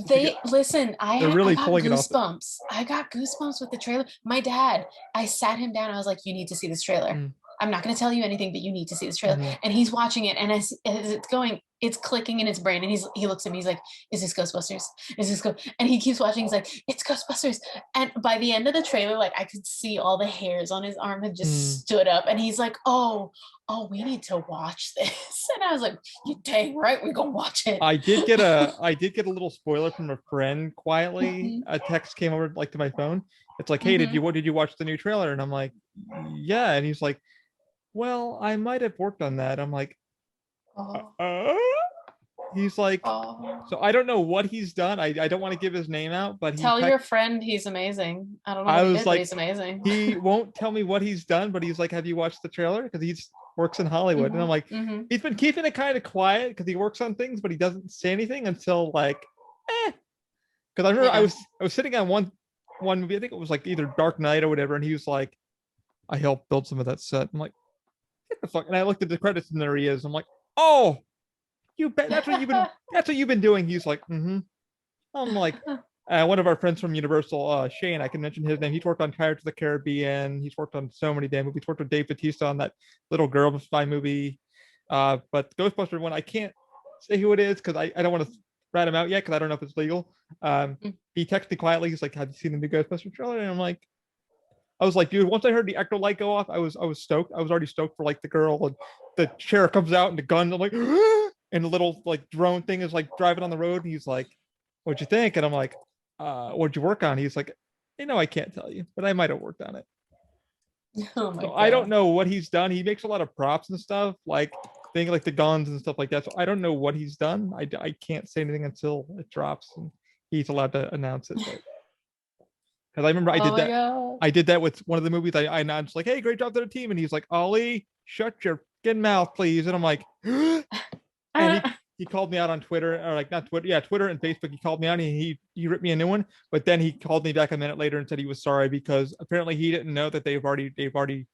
Listen. I really got pulling goosebumps. I got goosebumps with the trailer. My dad, I sat him down. I was like, "You need to see this trailer. I'm not going to tell you anything, but you need to see this trailer." And he's watching it, and as it's going, it's clicking in his brain, and he looks at me. He's like, "Is this Ghostbusters? Is this go?" And he keeps watching. He's like, "It's Ghostbusters." And by the end of the trailer, like I could see all the hairs on his arm had just stood up, and he's like, "Oh, we need to watch this." And I was like, "You dang right, we're gonna watch it." I did get a little spoiler from a friend quietly. A text came over like to my phone. It's like, hey, did you watch the new trailer? And I'm like, yeah. And he's like, well, I might have worked on that. I'm like, he's like, so I don't know what he's done. I don't want to give his name out, but tell your friend he's amazing. I don't know what he did, but he's amazing. He won't tell me what he's done, but he's like, have you watched the trailer? Because he's works in Hollywood. And I'm like, he's been keeping it kind of quiet because he works on things, but he doesn't say anything until like, because I remember I was sitting on one movie, I think it was like either Dark Knight or whatever, and he was like, I helped build some of that set. I'm like, what the fuck? And I looked at the credits and there he is. I'm like, oh, you bet that's what you've been doing. He's like, I'm like, one of our friends from Universal, Shane, I can mention his name. He's worked on Pirates of the Caribbean. He's worked on so many damn movies. He's worked with Dave Bautista on that Little Girl Spy movie. But Ghostbuster one, I can't say who it is because I don't want to rat him out yet because I don't know if it's legal. He texted me quietly. He's like, have you seen the new Ghostbuster trailer? And I was like, dude, once I heard the ecto light go off, I was stoked. I was already stoked for like the girl, and the chair comes out and the gun. I'm like, and the little like drone thing is like driving on the road. And he's like, what'd you think? And I'm like, what'd you work on? He's like, I can't tell you, but I might have worked on it. Oh my God. I don't know what he's done. He makes a lot of props and stuff, like things like the guns and stuff like that. So I don't know what he's done. I can't say anything until it drops and he's allowed to announce it. Because I remember I did that with one of the movies. I announced like, hey, great job to the team. And he's like, Ollie, shut your fucking mouth, please. And I'm like, and he called me out on Twitter, or like not Twitter, Twitter and Facebook. He called me out and he ripped me a new one. But then he called me back a minute later and said he was sorry because apparently he didn't know that they've already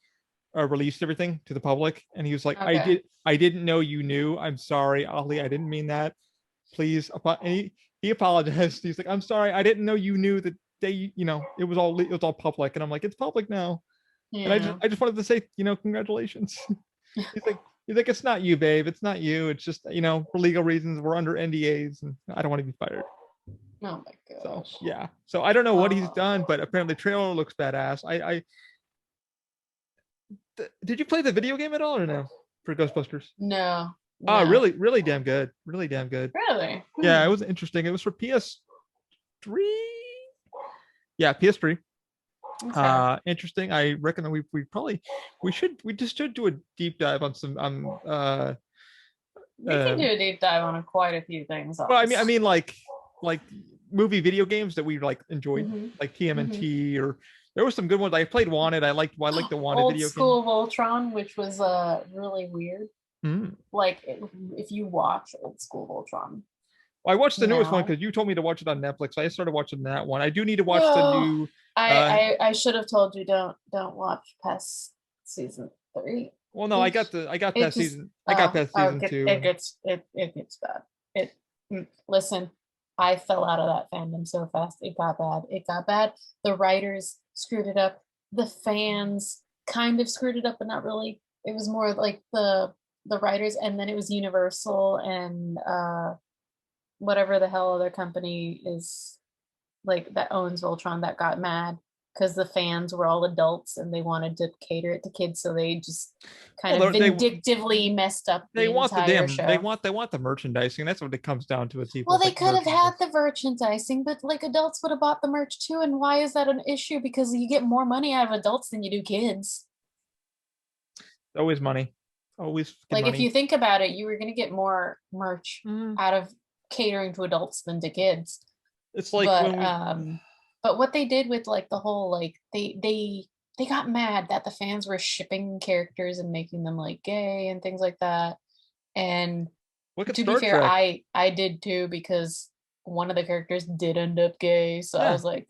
released everything to the public. And he was like, I didn't know you knew. I'm sorry, Ollie. I didn't mean that. Please. And he apologized. He's like, I'm sorry. I didn't know you knew that they, it was all public. And I'm like, it's public now. Yeah. And I just wanted to say, congratulations. He's like, it's not you, babe. It's not you. It's just, for legal reasons, we're under NDAs and I don't want to be fired. Oh my gosh. So, yeah. So I don't know what he's done, but apparently the trailer looks badass. Did you play the video game at all or no for Ghostbusters? No, Oh, no, really, really damn good. Really damn good. really. Yeah, it was interesting. It was for PS3. Yeah, PS3. Okay. Interesting. I reckon that we just should do a deep dive on some We can uh do a deep dive on quite a few things, well, I honestly. mean like movie video games that we like enjoyed, Hmm. like Hmm. TMNT, or there was some good ones. I played Wanted. I liked the Wanted Old video game. school Voltron, which was really weird. Mm. Like if you watch old school Voltron I watched the newest one now. because you told me to watch it on Netflix. I started watching that one. I do need to watch the No, new. Uh, I should have told you don't watch past season 3. well, no, I got It past just season. I got past season two. it gets bad. It listen, I fell out of that fandom so fast. It got bad. It got bad. The writers screwed it up. The fans kind of screwed it up, but not really. It was more like the writers, and then it was Universal and whatever the hell other company is like that owns Voltron that got mad because the fans were all adults and they wanted to cater it to kids, so they just kind Well, of they vindictively messed up they the want the entire damn show. they want the merchandising. That's what it comes down to with people. Well, It's they like could have had merchandise. the merchandising, but like adults would have bought the merch too. And why is that an issue? Because you get more money out of adults than you do kids. Always money. Always fucking Like if you money. think about it, you were going to get more merch Mm. out of catering to adults than to kids. It's like But when we. what they did with like the whole like they got mad that the fans were shipping characters and making them like gay and things like that. And Look at to be Star fair, Trek. I did too because one of the characters did end up gay, so I Yeah, was like,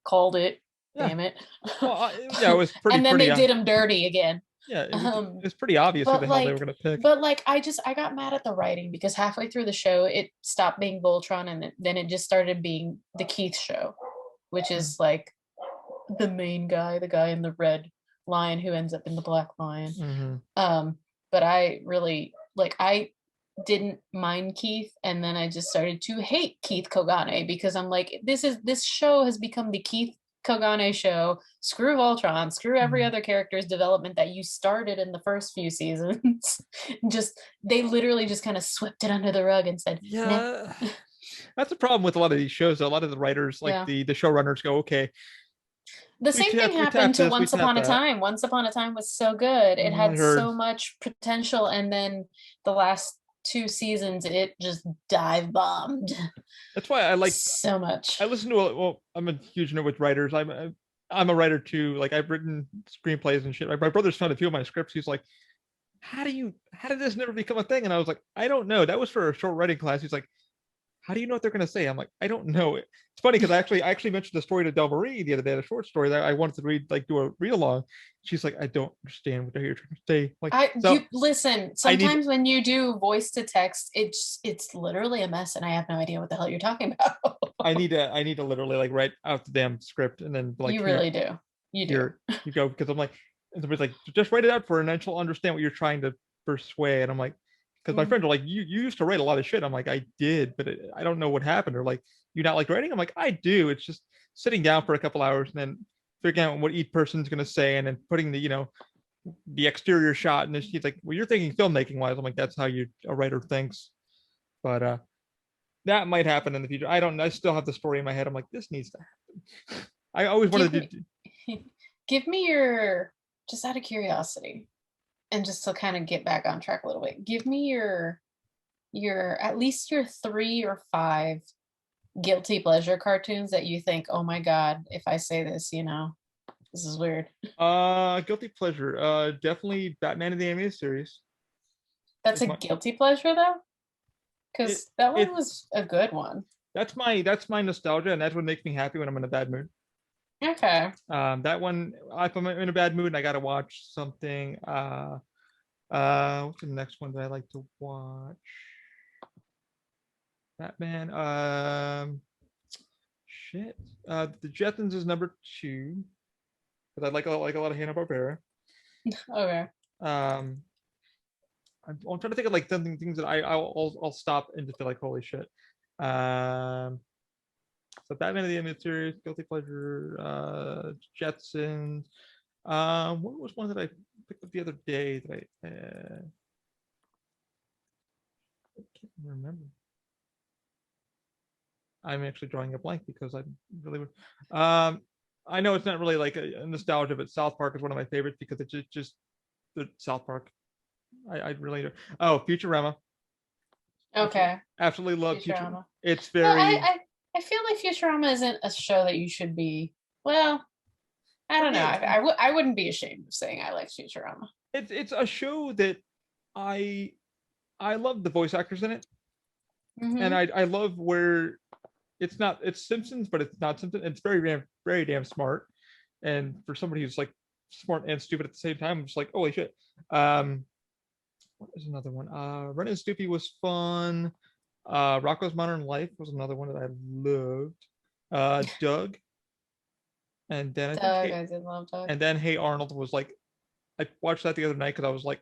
called it, yeah. damn it. Well, yeah, it was And then pretty. they did him dirty again. Yeah, Um, it's pretty obvious who but the hell they were like, gonna pick. but like, I got mad at the writing because halfway through the show, it stopped being Voltron, and then it just started being the Keith show, which Mm. is like the main guy, the guy in the red lion who ends up in the black lion. Mm-hmm. Um, but I really like I didn't mind Keith, and then I just started to hate Keith Kogane because I'm like, this show has become the Keith Kogane show. Screw Voltron, screw every Mm. other character's development that you started in the first few seasons. Just they literally just kind of swept it under the rug and said, nah. Yeah, that's a problem with a lot of these shows. A lot of the writers, like Yeah. the showrunners, go, okay, The same thing we tap happened to this, we Once tap Upon a that. Time. Once Upon a Time was so good. It I had heard. so much potential, and then the last 2 seasons, it just dive bombed That's why I like. so much. I listen to. Well, I'm a huge nerd with writers. I'm a writer too. Like I've written screenplays and shit. My brother's found a few of my scripts. He's like, how did this never become a thing? And I was like, I don't know. That was for a short writing class. He's like, how do you know what they're going to say? I'm like, I don't know. It's funny because I actually mentioned the story to Del Marie the other day, the short story that I wanted to read, like do a read along. She's like, I don't understand what you're trying to say. Like, so You listen, I need sometimes when you do voice to text, it's literally a mess, and I have no idea what the hell you're talking about. I need to literally like write out the damn script and then like You really do. You do. here you go, because I'm like, and somebody's like, just write it out for her and then she'll understand what you're trying to persuade. And I'm like, because my Mm. friends are like, you used to write a lot of shit. I'm like, I did, but I don't know what happened. Or like, you not like writing? I'm like, I do. It's just sitting down for a couple hours and then figuring out what each person's gonna say and then putting the the exterior shot. And then she's like, well, you're thinking filmmaking wise. I'm like, that's how a writer thinks. But that might happen in the future. I don't. I still have the story in my head. I'm like, this needs to happen. I always wanted Give to me do. give me your, just out of curiosity, and just to kind of get back on track a little bit, give me your at least your 3 or 5 guilty pleasure cartoons that you think, oh my god, if I say this, this is weird. Guilty pleasure. Definitely Batman in the animated series. That's Is a my guilty pleasure though, it because that one it was a good one. that's my nostalgia, and that's what makes me happy when I'm in a bad mood. Okay. That one, if I'm in a bad mood and I gotta watch something. What's the next one that I like to watch? Batman. Shit. The Jetsons is number two because I like a lot of Hanna Barbera. Okay. Um, I'm trying to think of like something things that I'll stop and just be like, holy shit. Um, so Batman of the Animated Series, Guilty Pleasure, Jetsons. What was one that I picked up the other day that I can't remember. I'm actually drawing a blank because I'm really. I know it's not really like a nostalgia, but South Park is one of my favorites because it's just the South Park. I really do. Oh, Futurama. Okay. Absolutely love Futurama. Futurama. It's Well, very. I feel like Futurama isn't a show that you should be. Well, I For don't know. me, I wouldn't be ashamed of saying I like Futurama. it's a show that I I love the voice actors in it, and Mm-hmm. I love where it's Simpsons, but it's not Simpsons. It's very damn smart, and for somebody who's like smart and stupid at the same time, I'm just like holy shit. Um, what is another one? Ren and Stimpy was fun. Rocko's Modern Life was another one that I loved. Doug, and then I think Doug, I did love Doug. and then Hey Arnold was like I watched that the other night because I was like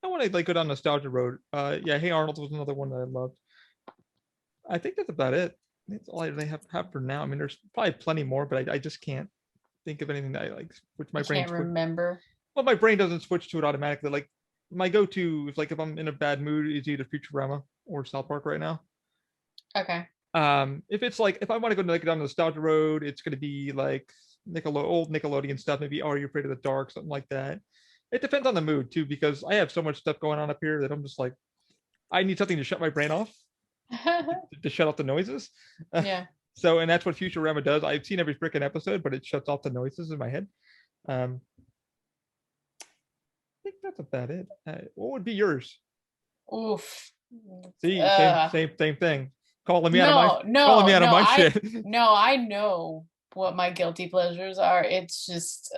I want to like go down nostalgia road. Yeah, Hey Arnold was another one that I loved. I think that's about it. That's all I really have for now. I mean, there's probably plenty more, but I just can't think of anything that I like. Which my I brain can't remember. well, my brain doesn't switch to it automatically. Like my go-to is like if I'm in a bad mood, is either Futurama or South Park right now. Okay. If it's like if I want to go like down the nostalgia road, it's going to be like old Nickelodeon stuff. Maybe Are You Afraid of the Dark, something like that. It depends on the mood too, because I have so much stuff going on up here that I'm just like I need something to shut my brain off, to shut off the noises. Yeah. So, and that's what Futurama does. I've seen every freaking episode, but it shuts off the noises in my head. I think that's about it. What would be yours? Oof. See, same thing. Calling me out of my No, calling no, me out of no. my shit. I know what my guilty pleasures are. It's just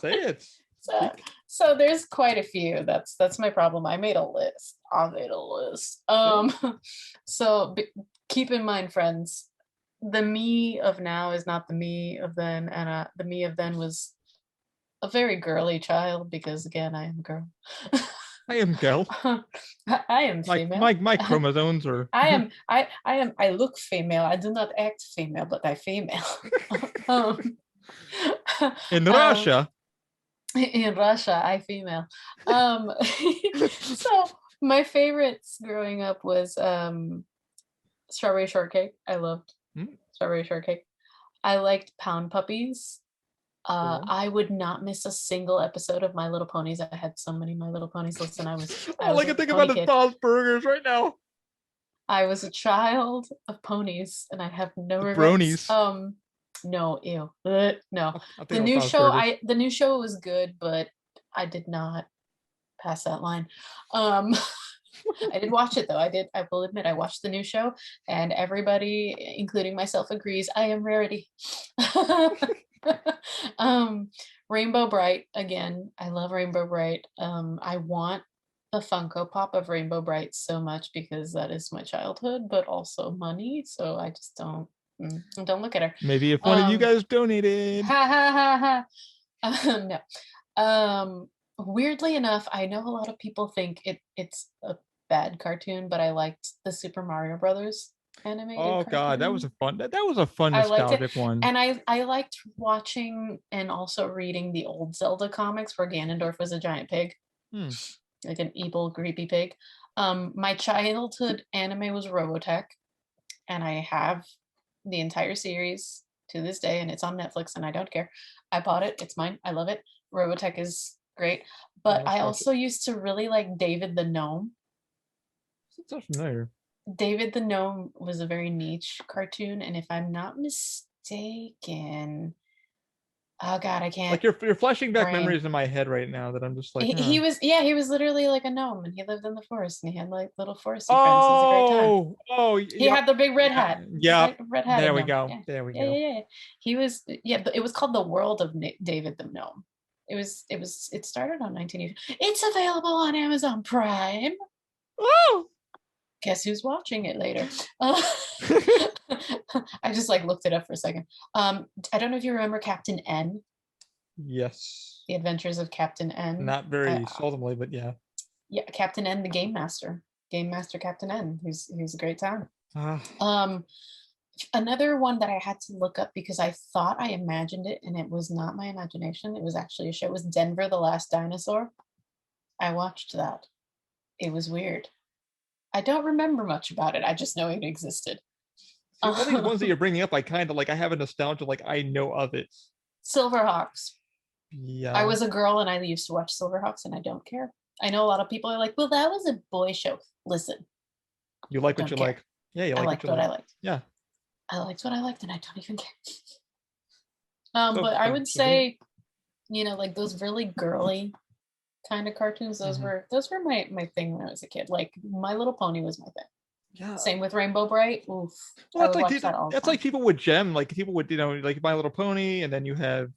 Say it. so, so there's quite a few. That's my problem. I made a list. So keep in mind, friends, the me of now is not the me of then, and the me of then was a very girly child because again, I am a girl. I am girl. I am Like female. my chromosomes are. I look female. I do not act female, but I female. um, In um, Russia. in Russia, I female. So my favorites growing up was strawberry shortcake. I loved strawberry shortcake. I liked Pound Puppies. I would not miss a single episode of My Little Ponies. I had so many My Little Ponies. Listen, I was All I can a think pony about is kid. Bob's Burgers right now. I was a child of ponies, and I have no The regrets. bronies. No, ew, no. I'll The new show, the new show was good, but I did not pass that line. I did watch it though. I will admit, I watched the new show, and everybody, including myself, agrees I am rarity. Rainbow Bright again. I love Rainbow Bright. I want the Funko Pop of Rainbow Bright so much because that is my childhood, but also money. So I just don't look at her. Maybe if one of you guys donated. Ha ha ha ha. No. Weirdly enough, I know a lot of people think it's a bad cartoon, but I liked the Super Mario Brothers animated Oh god, that cartoon. was a fun I liked it, nostalgic one. and I liked watching and also reading the old Zelda comics where Ganondorf was a giant pig, like an evil, creepy pig. My childhood anime was Robotech, and I have the entire series to this day, and it's on Netflix, and I don't care. I bought it; it's mine. I love it. Robotech is great, but I also used to really like David the Gnome. It's so familiar. David the Gnome was a very niche cartoon, and if I'm not mistaken, oh god, I can't. Like you're flashing back memories in my head right now that I'm just like he was literally like a gnome, and he lived in the forest, and he had like little foresty friends. It was a great time. He had the big red hat. Yeah, red hat. There we go. There we go. Yeah. He was it was called The World of David the Gnome. It started on 1980. It's available on Amazon Prime. Oh, guess who's watching it later? I just like looked it up for a second. I don't know if you remember Captain N. Yes. The Adventures of Captain N. Not very seldomly, but yeah. Yeah, Captain N, the Game Master. Game Master Captain N. Who's a great time. Another one that I had to look up because I thought I imagined it and it was not my imagination. It was actually a show. It was Denver the Last Dinosaur. I watched that. It was weird. I don't remember much about it. I just know it existed. See, all these ones that you're bringing up, I kind of like. I have a nostalgia, like I know of it. Silverhawks. I Yeah, was a girl and I used to watch Silverhawks and I don't care. I know a lot of people are like, well, that was a boy show. Listen, you like what don't you care. like. Yeah, you I like what liked you what like. I liked. Yeah. I liked what I liked and I don't even care. So But I so would so be it. say, like those really girly kind of cartoons, Mhm. those were my thing when I was a kid. Like My Little Pony was my thing. Yeah. Same with Rainbow Bright. Oof. Well, I that's would like watch that all the that's time. like people with Gem. Like people would, like My Little Pony, and then you have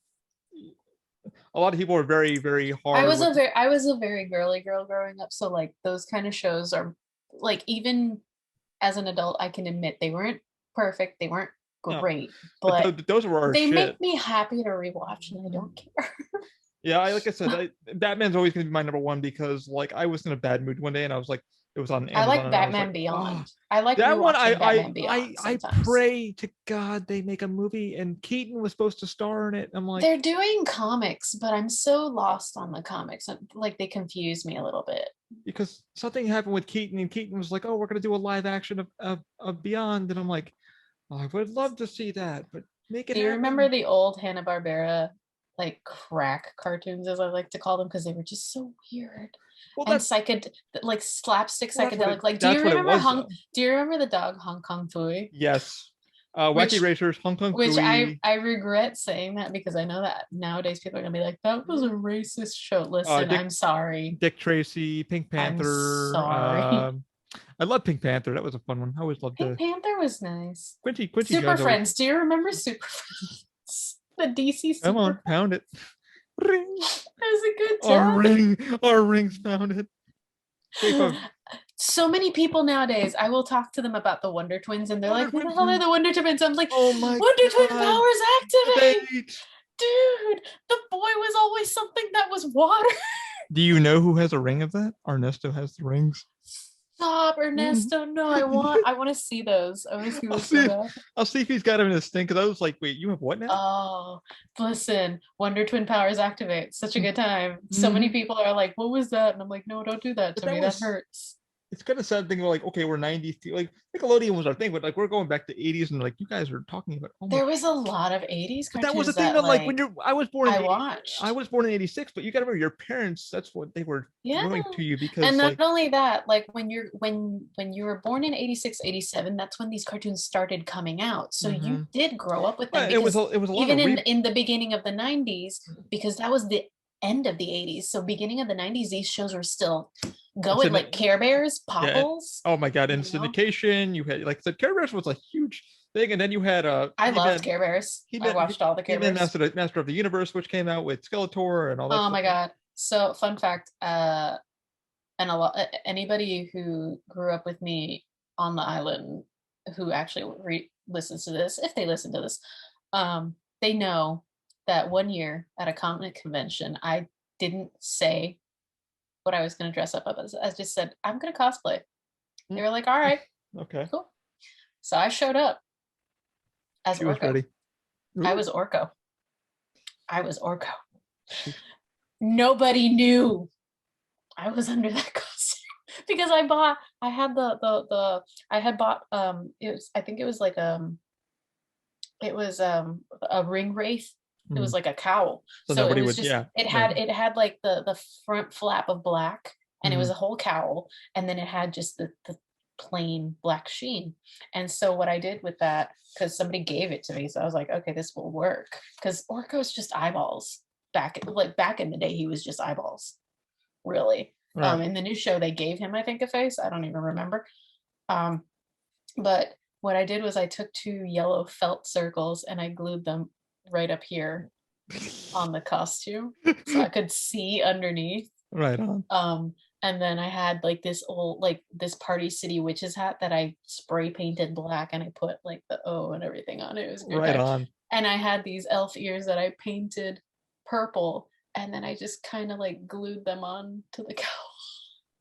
a lot of people are very, very hard with. I was a very girly girl growing up, so like those kind of shows are like, even as an adult I can admit they weren't perfect, they weren't No, great, but but those were our they shit. make me happy to rewatch and I don't care. Yeah, like I said, Batman's always gonna be my number one because like I was in a bad mood one day and I was like, it was on I Amazon like and I was like, Batman oh, Beyond. I like that one. rewatching Batman Beyond I sometimes. pray to God they make a movie and Keaton was supposed to star in it. I'm like, They're doing comics, but I'm so lost on the comics. Like they confuse me a little bit. because something happened with Keaton and Keaton was like, oh, we're gonna do a live action of Beyond, and I'm like, oh, I would love to see that, but make it Do you remember happen. the old Hanna-Barbera like crack cartoons, as I like to call them, because they were just so weird Well, and like slapstick well, psychedelic. Like, that's what it was though. Do you remember the dog Hong Kong Fooey? Yes, Wacky Which Racers, Hong Kong which Phooey, I regret saying that because I know that nowadays people are gonna be like, that was a racist show. Listen, Dick I'm sorry. Dick Tracy, Pink I'm Panther. sorry. I love Pink Panther. That was a fun one. I always loved Pink the Panther was nice. Quincy Super Jones. Always Friends. Do you remember Super Friends? The DC come Super on, Friends. pound it. Ring. That was a good time. Our rings pounded. Great fun. So many people nowadays, I will talk to them about the Wonder Twins, and they're Wonder like, "Who the Twins hell are were. the Wonder Twins?" I'm like, Oh my "Wonder Twin God. powers activate, Debate. dude! The boy was always something that was water." Do you know who has a ring of that? Ernesto has the rings. Stop, Ernesto! No, I want to see those. I want to see I'll those see so if bad. I'll see if he's got him in his thing because I was like, wait, you have what now? Oh, listen, Wonder Twin powers activate. Such a good time. So many Mm-hmm. people are like, "What was that?" And I'm like, "No, don't do that But to me. That hurts." it's kind of sad thing. Like, okay, we're 90s, like Nickelodeon was our thing, but like we're going back to 80s, and like you guys are talking about, oh my. There was a lot of 80s But that was the cartoons thing that that like when like you're, I was born in I 80, I watched. was born in 86, but you got to remember your parents. That's what they were Yeah. throwing to you And because not like, only that, like when you were born in 86, 87, that's when these cartoons started coming out. So you mhm. did grow up with them Well, because it was a lot even of in the beginning of the 90s, because that was the end of the 80s. So beginning of the 90s, these shows were still it's going, in like Care Bears, yeah. Popples, Oh my God! In you know. syndication, you had like the Care Bears was a huge thing, and then you had I He loved Man, Care Bears. He I Man, watched all the He Care Man Bears. Master of the Universe, which came out with Skeletor and all that Oh stuff. my God. So fun fact, and a lot anybody who grew up with me on the island who actually listens to this, if they listen to this, they know that one year at a comic convention I didn't say what I was going to dress up as. I just said I'm going to cosplay. They Mm, were like, all right, okay, cool. So I showed up as she was Orko. ready. I Ooh, was Orko. I was Orko. she, Nobody knew I was under that costume because I had the I had bought it was, I think it was like it was a ring wraith. It was mm. like a cowl. So So it nobody was would, just yeah, no. it had like the front flap of black and it was Mhm. a whole cowl and then it had just the plain black sheen. And so what I did with that, because somebody gave it to me, so I was like, okay, this will work. Because Orko's just eyeballs. Back in the day, he was just eyeballs, really. Right. In the new show, they gave him, I think, a face. I don't even remember. Um, but what I did was I took two yellow felt circles and I glued them right up here on the costume so I could see underneath. Right on. And then I had like this old, like this Party City Witches hat that I spray painted black and I put like the O and everything on it. It was a good Right time. on. And I had these elf ears that I painted purple and then I just kind of like glued them on to the cowl.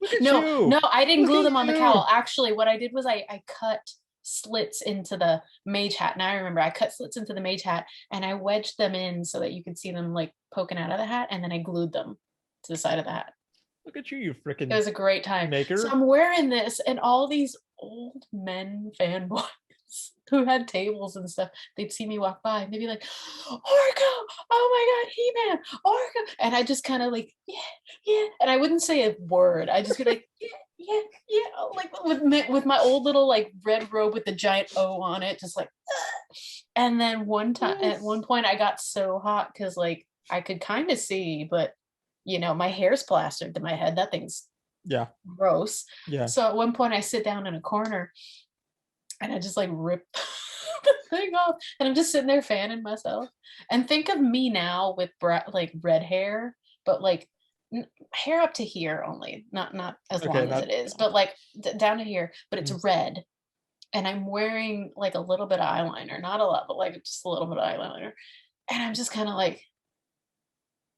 Look at No, you. no, I didn't Look glue at them on the cowl. you. Actually, what I did was I cut slits into the mage hat. Now I remember I cut slits into the mage hat and I wedged them in so that you could see them like poking out of the hat, and then I glued them to the side of the hat. Look at you It freaking was a great time. So maker. I'm wearing this, and all these old men fanboys who had tables and stuff, they'd see me walk by and they'd be like, Orko, oh my God, He-Man, Orko. And I just kind of like, yeah, yeah. And I wouldn't say a word. I just be like, yeah, yeah, yeah. Like with my old little like red robe with the giant O on it, just like, and then one time at one point I got so hot because like I could kind of see, but you know, my hair's plastered to my head. That thing's Yeah. gross. Yeah. So at one point I sit down in a corner and I just like rip the thing off, and I'm just sitting there fanning myself. And think of me now with like red hair, but like hair up to here only, not as long as it is, but like down to here, but it's red. And I'm wearing like a little bit of eyeliner, not a lot, but like just a little bit of eyeliner. And I'm just kind of like,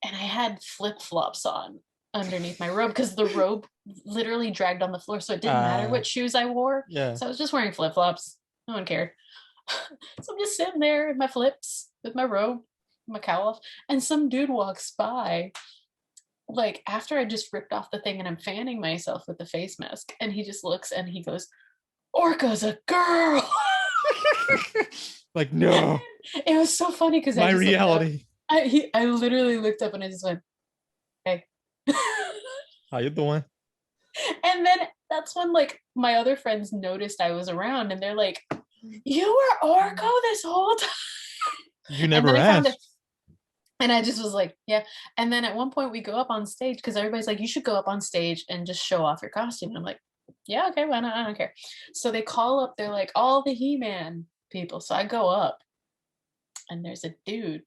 and I had flip-flops on underneath my robe because the robe literally dragged on the floor, so it didn't matter what shoes I wore. Yeah. So I was just wearing flip-flops. No one cared. So I'm just sitting there in my flips with my robe, my cowl off, and some dude walks by like after I just ripped off the thing and I'm fanning myself with the face mask, and he just looks and he goes, Orka's a girl. Like, no. It was so funny because my reality. I literally looked up and I just went, hey. How you doing? And then that's when like my other friends noticed I was around, and they're like, you were Orko this whole time? You never asked. And I just was like, yeah. And then at one point we go up on stage because everybody's like, you should go up on stage and just show off your costume. And I'm like, yeah, okay, why not? I don't care. So they call up, they're like, all the He-Man people. So I go up and there's a dude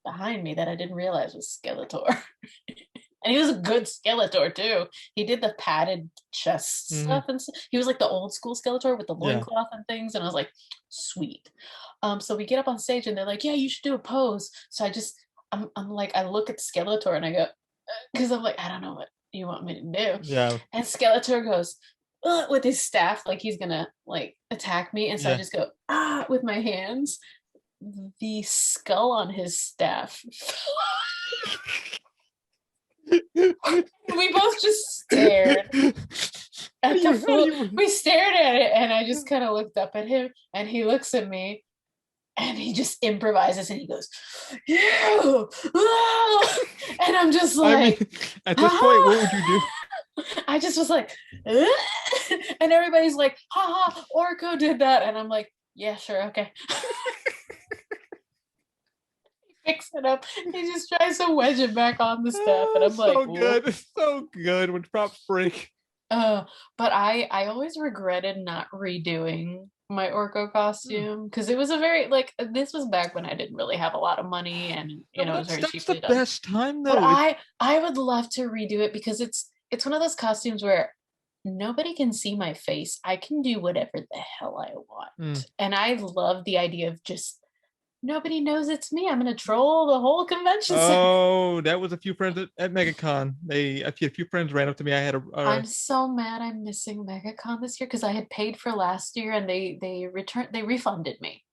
behind me that I didn't realize was Skeletor. And he was a good Skeletor too. He did the padded chest stuff, and he was like the old school Skeletor with the loincloth and things. And I was like, sweet. So we get up on stage and they're like, yeah, you should do a pose. So I'm like, I look at Skeletor and I go, because I'm like, I don't know what you want me to do. Yeah. And Skeletor goes, with his staff, like he's gonna like attack me. And so I just go, with my hands. The skull on his staff. We both just stared at the floor. We stared at it, and I just kind of looked up at him, and he looks at me, and he just improvises, and he goes, "You!" And I'm just like, I mean, at this point, what would you do? I just was like, and everybody's like, "Ha ha, Orko did that," and I'm like, "Yeah, sure, okay." Picks it up. He just tries to wedge it back on the stuff, and I'm like, so good. It's so good when props break. But I always regretted not redoing my Orko costume because it was a very like this was back when I didn't really have a lot of money, and you know it was very cheaply done. That's the best time though. But I would love to redo it because it's one of those costumes where nobody can see my face. I can do whatever the hell I want, and I love the idea of just nobody knows it's me. I'm gonna troll the whole convention center. Oh, that was a few friends at MegaCon. A few friends ran up to me. I had I'm so mad I'm missing MegaCon this year because I had paid for last year and they refunded me.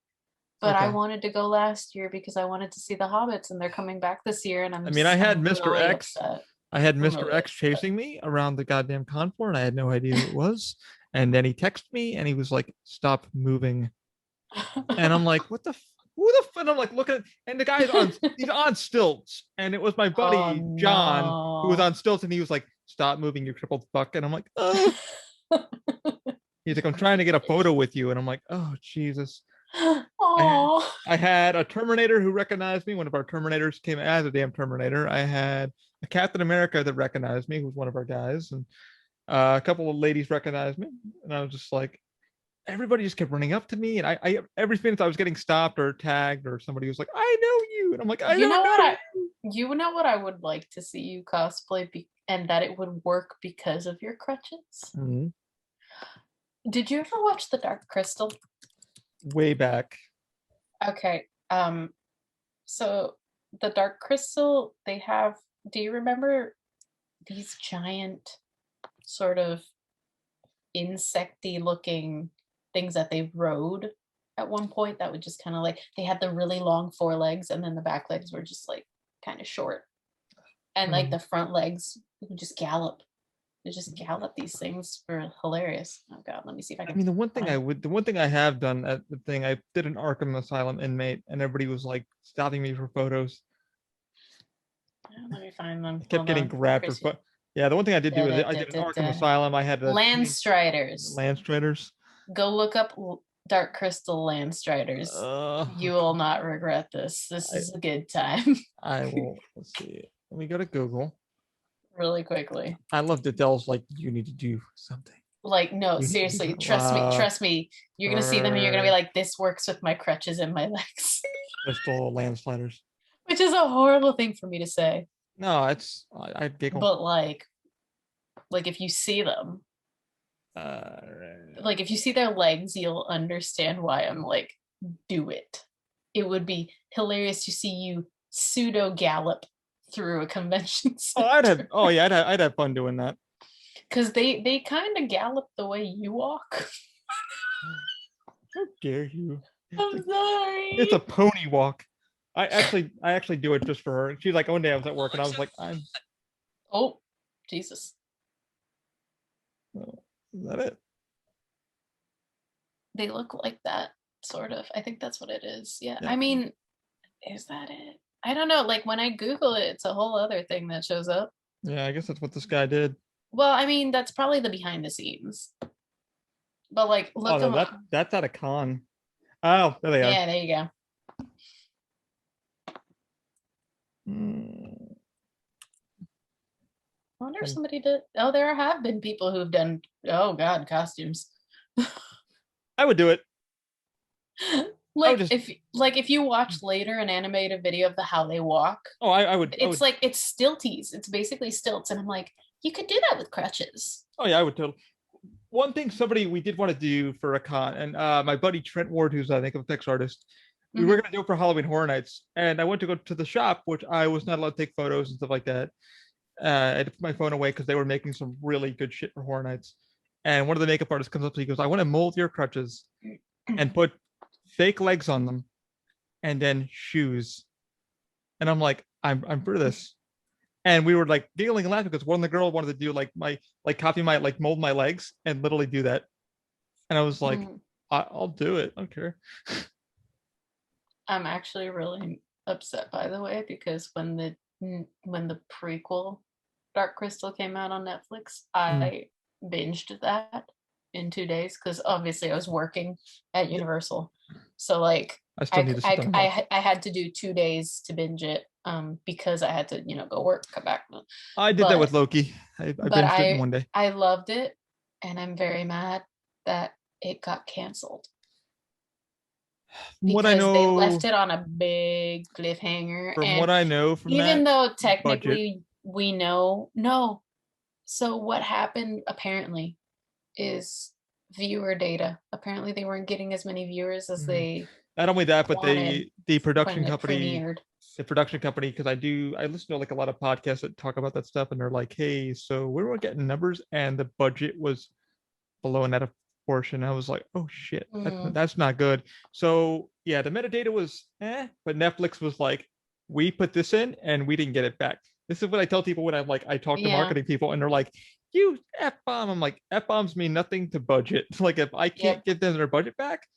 But I wanted to go last year because I wanted to see the Hobbits, and they're coming back this year. And I had Mr. really X. Upset. I had Mr. X chasing me around the goddamn con floor, and I had no idea who it was. And then he texted me, and he was like, "Stop moving." And I'm like, "What the? Who the?" And I'm like, "Look at," and the guy's he's on stilts, and it was my buddy John who was on stilts, and he was like, "Stop moving, you crippled fuck." And I'm like, "Oh." He's like, "I'm trying to get a photo with you," and I'm like, "Oh Jesus." I had a Terminator who recognized me. One of our Terminators came as a damn Terminator. I had a Captain America that recognized me, who was one of our guys, and a couple of ladies recognized me, and I was just like, everybody just kept running up to me, and I every minute I was getting stopped or tagged, or somebody was like, "I know you," and I'm like, you know what I would like to see you cosplay, and that it would work because of your crutches. Did you ever watch The Dark Crystal? Way back. Okay. So The Dark Crystal, they have, do you remember these giant sort of insecty looking things that they rode at one point that would just kind of like, they had the really long forelegs and then the back legs were just like kind of short. And like the front legs would just gallop. They just gallop these things for hilarious. Oh god, let me see if I can. I mean, the one thing I have done at the thing, I did an Arkham Asylum inmate, and everybody was like stopping me for photos. Let me find them. I kept getting grabbed for photos. Yeah, the one thing I did do is I did an Arkham Asylum. I had Landstriders. Landstriders. Go look up Dark Crystal Landstriders. You will not regret this. This is a good time. I will. Let's see. Let me go to Google really quickly. I love that Dell's like, you need to do something. Like, no, seriously, trust me. You're gonna see them and you're gonna be like, this works with my crutches and my legs. Crystal Landsliders. Which is a horrible thing for me to say. No, it's I giggle. But like if you see them, like if you see their legs, you'll understand why I'm like, do it. It would be hilarious to see you pseudo gallop through a convention center. I'd have fun doing that. Because they kind of gallop the way you walk. How dare you? I'm sorry. It's a pony walk. I actually do it just for her. She's like, one day I was at work and I was like, oh, Jesus. Is that it? They look like that, sort of. I think that's what it is. Yeah. I mean, is that it? I don't know. Like when I Google it, it's a whole other thing that shows up. Yeah, I guess that's what this guy did. Well, I mean, that's probably the behind the scenes. But like, look at that's at a con. Oh, there they are. Yeah, there you go. I wonder if somebody did. Oh, there have been people who've done, oh god, costumes. I would do it. Like if you watch later an animated video of how they walk. Oh, I would. It's like it's stilties. It's basically stilts, and I'm like, you could do that with crutches. Oh yeah, I would totally. One thing we did want to do for a con, and my buddy Trent Ward, who's I think a fix artist, we were gonna do it for Halloween Horror Nights, and I went to go to the shop, which I was not allowed to take photos and stuff like that. I had to put my phone away because they were making some really good shit for Horror Nights. And one of the makeup artists comes up to me, he goes, "I want to mold your crutches and put fake legs on them, and then shoes." And I'm like, I'm for this. And we were like giggling and laughing because one of the girls wanted to do copy my mold my legs and literally do that. And I was like, I'll do it. I don't care. I'm actually really upset, by the way, because when the prequel Dark Crystal came out on Netflix, I binged that in 2 days because obviously I was working at Universal. So like I had to do 2 days to binge it because I had to, go work, come back. I did that with Loki. I binged it in 1 day. I loved it, and I'm very mad that it got canceled. Because they left it on a big cliffhanger. From what I know, even though technically we know, no. So what happened apparently is viewer data. Apparently they weren't getting as many viewers as they. Not only that, but the production company, because I listen to like a lot of podcasts that talk about that stuff, and they're like, hey, so we were getting numbers, and the budget was blown out of portion. I was like, oh shit, that's not good. So yeah, the metadata was but Netflix was like, we put this in and we didn't get it back. This is what I tell people when I talk to marketing people, and they're like, you F-bomb. I'm like, F-bombs mean nothing to budget. Like if I can't give them their budget back,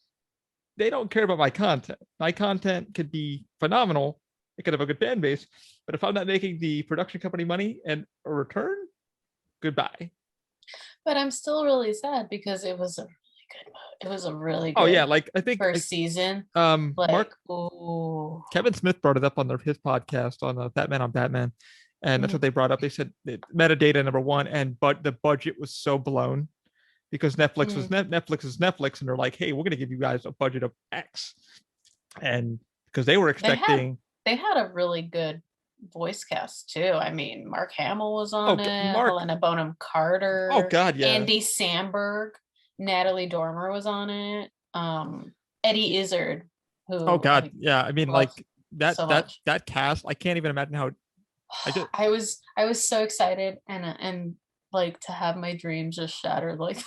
they don't care about my content. My content could be phenomenal. It could have a good fan base, but if I'm not making the production company money and a return, goodbye. But I'm still really sad because it was a really good. It was a really good. Oh yeah, like I think first season. Kevin Smith brought it up on his podcast on Batman on Batman, and that's what they brought up. They said metadata number one, but the budget was so blown because Netflix was Netflix is Netflix, and they're like, hey, we're gonna give you guys a budget of X, and because they were expecting, they had a really good voice cast too. I mean, Mark Hamill was on it, Helena Bonham Carter. Oh god, yeah. Andy Samberg, Natalie Dormer was on it. Eddie Izzard, who oh god, yeah. I mean, like that cast, I can't even imagine how I was so excited and like to have my dreams just shattered like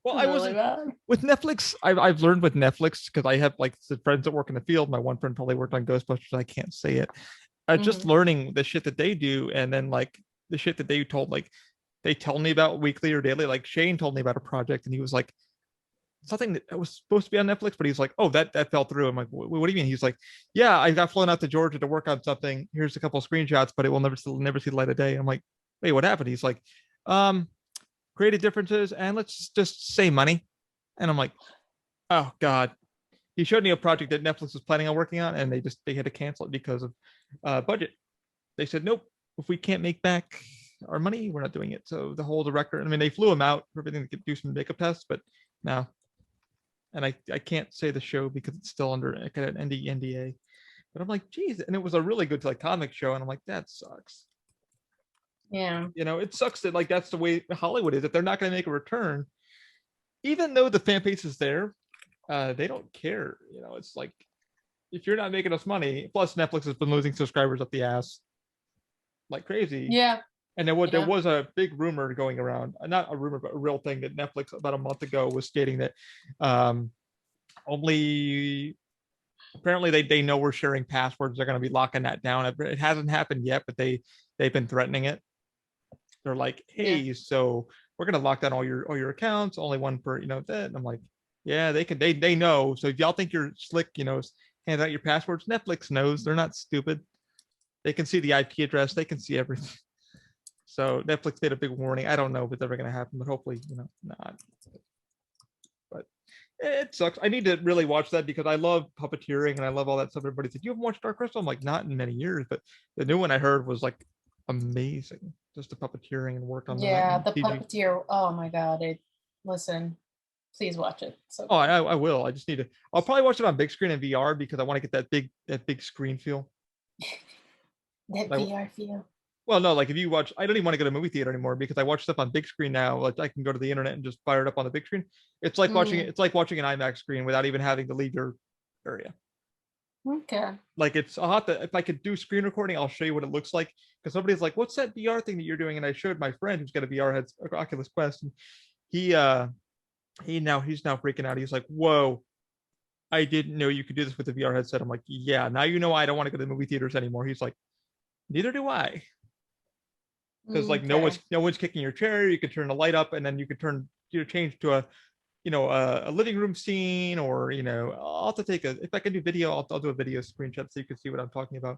Well, I Really wasn't bad. with Netflix. I've learned with Netflix because I have like the friends that work in the field. My one friend probably worked on Ghostbusters. I can't say it. Just Mhm. learning the shit that they do, and then like the shit that they told, like they tell me about weekly or daily. Like Shane told me about a project, and he was like something that was supposed to be on Netflix, but he's like, oh, that fell through. I'm like, what do you mean? He's like, yeah, I got flown out to Georgia to work on something. Here's a couple of screenshots, but it will never see the light of day. I'm like, wait, what happened? He's like, um, creative differences, and let's just say money. And I'm like, oh god. He showed me a project that Netflix was planning on working on, and they had to cancel it because of budget. They said, nope, if we can't make back our money, we're not doing it. So the whole director, I mean, they flew him out for everything to do some makeup tests, but no. And I can't say the show because it's still under like an NDA. But I'm like, geez, and it was a really good like comic show, and I'm like, that sucks. Yeah. It sucks that like that's the way Hollywood is. If they're not going to make a return, even though the fan base is there, they don't care. It's like if you're not making us money, plus Netflix has been losing subscribers up the ass like crazy. Yeah. And there Yeah. was a big rumor going around, not a rumor, but a real thing that Netflix about a month ago was stating that only apparently they know we're sharing passwords. They're going to be locking that down. It hasn't happened yet, but they've been threatening it. They're like, Yeah. hey, so we're going to lock down all your accounts, only one per that. And I'm like, yeah, they know. So if y'all think you're slick, hand out your passwords. Netflix knows. They're not stupid. They can see the IP address. They can see everything. So Netflix made a big warning. I don't know if it's ever going to happen, but hopefully, not. But it sucks. I need to really watch that because I love puppeteering and I love all that stuff. Everybody said, you haven't watched Dark Crystal? I'm like, not in many years, but the new one I heard was like amazing. Just the puppeteering and work on that Yeah. and The CG. puppeteer. Oh my god. Listen, please watch it. So Oh, good. I will. I just need to. I'll probably watch it on big screen and VR because I want to get that big screen feel. That Like, VR feel. well, no, like if you watch, I don't even want to go to a movie theater anymore because I watch stuff on big screen now. Like I can go to the internet and just fire it up on the big screen. It's like watching it. Mm, It's like watching an IMAX screen without even having to leave your area. okay. Like I'll have to, if I could do screen recording, I'll show you what it looks like. Because somebody's like, what's that VR thing that you're doing? And I showed my friend who's got a VR head, Oculus Quest, and he he's now freaking out. He's like, whoa, I didn't know you could do this with a VR headset. I'm like, yeah, now you know I don't want to go to the movie theaters anymore. He's like, neither do I. Because like Okay. no one's kicking your chair. You could turn the light up, and then you could change to a living room scene, or I'll have to take if I can do video, I'll do a video screenshot so you can see what I'm talking about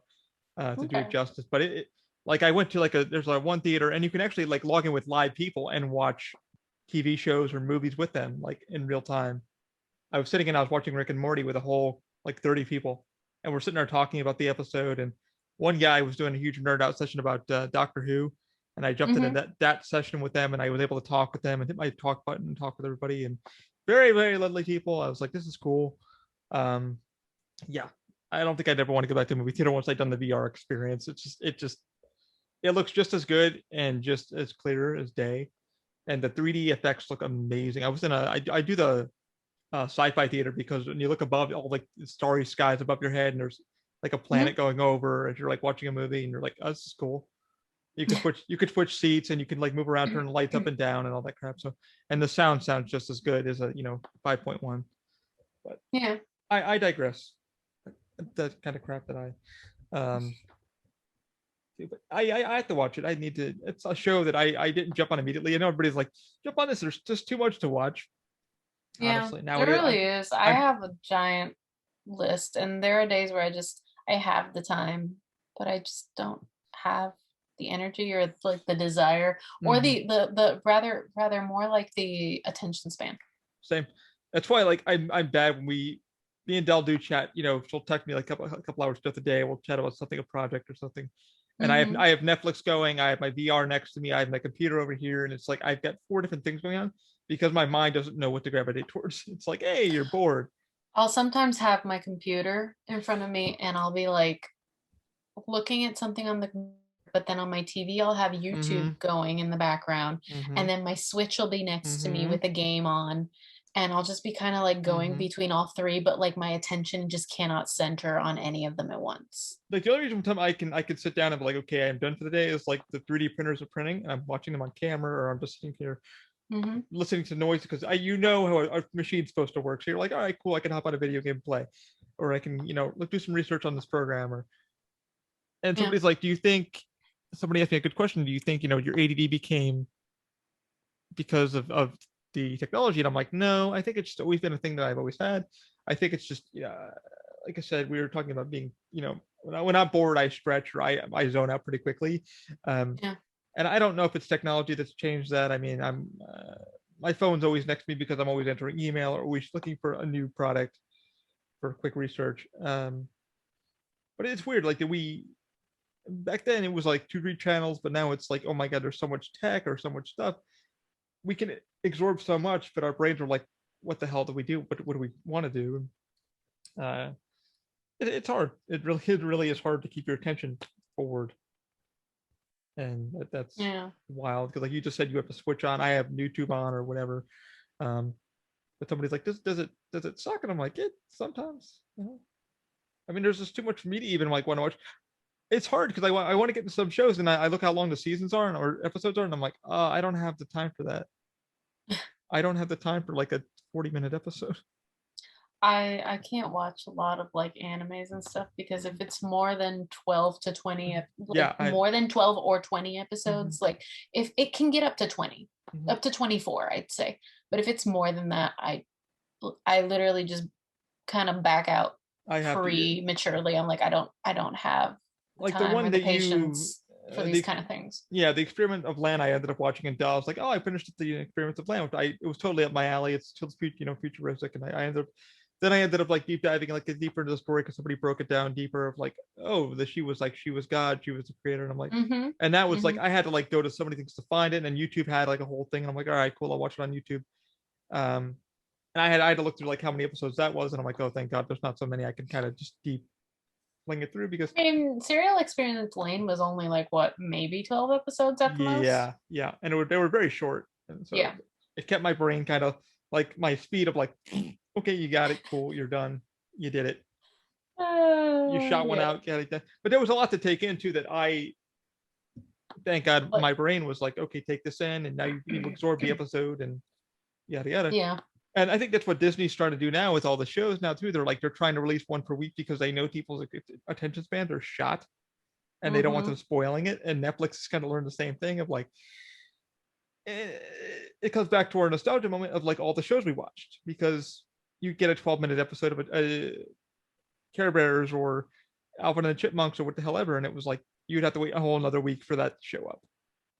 to do it Okay. justice. But like I went to there's like one theater, and you can actually like log in with live people and watch TV shows or movies with them like in real time. I was sitting and I was watching Rick and Morty with a whole like 30 people, and we're sitting there talking about the episode. And one guy was doing a huge nerd out session about Doctor Who, and I jumped into Mm-hmm. that session with them, and I was able to talk with them and hit my talk button and talk with everybody. And very very lovely people. I was like, this is cool. Um, yeah, I don't think I'd ever want to go back to a movie theater once I've done the VR experience. It looks just as good and just as clear as day, and the 3D effects look amazing. I do the sci-fi theater because when you look above all like the starry skies above your head and there's like a Mm-hmm. planet going over as you're like watching a movie and you're like, oh, this is cool. You could switch seats and you can like move around, turn the lights up and down and all that crap. So and the sounds just as good as a 5.1. But Yeah. I digress. That kind of crap that I do. But I have to watch it. I need to. It's a show that I didn't jump on immediately. I know everybody's like, jump on this. There's just too much to watch. Yeah. Honestly, There nowadays really is. I I'm have a giant list, and there are days where I have the time, but I just don't have the energy or like the desire or mhm. the rather more like the attention span. Same. That's why like I'm bad when me and Dell do chat. She'll text me like a couple hours throughout the day. We'll chat about something, a project or something. And I have Mm-hmm. I have Netflix going. I have my VR next to me. I have my computer over here, and it's like I've got four different things going on because my mind doesn't know what to gravitate towards. It's like, hey, you're bored. I'll sometimes have my computer in front of me and I'll be like looking at something on the but then on my TV I'll have Mm-hmm. YouTube going in the background Mm-hmm. and then my Switch will be next to me Mm-hmm. with a game on and I'll just be kind of like going Mm-hmm. between all three but like my attention just cannot center on any of them at once. Like the only reason time I can sit down and be like, okay, I'm done for the day is like the 3D printers are printing and I'm watching them on camera or I'm just sitting here listening to noise because you know how a machine's supposed to work. So you're like, all right, cool, I can hop on a video game and play, or I can, look, do some research on this program. And Yeah. somebody's like, somebody asked me a good question. Do you think, your ADD became because of the technology? And I'm like, no, I think it's just always been a thing that I've always had. I think it's just, like I said, we were talking about being, when I'm bored, I stretch or I zone out pretty quickly. Yeah. And I don't know if it's technology that's changed that. I mean, my phone's always next to me because I'm always entering email or always looking for a new product for quick research. But it's weird. Like back then it was like 2-3 channels, but now it's like, oh my God, there's so much tech or so much stuff. We can absorb so much, but our brains are like, what the hell do we do? What do we want to do? It's hard. It really is hard to keep your attention forward. And that's wild because, like you just said, you have to switch on. I have YouTube on or whatever. But somebody's like, does it suck? And I'm like, it sometimes. I mean, there's just too much media even like want to watch. It's hard because I want to get into some shows and I look how long the seasons are or episodes are, and I'm like, I don't have the time for that. I don't have the time for like a 40-minute episode. I can't watch a lot of like animes and stuff because if it's more than 12 to 20, more than 12 or 20 episodes, like if it can get up to 20, up to 24, I'd say. But if it's more than that, I literally just kind of back out prematurely. I'm like, I don't have like time the one or that the patience for these kind of things. Yeah, the Experiment of Land I ended up watching in I was like, I finished the Experiments of Land. It was totally up my alley. It's still futuristic, and I ended up like deep diving like deeper into the story because somebody broke it down deeper of like, she was God, she was the creator, and I'm like, and that was like I had to like go to so many things to find it, and YouTube had like a whole thing, and I'm like, all right, cool, I'll watch it on YouTube. And I had to look through like how many episodes that was, and I'm like, oh, thank God, there's not so many. I can kind of just deep fling it through because Serial Experiment Lane was only like what, maybe 12 episodes at the most. Yeah, and they were very short, and so it kept my brain kind of like my speed of like, okay, you got it, cool, you're done, you did it, you shot one out, got it done. But there was a lot to take into that. Thank God my brain was like, okay, take this in, and now you absorb the episode and yada yada. Yeah. And I think that's what Disney's trying to do now with all the shows now too. They're trying to release one per week because they know people's attention spans are shot, and they don't want them spoiling it. And Netflix is kind of learned the same thing of like, it comes back to our nostalgia moment of like all the shows we watched, because you get a 12-minute episode of Care Bears or Alvin and the Chipmunks or what the hell ever, and it was like you'd have to wait a whole another week for that to show up.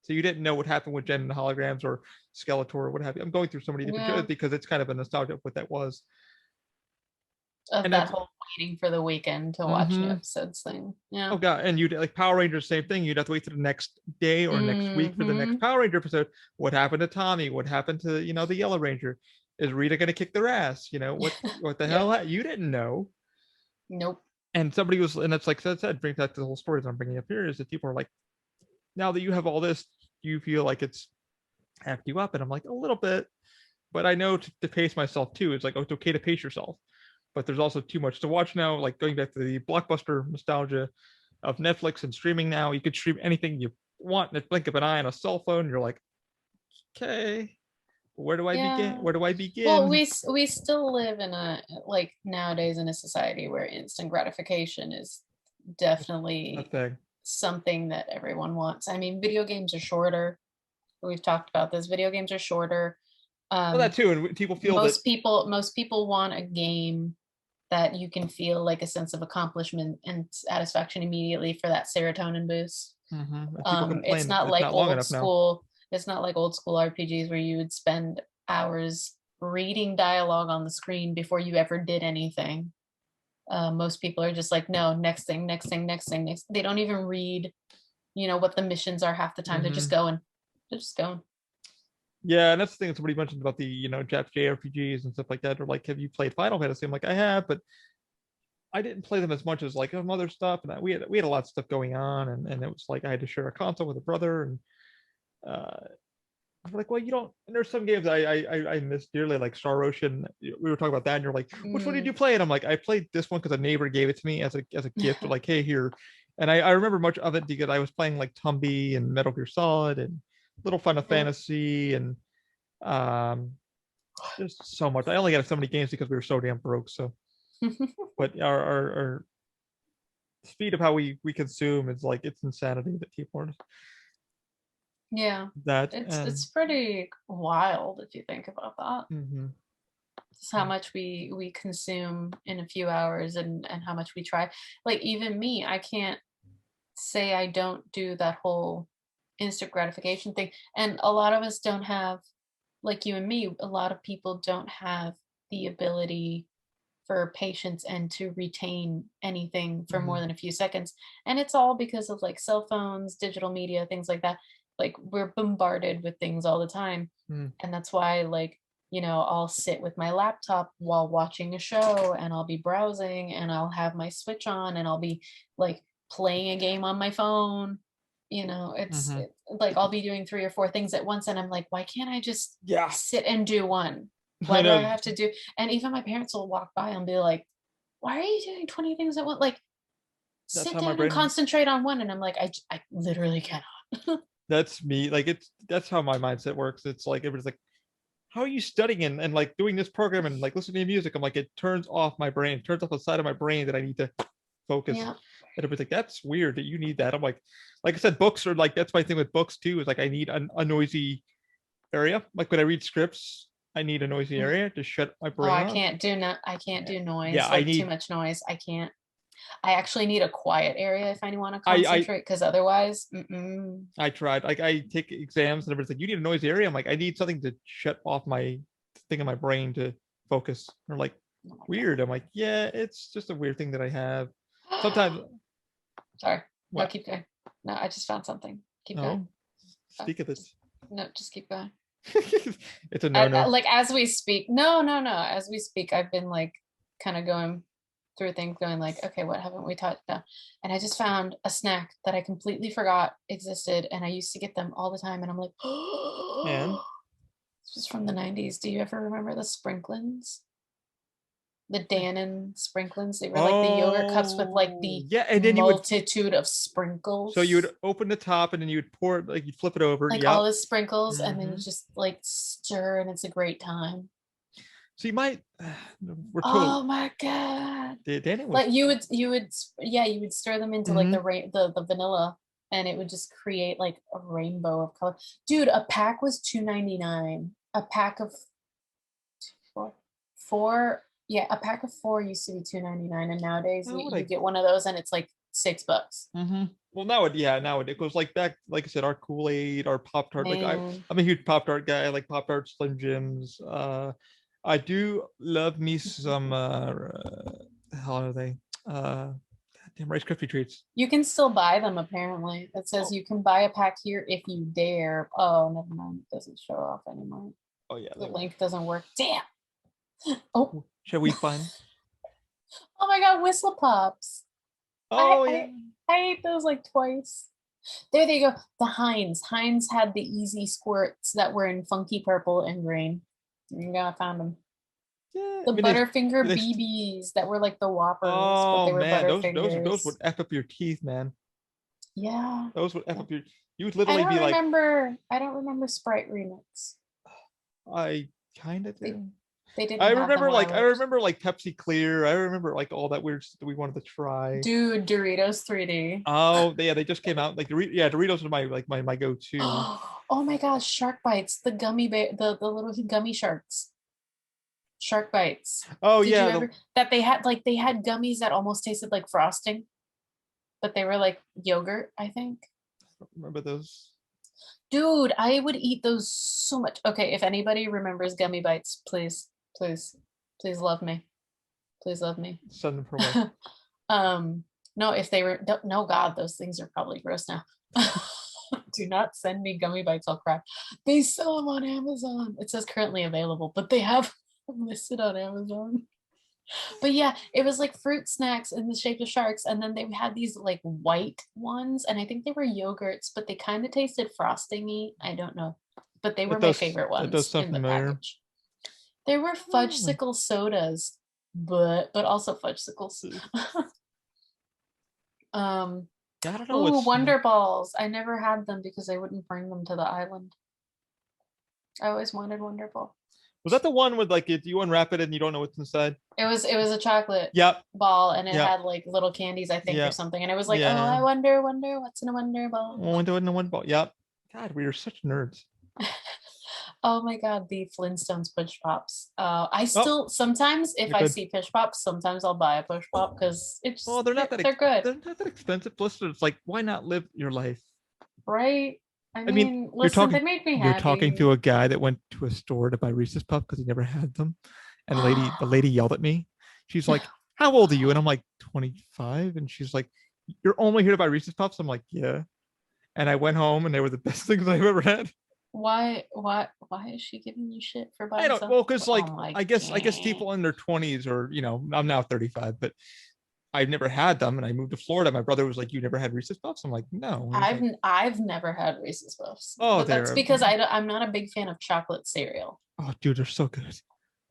So you didn't know what happened with Jen and the Holograms or Skeletor or what have you. I'm going through so many different shows because it's kind of a nostalgia of what that was. Of that whole waiting for the weekend to watch new episodes thing. Yeah. Oh God. And you'd like Power Rangers, same thing. You'd have to wait to the next day or next week for the next Power Ranger episode. What happened to Tommy? What happened to, the Yellow Ranger? Is Rita going to kick their ass? What the hell? You didn't know. Nope. And somebody was, and that's like I said, brings back to the whole story that I'm bringing up here, is that people are like, now that you have all this, you feel like it's amped you up. And I'm like, a little bit, but I know to pace myself too. It's like, it's okay to pace yourself, but there's also too much to watch now. Like going back to the blockbuster nostalgia of Netflix and streaming now, you could stream anything you want in the blink of an eye on a cell phone. You're like, okay, where do I begin? Where do I begin? Well, we still live in nowadays in a society where instant gratification is definitely something that everyone wants. I mean, video games are shorter. We've talked about this. Video games are shorter. Well, that too, and people feel most people want a game that you can feel like a sense of accomplishment and satisfaction immediately for that serotonin boost. It's not like old school. It's not like old school RPGs where you would spend hours reading dialogue on the screen before you ever did anything. Most people are just like, no, next thing. They don't even read, what the missions are half the time. They're just going. Yeah, and that's the thing that somebody mentioned about the, JRPGs and stuff like that. Or like, have you played Final Fantasy? I'm like, I have, but I didn't play them as much as like some other stuff. And we had a lot of stuff going on, and it was like I had to share a console with a brother, and I'm like, well, you don't. And there's some games I miss dearly, like Star Ocean. We were talking about that, and you're like, which one did you play? And I'm like, I played this one because a neighbor gave it to me as a gift. Like, hey, here. And I remember much of it because I was playing like Tumby and Metal Gear Solid and Little Final Fantasy, and There's so much. I only got so many games because we were so damn broke. So, but our speed of how we consume is like it's insanity that people are Yeah, that it's and it's pretty wild if you think about that. mhm. Just how much we consume in a few hours and how much we try. Like even me, I can't say I don't do that whole instant gratification thing. And a lot of us don't have, like you and me, a lot of people don't have the ability for patience and to retain anything for more Mhm. than a few seconds. And it's all because of like cell phones, digital media, things like that. Like we're bombarded with things all the time. Mm. And that's why, like, I'll sit with my laptop while watching a show and I'll be browsing and I'll have my Switch on and I'll be like playing a game on my phone. Mhm. Like I'll be doing three or four things at once and I'm like, why can't I just Yeah, sit and do one? I Why do I know. have to do? And even my parents will walk by and be like, why are you doing 20 things at once? Like, That's sit how my down and brain. concentrate on one. And I'm like, I literally cannot. That's me. Like that's how my mindset works. It's like everybody's like, how are you studying and like doing this program and like listening to music? I'm like, it turns off my brain, turns off the side of my brain that I need to focus. Yeah. And everybody's like, that's weird that you need that. I'm like I said, books are like that's my thing with books too. Is like I need a noisy area. Like when I read scripts, I need a noisy Mhm. area to shut my Oh, brain off. I can't do Yeah, noise, I like too need much noise. I can't. I actually need a quiet area if I want to I concentrate, because otherwise, mm-mm. I tried. Like I take exams and everybody's like, you need a noisy area. I'm like, I need something to shut off my thing in my brain to focus. They're like, Oh my weird. I'm like, yeah, it's just a weird thing that I have. Sometimes Sorry. No, what? keep going. No, I just found something. Keep going. No, Uh, speak of it. just no, just keep going. It's a no-no. Like as we speak. No, no, no. As we speak, I've been like kind of going through things, going like, okay, what haven't we talked about? And I just found a snack that I completely forgot existed, and I used to get them all the time. And I'm like, And this was from the 90s. Do you ever remember the Sprinklins? The Dannon Sprinklins? They were like the yogurt cups with like oh the yeah, and then you would multitude of so you sprinkles, would open the top and then you would pour it like you'd flip it over. like Yep. all the sprinkles, and then Hmm. you just like stir, and it's a great time. So you might we're total Oh my god. Danny was Like yeah, you would stir them into like mhm. the vanilla, and it would just create like a rainbow of color. Dude, a pack was 2.99. A pack of four, four, yeah, a pack of four used to be 2.99, and nowadays How would you I get one of those and it's like $6. hmm Well, now it yeah, now it goes like back, like I said, our Kool-Aid, our Pop Tart. Like Man, I'm a huge Pop Tart guy. I like Pop Tart, Slim Jims. I do love me some. How are they? Damn Rice Krispie treats. you can still buy them apparently. It says Oh, you can buy a pack here if you dare. Oh, never mind. It doesn't show off anymore. oh yeah. The link doesn't work. Damn. Oh, Shall we find? oh my god, Whistle Pops. I Oh yeah. I I ate those like twice. There they go. The Heinz. Heinz had the easy squirts that were in funky purple and green. There you go, I found them. Yeah. The I mean, Butterfinger they BBs that were like the Whoppers, but oh they were man, those would Butterfingers. f up your teeth, man. Yeah. Those would f Yeah. up your. You would literally be like, I don't remember Sprite Remix. I kind of They do. they didn't have them where I I lived. remember like Pepsi Clear. I remember like all that weird stuff that we wanted to try. Dude, Doritos 3D. Oh, yeah, they just came out. Like yeah, Doritos are my like my go-to. Oh my gosh, Shark Bites, the gummy bear, the little gummy sharks. Shark Bites. Oh Did you yeah, ever that they had gummies that almost tasted like frosting, but they were like yogurt, I think. remember those. Dude, I would eat those so much. Okay, if anybody remembers gummy bites, please, please, please love me. Please love me. Send them her way. um, no, if they were no god, those things are probably gross now. Do not send me gummy bites, I'll cry. They sell them on Amazon. It says currently available, but they have listed on Amazon. But yeah, it was like fruit snacks in the shape of sharks, and then they had these like white ones, and I think they were yogurts, but they kind of tasted frostingy. I don't know, but they were my favorite That does ones sound in the familiar. package. They were Oh, fudgesicle sodas, but also fudgesicles. um, yeah, I don't know ooh, what's Wonder Balls. I never had them because I wouldn't bring them to the island. I always wanted Wonder Ball. Was that the one with like you unwrap it and you don't know what's inside? It was a chocolate Yep. ball and it Yep. had like little candies, I think, or Yep. something. And it was like, oh, Yeah. I wonder what's in a Wonder Ball. One ball. Yep. God, we are such nerds. Oh my God, the Flintstones push pops. I Oh, still sometimes if they're I good. see push pops, sometimes I'll buy a push pop because Well, it's they're not that they're good, they're not that expensive. Plus, it's like, why not live your life? right? I I mean, mean, listen, they make me you're talking happy. to a guy that went to a store to buy Reese's Puff because he never had them, and the lady yelled at me. She's like, "How old are you?" And I'm like, 25, and she's like, "You're only here to buy Reese's Puffs?" I'm like, "Yeah." And I went home, and they were the best things I've ever had. Why is she giving you shit for I buying don't stuff? well, because Oh like my I guess God. people in their 20s or I'm now 35, but I've never had them, and I moved to Florida. My brother was like, "You never had Reese's Puffs?" I'm like, "No." And he's like, I've never had Reese's Puffs, "Oh, but that's they're because I'm not a big fan of chocolate cereal. oh, dude, they're so good."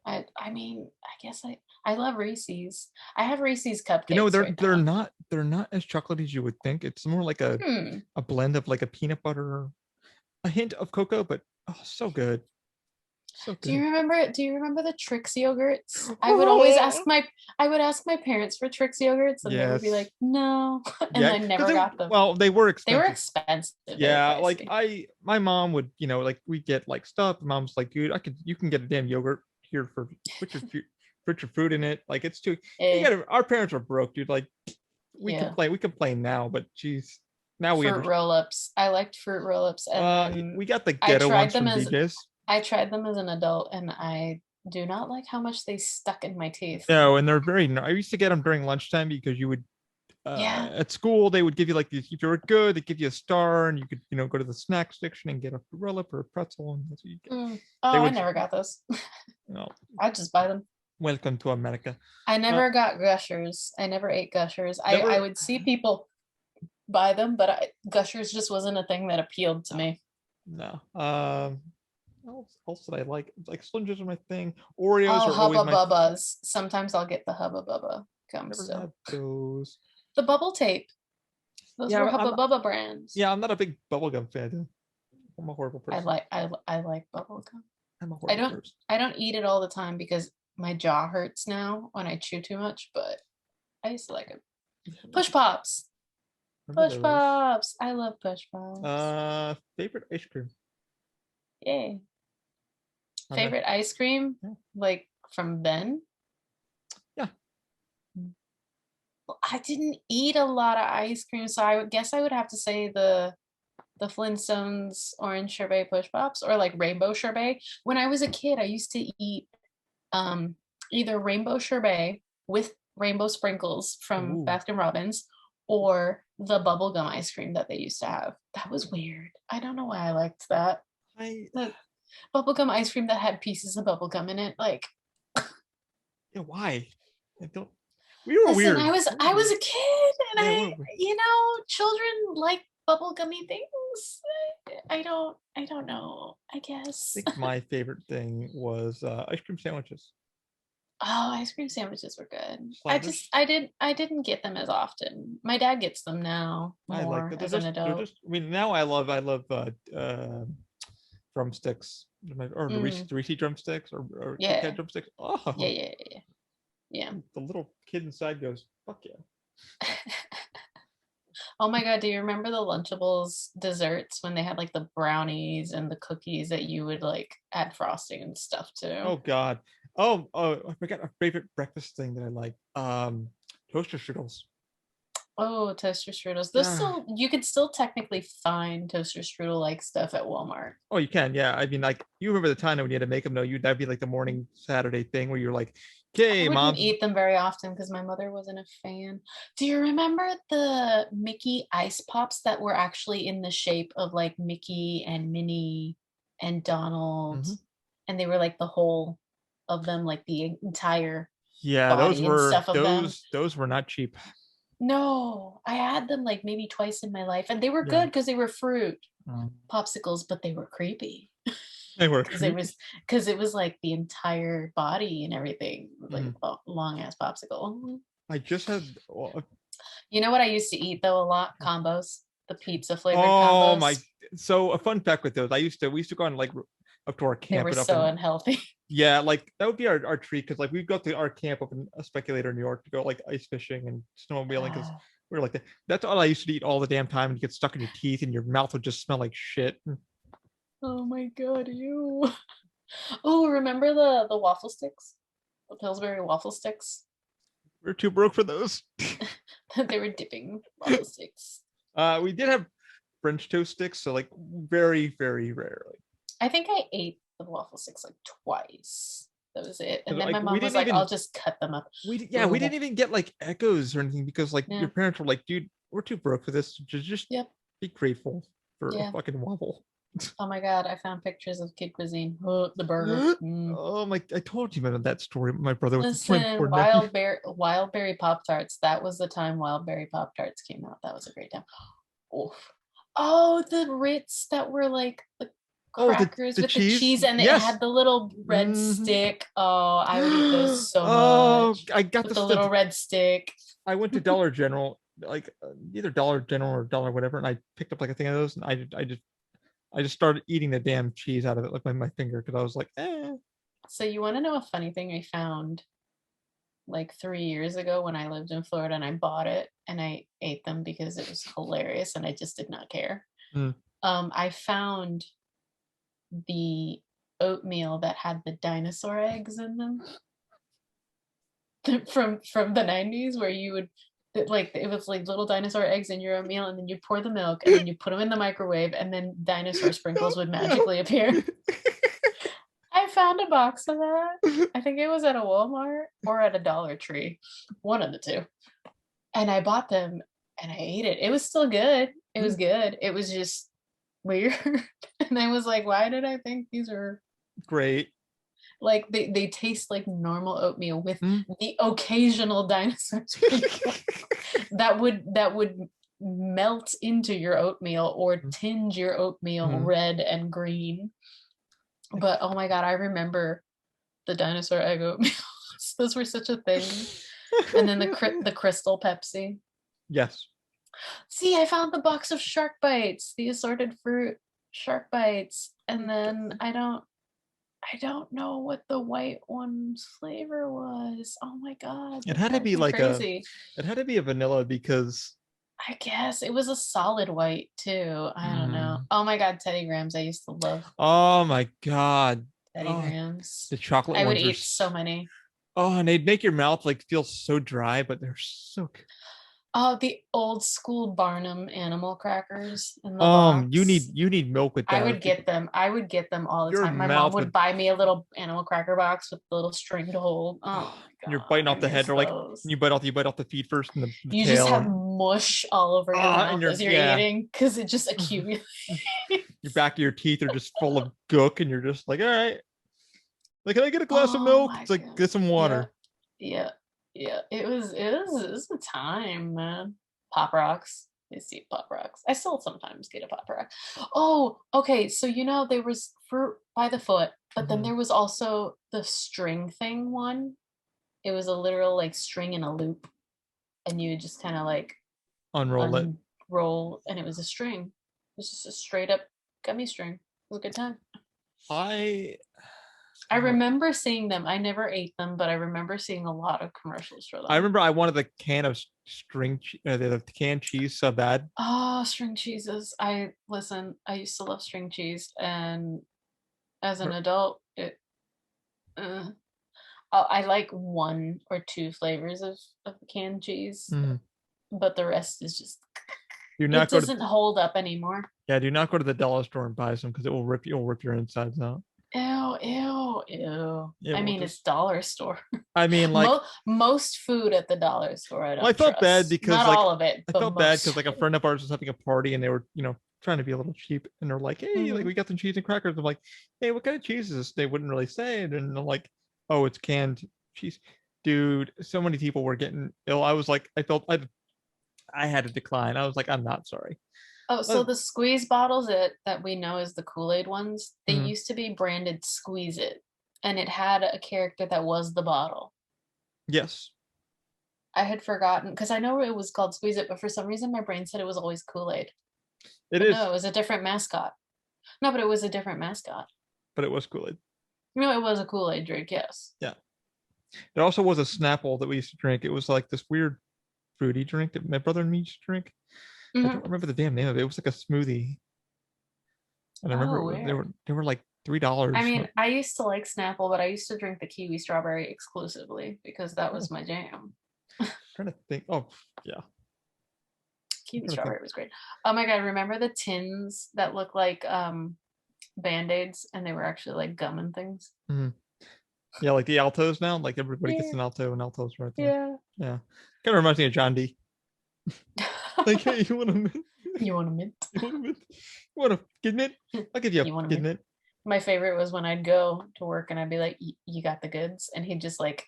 I mean, I guess I love Reese's. I have Reese's You know, cupcakes right they're now. not as chocolatey as you would think. It's more like Hmm. a blend of like a peanut butter, a hint of cocoa, but oh, so good, so Do you good. remember the Trix yogurts? Oh, I would ask my parents for Trix yogurts and they would be yes, like, "No." And yeah, I because never got them. they were They were expensive. expensive. They were Yeah, like pricey. my mom would, like we get like stuff. Mom's like, dude, you can get a damn yogurt here for put your fruit in it. Like it's too. You Eh, got our parents were broke, dude. Like yeah. we complain now, but geez, now we Fruit understand. roll-ups. I liked fruit roll-ups and then We got the I ghetto tried ones them from as BJ's. I tried them as an adult and I do not like how much they stuck in my teeth. No, and they're very. I used to get them during lunchtime because you would Yeah. at school they would give you like these, if you were good, they give you a star, and you could go to the snack section and get a roll up or a pretzel, and that's what you get. Mm. They Oh, I would, never got those. you know, I just buy them. welcome to America. I Uh, never got gushers. I never ate gushers. I never. would see people buy them, but gushers just wasn't a thing that appealed to me. No. What else did I like? Like Slim Jims are my thing. Oreos Oh, are always Hubba my. Bubbas. Sometimes I'll get the Hubba Bubba gum Never had still. those. The bubble tape. Those were Yeah, Hubba Bubba brands. I'm not a big bubblegum fan. I'm a horrible person. I like bubble gum. I'm a I horrible don't person. I don't eat it all the time because my jaw hurts now when I chew too much, but I used to like it. Push pops. Remember Push those? pops. I love push pops. Favorite ice cream. Yay. I'm a, Favorite ice cream? yeah. Like from Ben? Yeah. Well, I didn't eat a lot of ice cream, so I would guess I would have to say the Flintstones orange sherbet push pops or like rainbow sherbet. When I was a kid, I used to eat um either rainbow sherbet with rainbow sprinkles from Ooh. Baskin Robbins or the bubblegum ice cream that they used to have. That was weird. I don't know why I liked that. I The bubblegum ice cream that had pieces of bubblegum in it. Like, Yeah, why? I don't. We were listen, weird. We I were was weird. a kid and Yeah, we were weird. children like bubblegummy things. I don't know, I I guess. think my favorite thing was ice cream sandwiches. Oh, ice cream sandwiches were good. Sliders. I didn't get them as often. My dad gets them now I like more that. as an They're adult. just. I mean, now I love drumsticks. Or Mm, the Reese drumsticks or Kit Kat yeah. drumsticks. Yeah, Oh, yeah, yeah, yeah. the little kid inside goes, "Fuck yeah!" Oh my God, do you remember the Lunchables desserts when they had like the brownies and the cookies that you would like add frosting and stuff Oh to? God. Oh, I forgot a favorite breakfast thing that I like. Toaster strudels. Oh, toaster strudels. Those Yeah. still you could still technically find toaster strudel like stuff at Walmart. Oh, you can. Yeah. I mean, like you remember the time when you had to make them. No, you that'd be like the morning Saturday thing where you're like, I "Okay, wouldn't mom's." eat them very often because my mother wasn't a fan. Do you remember the Mickey ice pops that were actually in the shape of like Mickey and Minnie and Donald? Mhm. And they were like the whole of them, like the entire Yeah, body and stuff of them. those were not cheap. No, I had them like maybe twice in my life, and they were Yeah. good because they were fruit Um, popsicles, but they were creepy they were because it creepy. was because it was like the entire body and everything, like Mhm. a long ass popsicle. I just had. You know what I used to eat though a lot? Combos, the pizza flavored Oh my! combos. So a fun fact with those, we used to go on like up to our They camp were and up so in unhealthy. yeah, like that would be our treat because like we'd go to our camp up in a Speculator, New York to go like ice fishing and snowmobiling because Ah, we were like that. That's all I used to eat all the damn time and you get stuck in your teeth and your mouth would just smell like shit. We oh my god, you. Oh, remember the waffle sticks? The Pillsbury waffle sticks? were too broke for those. They were dipping waffle sticks. We did have French toast sticks, so like very, very rarely. I think I ate the waffle sticks like twice. That was it. And then Like my we mom was didn't like, even I'll just cut them up. we didn't even get like echoes or anything because like Yeah. your parents were like, dude, we're too broke for this. Just Yep. be grateful for a Yeah. fucking waffle. Oh my god, I found pictures of kid cuisine. Oh, the burger. Mm. Oh my! I told you about that story. My brother with my Listen, poor nephew. Wildberry Pop Tarts. That was the time Wildberry Pop Tarts came out. That was a great time. Oof. Oh, the Ritz that were like the Oh, crackers the with the cheese. cheese and it Yes. had the little red Mhm. stick. Oh, I would eat those so Oh, much I got with this. the little red stick. I went to Dollar General, like either Dollar General or Dollar whatever, and I picked up like a thing of those, and I just started eating the damn cheese out of it like my finger because I was like, eh. So you want to know a funny thing I found like 3 years ago when I lived in Florida and I bought it and I ate them because it was hilarious and I just did not care. Mm. I found the oatmeal that had the dinosaur eggs in them from the 90s where you would like it was like little dinosaur eggs in your oatmeal and then you pour the milk and then you put them in the microwave and then dinosaur sprinkles would magically appear. I found a box of that. I think it was at a Walmart or at a Dollar Tree, one of the two. And I bought them and I ate it. It was still good. It was good. It was just weird. And I was like, why did I think these are Great. like they taste like normal oatmeal with Mm. the occasional dinosaur sprinkle that would melt into your oatmeal or tinge your oatmeal red and green. But oh my god, I remember the dinosaur egg oatmeal. Those were such a thing. And then the crystal Pepsi. Yes. See, I found the box of shark bites, the assorted fruit shark bites, and then I don't know what the white one's flavor was. Oh my god, It that had to drives be me like crazy. it had to be a vanilla because I guess it was a solid white too. I don't know. Oh my god, Teddy Grahams. I used to love oh my god. Teddy Oh, Grahams. the chocolate I would ones are eat so many. oh, and they'd make your mouth like feel so dry, but they're so good. Oh, the old school Barnum animal crackers in the box. You need milk with I that. would get them. I would get them all the Your time. My mom mouth would would buy me a little animal cracker box with the little string to hold. Oh my you're god, biting I off the head miss or like those. you bite off the feet first and the You just tail have and mush all over your mouth and as you're yeah. eating because it just accumulates. Your back of your teeth are just full of gook and you're just like, all right. Like, can I get a glass of Oh milk? my It's like god. get some Yeah. water. Yeah. Yeah. It was a time, man. Pop rocks. I see pop rocks. I still sometimes get a pop rock. Oh, okay. So there was fruit by the foot, but then there was also the string thing one. It was a literal like string in a loop, and you would just kind of like Unroll it. unroll, and it was a string. It was just a straight up gummy string. It was a good time. I I remember seeing them. I never ate them, but I remember seeing a lot of commercials for I them. remember I wanted the can of the canned cheese so bad. Oh, string cheeses. I used to love string cheese, and as an adult, uh, I like one or two flavors of canned cheese, but the rest is just Do it not go to doesn't hold up anymore. do not go to the dollar store and buy some because it will rip your insides out. Ew, ew, ew. It I will mean, it's just dollar store. I mean like Most food at the dollar store I well, I don't felt bad trust. because Not like all of it, I but felt bad most because like of a it. friend of ours was having a party and they were, trying to be a little cheap and they're like, hey, like Mhm. we got some cheese and crackers. I'm like, hey, what kind of cheese is this? They wouldn't really say it. And I'm like, oh, it's canned cheese. Dude, so many people were getting ill. I was like, I had to decline. I was like, I'm not sorry. Oh, so the squeeze bottles that we know as the Kool-Aid ones, they Mhm. used to be branded Squeeze It, and it had a character that was the bottle. Yes. I had forgotten because I know it was called Squeeze It, but for some reason my brain said it was always Kool-Aid. It But is. no, it was a different mascot. No, but it was a different mascot. but it was Kool-Aid. No, it was a Kool-Aid drink. Yes. Yeah. There also was a Snapple that we used to drink. It was like this weird fruity drink that my brother and me used to drink. I Hmm. don't remember the damn name of it. It was like a smoothie, and I remember Oh, weird. they were like I $3. mean, I used to like Snapple, but I used to drink the kiwi strawberry exclusively because that was my jam. Trying to think. Oh, yeah. I'm Kiwi trying to think. strawberry was great. Oh my god, remember the tins that look like band-aids and they were actually like gum and things? Mhm. Yeah, like the Altos now. Like everybody gets Yeah. an Alto, and Altos right there. Yeah. Yeah, kind of reminds me of John D. Like, hey, you want a mint? You want a mint? You want a mint? You want a kid mint? I'll give you a You want a kid mint? mint. My favorite was when I'd go to work and I'd be like, You got the goods?" And he'd just like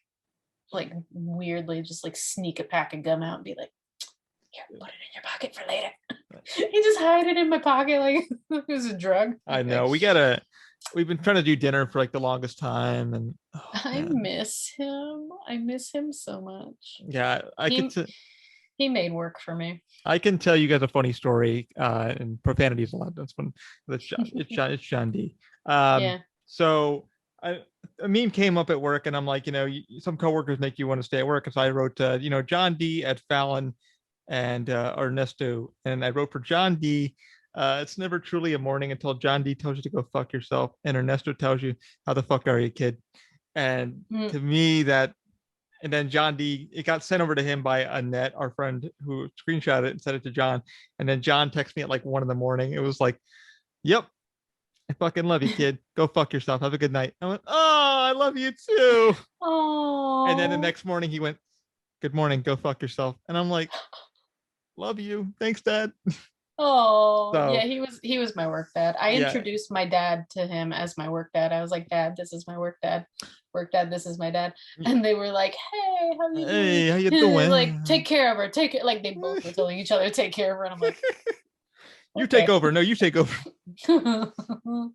weirdly just like sneak a pack of gum out and be like, "Here, put it in your pocket for later." He just hide it in my pocket like it was a drug. I Like, know we've been trying to do dinner for like the longest time, and oh I man, miss him. I miss him so much. yeah, He he made work for me. I can tell you guys a funny story, and profanity is allowed. That's when it's John D. Um, Yeah. so I, a meme came up at work, and I'm like, some coworkers make you want to stay at work, and so I wrote, John D at Fallon and Ernesto, and I wrote for John D. It's never truly a morning until John D tells you to go fuck yourself, and Ernesto tells you, how the fuck are you, kid? And Mm. to me, and then John D, it got sent over to him by Annette, our friend, who screenshot it and sent it to John. And then John texted me at like 1 a.m. It was like, yep, I fucking love you, kid. Go fuck yourself. Have a good night. I went, oh, I love you too. And then the Oh. next morning he went, good morning, go fuck yourself. And I'm like, love you. Thanks, Dad. Oh, yeah, So he was my work dad. I yeah. introduced my dad to him as my work dad. I was like, "Dad, this is my work dad. Work dad, this is my dad." And they were like, "Hey, how you doing?" Hey, how you Like, doing? "Take care of her. Take it." Like they both were telling each other, "Take care of her." And I'm like, You take "Okay." over. No, you take over. Oh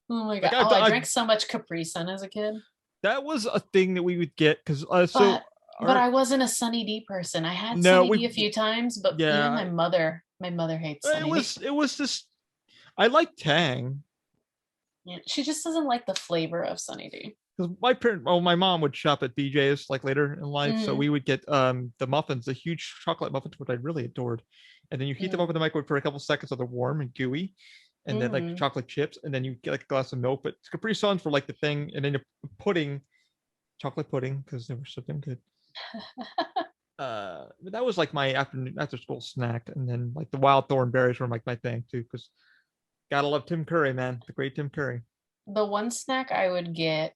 my Like god. Oh, I drank so much Capri Sun as a kid. that was a thing that we would get because But our I wasn't a Sunny D person. I had no Sunny we D a few times, but even yeah my mother hates Sunny D. it was just I like Tang Yeah, she just doesn't like the flavor of Sunny D. because my mom would shop at BJ's like later in life, so Mm, we would get the muffins, the huge chocolate muffins, which I really adored, and then you heat them mm, up in the microwave for a couple seconds so they're warm and gooey, and then like mm. chocolate chips, and then you get like a glass of milk. But Capri Suns for like the thing, and then the pudding, chocolate pudding, because they were so damn good. But that was like my after school snack, and then like the wild thorn berries were like my thing too, because gotta love Tim Curry, man, the great Tim Curry. The one snack I would get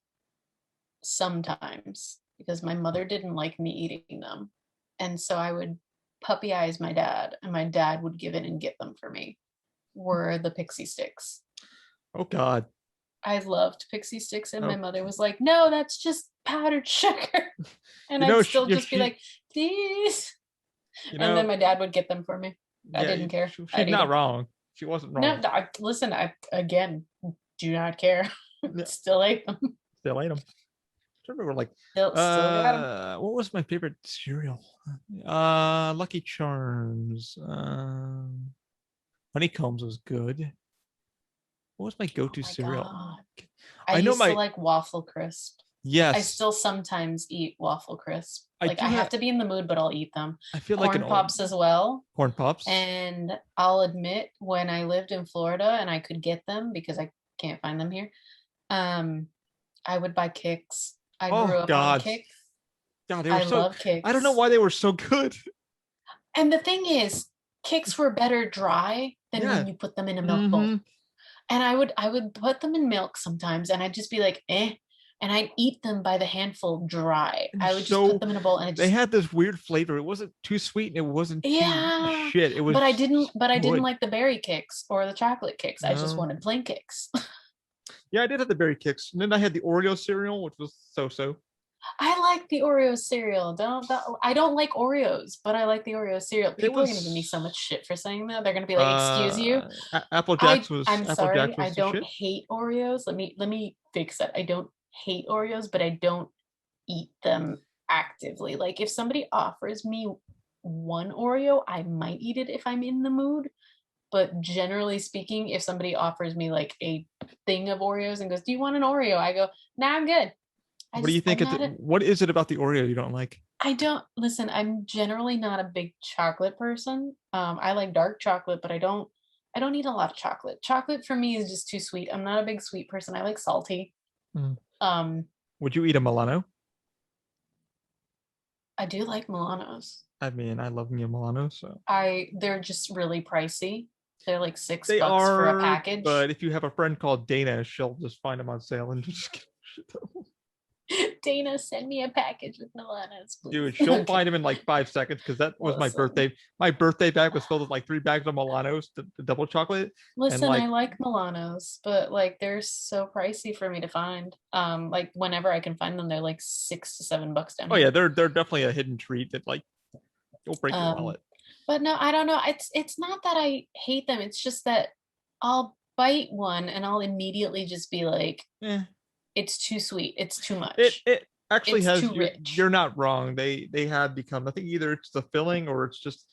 sometimes because my mother didn't like me eating them. And so I would puppy eyes my dad, and my dad would give in and get them for me, were the pixie sticks. Oh God. I loved pixie sticks, and my Oh, mother was like, "No, that's just powdered sugar." And you know I'd she, still just be like, "Please." you And then know my dad would get them for me. I yeah didn't care. she's I'd eat not them. wrong. She wasn't No, wrong. listen, I again do not care. Yeah, Still ate them. still ate them. I remember like Still got them. what was my favorite cereal? Lucky Charms. Honeycombs was good. What was my Oh go-to my cereal? god. I I know used to my like waffle crisp. I yes. still sometimes eat waffle crisp. I Like I do have have to be in the mood, but I'll eat them. I feel like an Corn old pops as well. corn pops. And I'll admit, when I lived in Florida and I could get them because I can't find them here, um, I would buy Kicks. I grew Oh up on God. Kicks. God, they were I so love I don't know Kicks. why they were so good. And the thing is, Kicks were better dry than Yeah. when you put them in a milk bowl. Mm-hmm. And I would put them in milk sometimes and I'd just be like, eh. And I'd eat them by the handful dry. And I would just put so them in a bowl and it they just, had this weird flavor. It wasn't too sweet and it wasn't too yeah. shit. It was But I didn't good. like the berry kicks or the chocolate kicks. I just No. wanted plain kicks. Yeah, I did have the berry kicks. And then I had the Oreo cereal, which was so. I like the Oreo cereal. I don't like Oreos, but I like the Oreo cereal. It People are gonna give me was so much shit for saying that. They're gonna be like, "Excuse you." I'm Apple Jacks sorry. I was the don't shit. hate Oreos. Let me fix that. I don't hate Oreos, but I don't eat them actively. Like if somebody offers me one Oreo, I might eat it if I'm in the mood. But generally speaking, if somebody offers me like a thing of Oreos and goes, "Do you want an Oreo?" I go, "Nah, I'm good." What do you think? What is it about the Oreo you don't like? I don't listen. I'm generally not a big chocolate person. I like dark chocolate, but I don't eat a lot of chocolate. Chocolate for me is just too sweet. I'm not a big sweet person. I like salty. Mm. Um, Would you eat a Milano? I do like Milanos. I mean, I love me a Milano, so They're just really pricey. They're like six they bucks for a are. package. But if you have a friend called Dana, she'll just find them on sale and just give shit to them. Dana, send me a package with Milanos, please. Dude, she'll Okay, find him in like 5 seconds because that was my listen. birthday. My birthday bag was filled with like 3 bags of Milanos, the double chocolate, and Listen, I like, like Milanos, but like they're so pricey for me to find. Like whenever I can find them, they're like $6 to $7 down oh yeah, here. they're definitely a hidden treat that like you'll break your Um, wallet. but no, I don't know. It's not that I hate them. It's just that I'll bite one and I'll immediately just be like, Eh, it's too sweet. It's too it much. it actually It's has too you're rich. not wrong. They have become. I think either it's the filling or it's just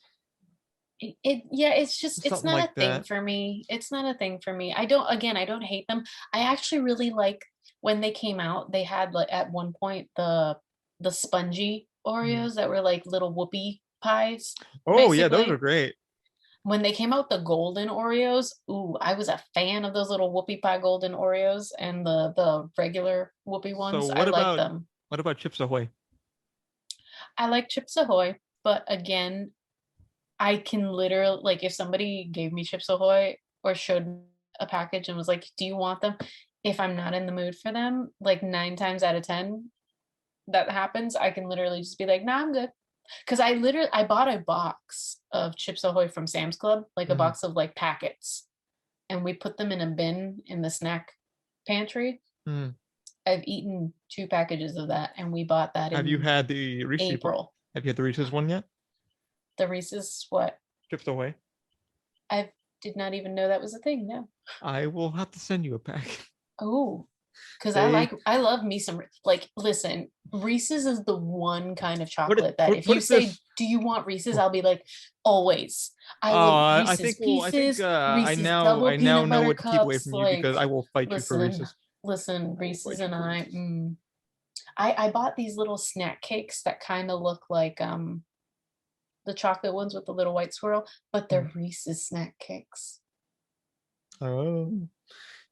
Yeah, it's just it's something not a like thing that. for me. It's not a thing for me. I don't hate them. I actually really like when they came out, they had like at one point the spongy Mm. Oreos that were like little whoopie pies, Oh yeah, those are basically. great. When they came out the golden Oreos, ooh, I was a fan of those little whoopie pie golden Oreos and the regular whoopie So ones. I like them. what about Chips Ahoy? I like Chips Ahoy, but again, I can literally like if somebody gave me Chips Ahoy or showed me a package and was like, "Do you want them?" If I'm not in the mood for them, like 9 times out of 10 that happens, I can literally just be like, "Nah, I'm good." Because I bought a box of Chips Ahoy from Sam's Club, like a Mm. box of like packets, and we put them in a bin in the snack pantry. Mm. I've eaten 2 packages of that, and we bought that Have you in had the Reese's? April. Have you had the Reese's one yet? The Reese's what? Chips Ahoy. I did not even know that was a thing. No. I will have to send you a pack. Oh, because They I love me some like listen, Reese's is the one kind of chocolate that if what you is say, this? "Do you want Reese's?" I'll be like, "Always." I will I Reese's think Pieces, Reese's I double now peanut know butter what to keep away cups. from you because Like, I will fight you for listen, Reese's. listen, I will Reese's fight you and for Reese's. I bought these little snack cakes that kind of look like the chocolate ones with the little white swirl, but Mm. they're Reese's snack cakes. Oh,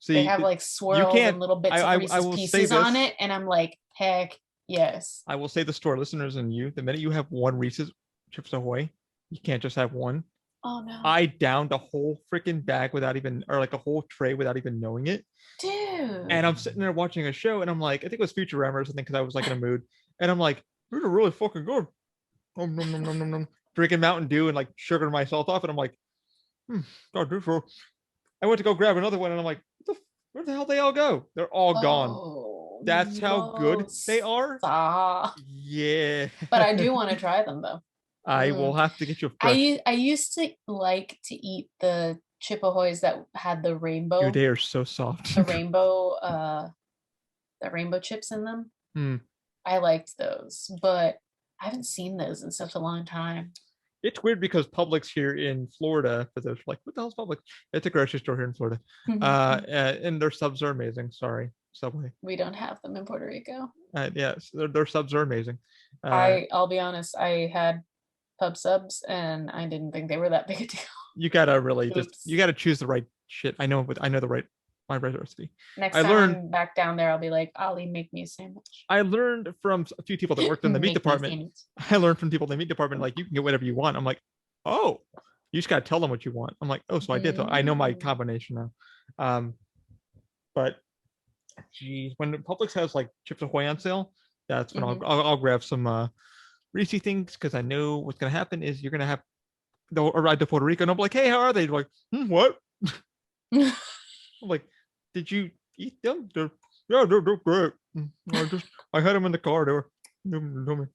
They see, have like you swirls can't. and little bits of I Reese's will say Pieces on this. it, and I'm like, heck yes. I will say the store listeners and you. The minute you have one Reese's Chips Ahoy, you can't just have one. Oh no. I downed a whole freaking bag without even, or like a whole tray without even knowing it. And Dude. I'm sitting there watching a show, and I'm like, I think it was Futurama or something because I was like in a mood, and I'm like, these are really fucking good. Nom, nom, nom, nom, nom. Drinking Mountain Dew and like sugaring myself off, and I'm like, God, this are. I went to go grab another one, and I'm like, where the hell they all go? They're all gone. Oh That's how good no. they are. Stop. Yeah, But I do want to try them though. I will Mm. have to get you a fresh. I used to like to eat the Chip Ahoys that had Dude, they are so soft. the rainbow the rainbow chips in them. Hmm. I liked those, but I haven't seen those in such a long time. It's weird because Publix here in Florida, for those like, what the hell's Publix? It's a grocery store here in Florida. And their subs are amazing. Sorry, Subway. We don't have them in Puerto Rico. Yes, their subs are amazing. I'll be honest, I had pub subs and I didn't think they were that big a deal. You gotta really just you Oops. gotta choose the right shit. I know the right my right recipe. Next I time learned I'm back down there, I'll be like, Ollie, make me a sandwich. I learned from a few people that worked in the meat Make me a department. sandwich. I learned from people in the meat department like you can get whatever you want. I'm like, oh, you just gotta tell them what you want. I'm like, oh, so I did. So I know my Mm. combination now. But geez, when Publix has like Chips Ahoy on sale, that's when I'll grab some Reese things because I know what's gonna happen is you're gonna have they'll arrive to Puerto Rico and I'm like, hey, how are they? They're like, what? I'm like, did you eat them? Yeah, they're great. I had them in the car. They were. You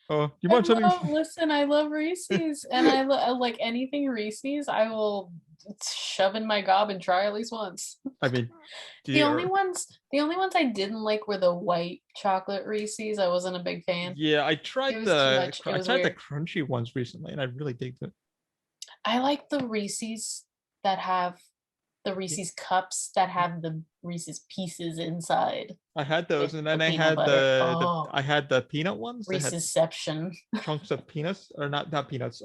I want something? love, listen, I love Reese's and I like anything Reese's, I will shove in my gob and try at least once. I mean, The only ones I didn't like were the white chocolate Reese's. I wasn't a big fan. yeah, It was too much. It I was tried the weird. crunchy ones recently, and I really dig it. I like the Reese's that have the Reese's cups that have the Reese's pieces inside I had with those, and the then I peanut had butter. the Oh, I had the peanut ones. They had Reese'sception. chunks of peanuts, or not peanuts,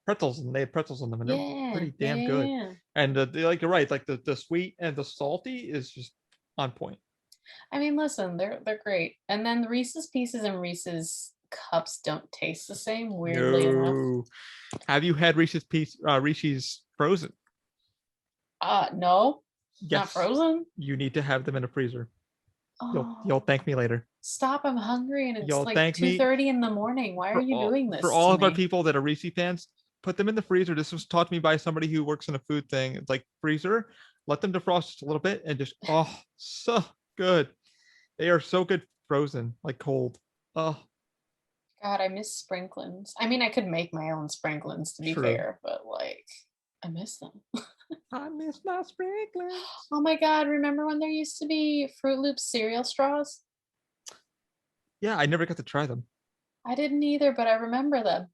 pretzels, and they had pretzels in them, and they're Yeah, pretty yeah, damn yeah, good. yeah. And like you're right, like the sweet and the salty is just on point. I mean, listen, they're great. And then the Reese's Pieces and Reese's Cups don't taste the same, weirdly enough. No, have you had Reese's frozen? No, not Yes, frozen. you need to have them in a freezer. You'll Oh, thank me later. stop! I'm hungry, and it's You'll like thank two me thirty in the morning. Why are you doing for this all to of our me? people that are Reese fans. Put them in the freezer. This was taught to me by somebody who works in a food thing. It's like freezer. Let them defrost just a little bit, and just so good. They are so good frozen, like cold. Oh, God, I miss sprinklings. I mean, I could make my own sprinklings to be true. fair, but like, I miss them. I miss my sprinklers. Oh my God, remember when there used to be Fruit Loops cereal straws? Yeah, I never got to try them. I didn't either, but I remember them.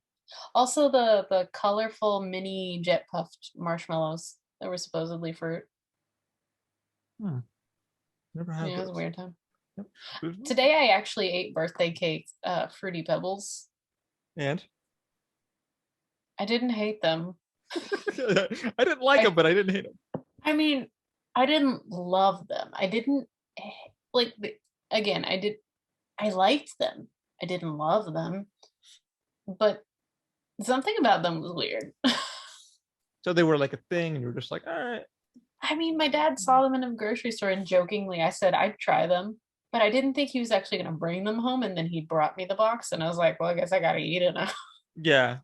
Also, the colorful mini jet puffed marshmallows that were supposedly fruit. Hmm, never had Yeah, it was a those. weird time. Yep. Fruit Loops. Today I actually ate birthday cake, Fruity Pebbles. And I didn't hate them. I didn't like I them, but I didn't hate them. I mean, I didn't love them. I didn't like again, I liked them. I didn't love them, but something about them was weird. So they were like a thing, and you were just like, all right. I mean, my dad saw them in a grocery store and jokingly I said I'd try them, but I didn't think he was actually going to bring them home, and then he brought me the box and I was like, well, I guess I got to eat it now. Yeah.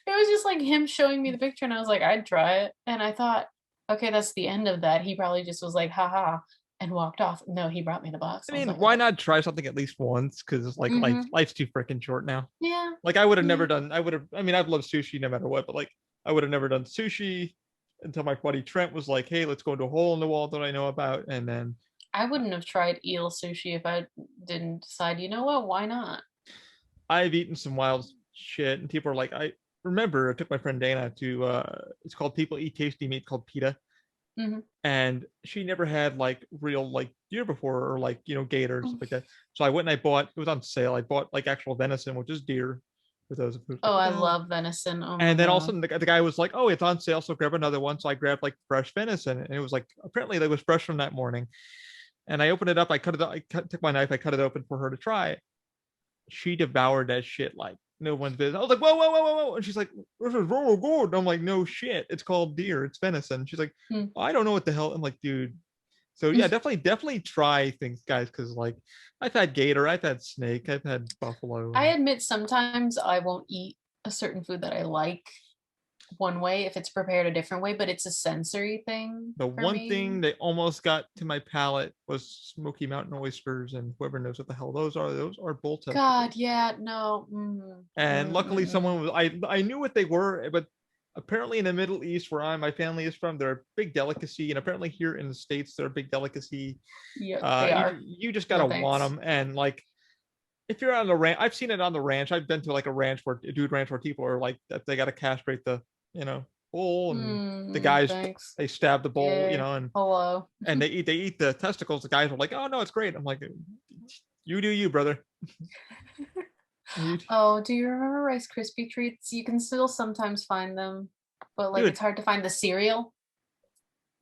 It was just like him showing me the picture and I was like, I'd try it. And I thought, okay, that's the end of that. He probably just was like, haha, and walked off. No, he brought me the box. I I was mean, like, why okay. not try something at least once? Because like Mm-hmm. life's too freaking short now. Yeah. Like I would have Yeah. never done. I would have. I mean, I've loved sushi no matter what, but like I would have never done sushi until my buddy Trent was like, "Hey, let's go into a hole in the wall that I know about." And then I wouldn't have tried eel sushi if I didn't decide, you know what, why not? I've eaten some wild shit, and people are like, I remember I took my friend Dana to. It's called People Eat Tasty Meat called PETA, Mm-hmm. and she never had like real like deer before or like gator and Mm. stuff like that. So I went and I bought. It was on sale. I bought like actual venison, which is deer. For those who's Oh, like, what I the hell? love venison. Oh my And then all of a God. sudden, the guy was like, "Oh, it's on sale, so grab another one." So I grabbed like fresh venison, and it was like apparently that was fresh from that morning. And I opened it up. I cut it. Took my knife. I cut it open for her to try. She devoured that shit like no one's business. I was like, "Whoa, whoa, whoa, whoa, whoa!" And she's like, "This is really good." And I'm like, "No shit, it's called deer. It's venison." She's like, Mm. "I don't know what the hell." I'm like, "Dude." So yeah, definitely try things, guys, because like I've had gator, I've had snake, I've had buffalo, I and admit sometimes I won't eat a certain food that I like one way if it's prepared a different way, but it's a sensory thing the for one me. thing that almost got to my palate was Smoky Mountain oysters, and whoever knows what the hell those are bull God, testicles. yeah, no. Mm, And mm, luckily, mm, mm. someone was I knew what they were, but apparently in the Middle East, where my family is from, they're a big delicacy, and apparently here in the States, they're a big delicacy. Yeah, they You are. you just No gotta want thanks. them, and like if you're on the ranch, I've seen it on the ranch. I've been to like a dude ranch where people are like that they gotta castrate the you know bull, and the Mm, no guys thanks. they stab the bull, Yeah. and Hello. they eat the testicles. The guys are like, "Oh no, it's great." I'm like, "You do you, brother." You, Oh, do you remember Rice Krispie treats? You can still sometimes find them, but like dude. it's hard to find the cereal.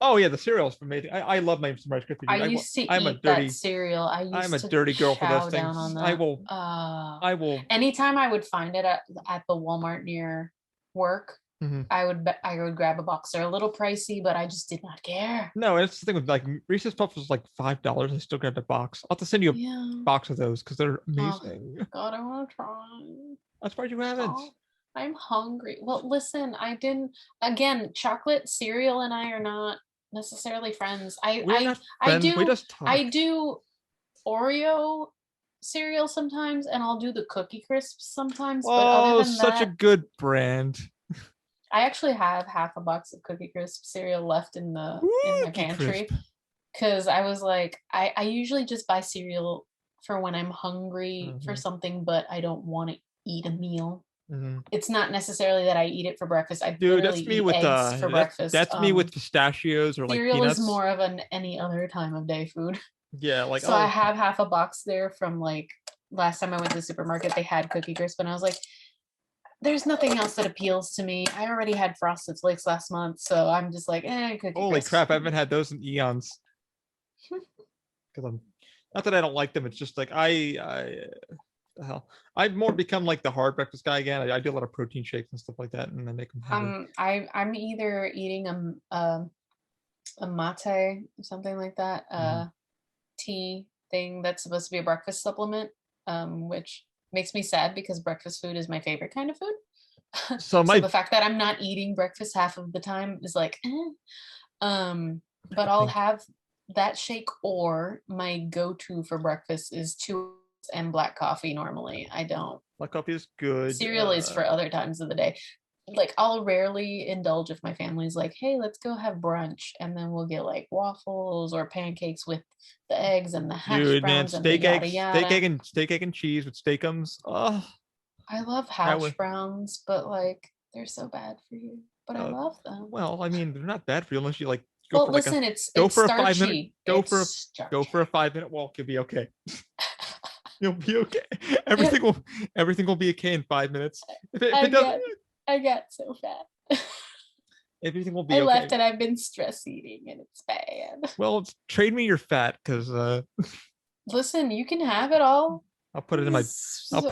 Oh yeah, the cereal's amazing. I love my some Rice Krispie I treats. used to I'm a eat that dirty cereal. I I'm a used to dirty girl for those chow down things. on I that. will I will. Anytime I would find it at the Walmart near work, Mhm. I would grab a box. They're a little pricey, but I just did not care. No, it's the thing with like Reese's Puffs was like $5. I still got the box. I'll have to send you a Yeah. box of those because they're Oh amazing. God, I want to try. I'm surprised you haven't. Stop. I'm hungry. Well, listen, I didn't again, chocolate cereal and I are not necessarily friends. We're not friends. We just I talk. do Oreo cereal sometimes and I'll do the Cookie Crisps sometimes, but other Oh, than such a that, good brand. I actually have half a box of Cookie Crisp cereal left in my Cookie Crisp. pantry because I was like I usually just buy cereal for when I'm hungry for Mhm. something but I don't want to eat a meal. Mhm. It's not necessarily that I eat it for breakfast. I Dude, literally that's me eat with eggs for breakfast. that's me with pistachios or like Cereal is peanuts. more of an any other time of day food. Yeah, like So I oh, have half a box there from like last time I went to the supermarket, they had Cookie Crisp, and I was like, there's nothing else that appeals to me. I already had Frosted Flakes last month, so I'm just like, Cookie holy Crisp. crap! I haven't had those in eons because I'm not that I don't like them. It's just like the hell. I've more become like the hard breakfast guy again. I do a lot of protein shakes and stuff like that, and I make them heavy. I'm either eating a mate, something like that, tea thing that's supposed to be a breakfast supplement, which makes me sad because breakfast food is my favorite kind of food. So So my the fact that I'm not eating breakfast half of the time is like, but I I'll think have that shake, or my go-to for breakfast is two and black coffee. Normally, I don't. black coffee is good. Cereal is for other times of the day. Like I'll rarely indulge if my family's like, hey, let's go have brunch, and then we'll get like waffles or pancakes with the eggs and the hash Dude, man, browns and the yada yada. steak egg and cheese with steakums. Oh, I love that would hash browns, but like they're so bad for you. But I uh, love them. well, I mean, they're not bad for you unless you like go Well, for like a listen, it's go it's for a 5 minute starchy. go It's for a go starchy. for a 5 minute walk. You'll be okay. You'll be okay. Everything will everything will be okay in 5 minutes. If I it doesn't, get I got so fat. everything will I be okay. left and I've been stress eating and it's bad. Well, trade me your fat because Listen, you can have it all. I'll put it in my All of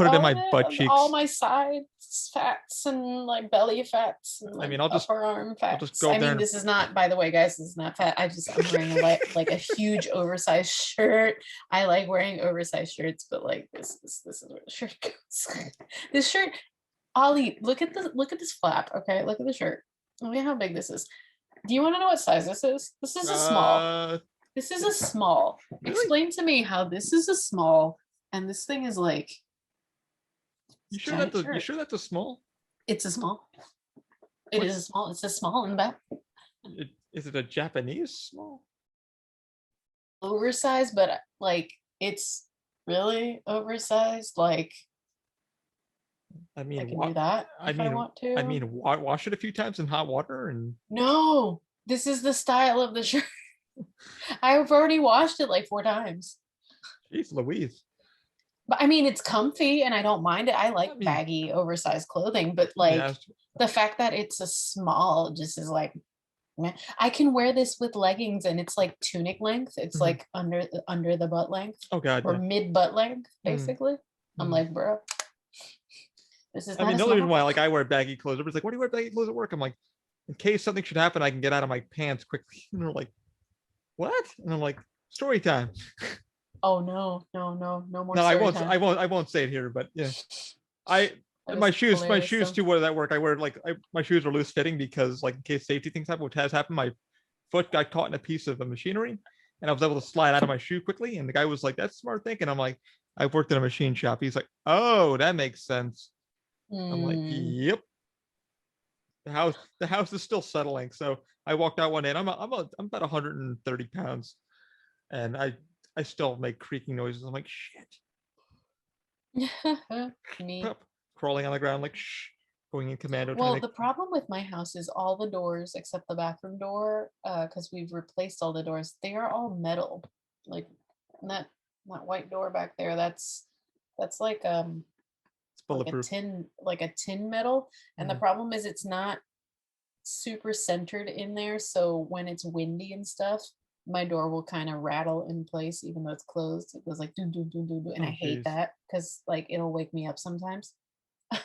butt it, all cheeks. my sides fats and like belly fats and I like mean, upper arm I'll just fats. go I up there mean, and this is not, by the way, guys, this is not fat. I'm wearing like a huge oversized shirt. I like wearing oversized shirts, but like this is where the shirt goes. This shirt, Ollie, look at this flap. Okay, look at the shirt. Look at how big this is. Do you want to know what size this is? This is a small. This is a small. really? Explain to me how this is a small and this thing is like. You sure Giant you shirt. sure that's a small? It's a small. It is a small. It's a small in the back. Is it a Japanese small? Oversized, but like it's really oversized. Like I I mean, can do that if I want to. I mean, wash it a few times in hot water and. No, this is the style of the shirt. I've already washed it like 4 times. Jeez Louise. But I mean, it's comfy and I don't mind it. I I like mean, baggy, oversized clothing, but I mean, like the fact that it's a small just is like, meh. I can wear this with leggings and it's like tunic length. It's like under the butt length oh god, or yeah. mid butt length, Mm, basically. I'm mm. like, bro, this is I not mean, a the only reason small. why like I wear baggy clothes, everybody's like, "Why do you wear baggy clothes at work?" I'm like, in case something should happen, I can get out of my pants quickly. And they're like, "What?" And I'm like, "Story time." Oh no, no, no, no more No, story time. I won't say it here, but yeah, I That my is my hilarious shoes though. too. What at work? I wear like my shoes are loose fitting because like in case safety things happen, which has happened. My foot got caught in a piece of the machinery, and I was able to slide out of my shoe quickly. And the guy was like, "That's smart thinking." I'm like, "I've worked in a machine shop." He's like, "Oh, that makes sense." I'm like, Mm. "Yep." The house is still settling. So I walked out one day, and I'm about 130 pounds, and I still make creaking noises. I'm like, "Shit." Me. Crawling on the ground like shh, going in commando trying Well, to. the problem with my house is all the doors except the bathroom door, because we've replaced all the doors, they are all metal. Like that white door back there, that's It's bulletproof. like a tin metal. And the Mm. problem is it's not super centered in there. So when it's windy and stuff, my door will kind of rattle in place even though it's closed. It goes like do do do do do, and I Oh hate jeez. that because like it'll wake me up sometimes.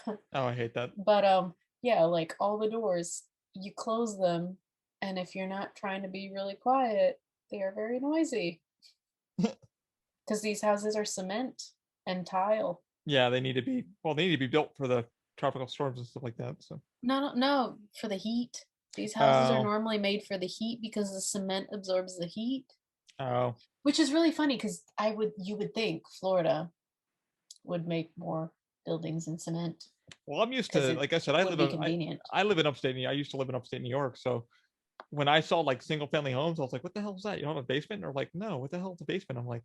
Oh, I hate that. But yeah, like all the doors, you close them, and if you're not trying to be really quiet, they are very noisy because these houses are cement and tile. Yeah, they need to be. Well, they need to be built for the tropical storms and stuff like that. So. No, no, no, for the heat. These houses are Oh. normally made for the heat because the cement absorbs the heat, Oh. which is really funny because you would think Florida would make more buildings in cement Well, I'm used because to. it Like I said, would be convenient. I live in upstate. I used to live in upstate New York. So when I saw like single family homes, I was like, "What the hell is that? You don't have a basement?" Or like, "No, what the hell is a basement?" I'm like,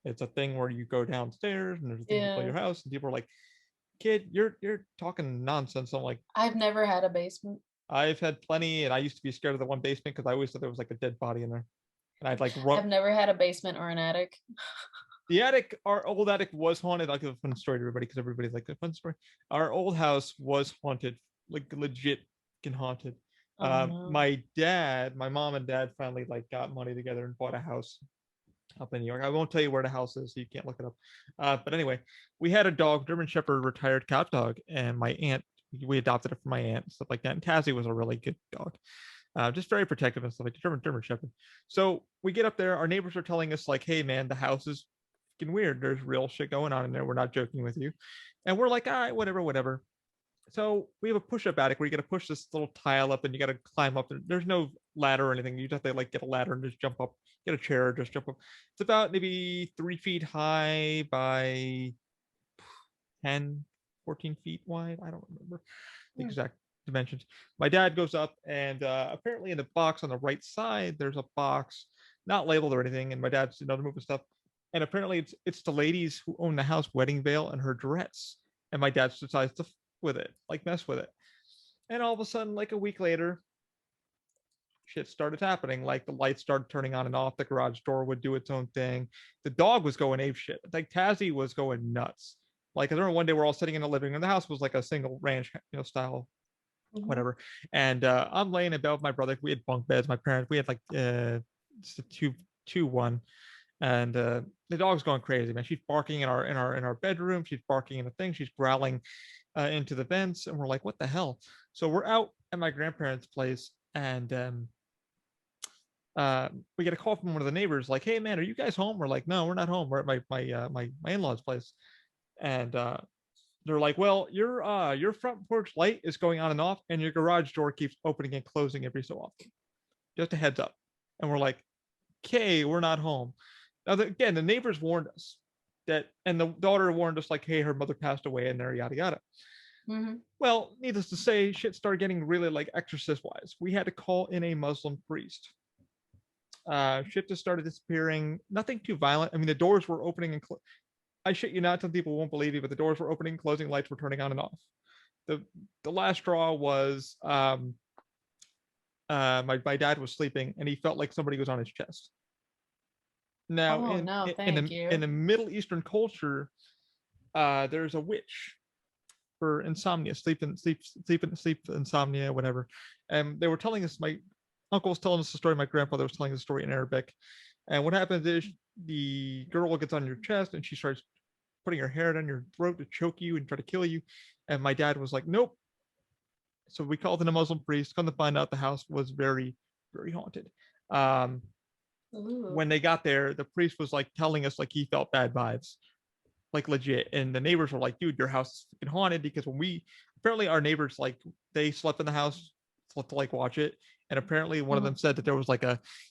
"It's a thing where you go downstairs and there's a thing below Yeah. your house." And people are like, kid, you're talking nonsense. I'm like, I've never had a basement. I've had plenty, and I used to be scared of the one basement because I always thought there was like a dead body in there, and I'd like run. I've never had a basement or an attic. The attic, our old attic was haunted. I'll give a fun story to everybody because everybody's like a fun story. Our old house was haunted, like legit haunted. Oh no. My mom and dad finally like got money together and bought a house up in New York. I won't tell you where the house is, so you can't look it up. But anyway, we had a dog, German Shepherd, retired cat dog, and my aunt, we adopted it from my aunt, stuff like that. And Tazzy was a really good dog, just very protective and stuff like German Shepherd. So we get up there, our neighbors are telling us like, "Hey man, the house is fucking weird. There's real shit going on in there. We're not joking with you," and we're like, "All right, whatever, whatever." So we have a push-up attic where you got to push this little tile up and you got to climb up. There's no ladder or anything. You just have to like get a ladder and just jump up, get a chair, just jump up. It's about maybe 3 feet high by 10, 14 feet wide. I don't remember the Hmm. exact dimensions. My dad goes up and apparently in the box on the right side, there's a box not labeled or anything. And my dad's moving stuff. And apparently it's the ladies who own the house wedding veil and her dress. And my dad decides to with it, like mess with it. And all of a sudden, like a week later, shit started happening. Like the lights started turning on and off. The garage door would do its own thing. The dog was going ape shit. Like Tazzy was going nuts. Like I remember one day we're all sitting in the living room. The house was like a single ranch, style, Mhm. whatever. And I'm laying in bed with my brother. We had bunk beds. My parents, we had like two one. And the dog's going crazy, man. She's barking in our bedroom. She's barking in the thing. She's growling into the vents, and we're like, "What the hell?" So we're out at my grandparents' place, and we get a call from one of the neighbors, like, "Hey, man, are you guys home?" We're like, "No, we're not home. We're at my in-laws' place," and they're like, "Well, your front porch light is going on and off, and your garage door keeps opening and closing every so often. Just a heads up." And we're like, "Okay, we're not home." Now, again, the neighbors warned us that, and the daughter warned us, like, "Hey, her mother passed away," and there, yada yada. Mhm. Well, needless to say, shit started getting really like exorcist wise. We had to call in a Muslim priest. Shit just started disappearing. Nothing too violent. I mean, the doors were opening and I shit you not. Some people won't believe me, but the doors were opening, closing, lights were turning on and off. The the last straw was my dad was sleeping and he felt like somebody was on his chest. Now Oh no, in thank the in you. the Middle Eastern culture, there's a witch for insomnia, sleep insomnia, whatever. And they were telling us, my uncle was telling us the story, my grandfather was telling the story in Arabic. And what happens is the girl gets on your chest and she starts putting her hair down your throat to choke you and try to kill you. And my dad was like, nope. So we called in a Muslim priest. Come to find out, the house was very, very haunted. Um, Ooh. when they got there, the priest was like telling us like he felt bad vibes, like legit. And the neighbors were like, dude, your house is fucking haunted because when we apparently our neighbors like they slept in the house to like watch it. And apparently one of them Mhm. said that there was like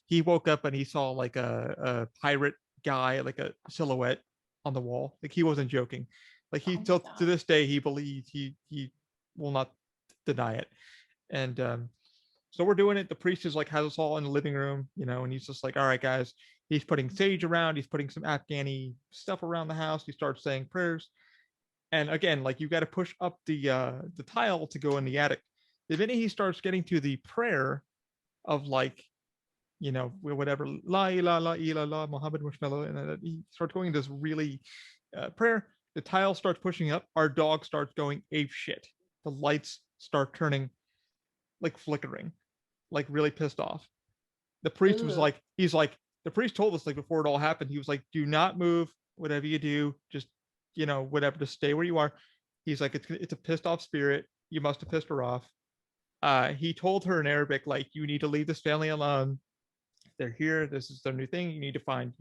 he woke up and he saw like a pirate guy, like a silhouette on the wall. Like he wasn't joking. Like he Oh my till to god. this day he believes he will not deny it. And so we're doing it. The priest is like has us all in the living room, and he's just like, all right, guys. He's putting sage around. He's putting some Afghani stuff around the house. He starts saying prayers. And again, like you got to push up the tile to go in the attic. The minute he starts getting to the prayer of like, whatever, la ilaha illallah Muhammad Mushmallah, and then he starts going this really prayer. The tile starts pushing up. Our dog starts going ape shit. The lights start turning, like flickering, like really pissed off. The priest was Ooh. like, the priest told us like before it all happened, he was like, do not move, whatever you do, just whatever, just stay where you are. He's like, it's a pissed off spirit. You must have pissed her off. He told her in Arabic, like, you need to leave this family alone. They're here. This is their new thing. You need to find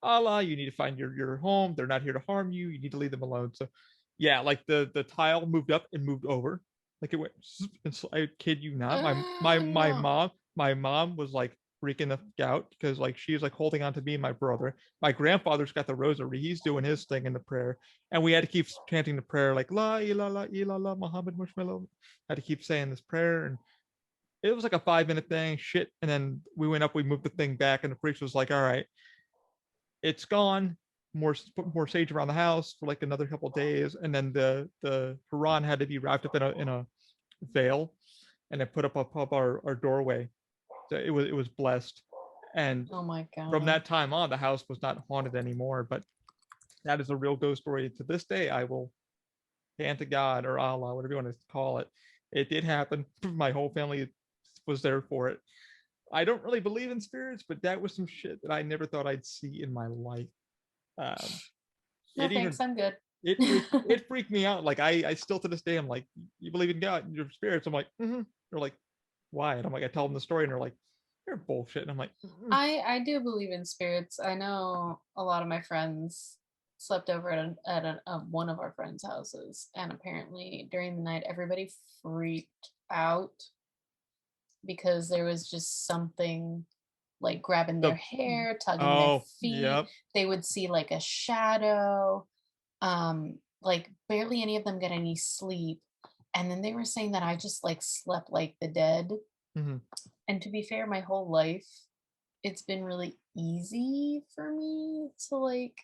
Allah. You need to find your home. They're not here to harm you. You need to leave them alone. So yeah, like the tile moved up and moved over. Like it went, and so, I kid you not. No. My mom was like freaking the out because like she's like holding on to me and my brother. My grandfather's got the rosary. He's doing his thing in the prayer, and we had to keep chanting the prayer like La ilaha illallah Muhammad Mushmallah. Had to keep saying this prayer, and it was like a 5 minute thing, shit. And then we went up, we moved the thing back, and the priest was like, all right, it's gone. put more sage around the house for like another couple of days, and then the Quran had to be wrapped up in a veil, and then put up our doorway. So it was blessed, and Oh my from God. that time on, the house was not haunted anymore. But that is a real ghost story. To this day, I will hand to God or Allah, whatever you want to call it. It did happen. My whole family was there for it. I don't really believe in spirits, but that was some shit that I never thought I'd see in my life. Um, No, it thanks. even I'm good. it freaked me out. Like I still to this day, I'm like, you believe in God and your spirits? I'm like, mm-hmm. They're like, why? And I'm like, I tell them the story, and they're like, you're bullshit. And I'm like, mm-hmm. I do believe in spirits. I know a lot of my friends slept over at one of our friends' houses, and apparently during the night everybody freaked out because there was just something like grabbing their The hair, tugging their oh feet. yep. They would see like a shadow. Like barely any of them get any sleep. And then they were saying that I just like slept like the dead. Mm-hmm. And to be fair, my whole life it's been really easy for me to like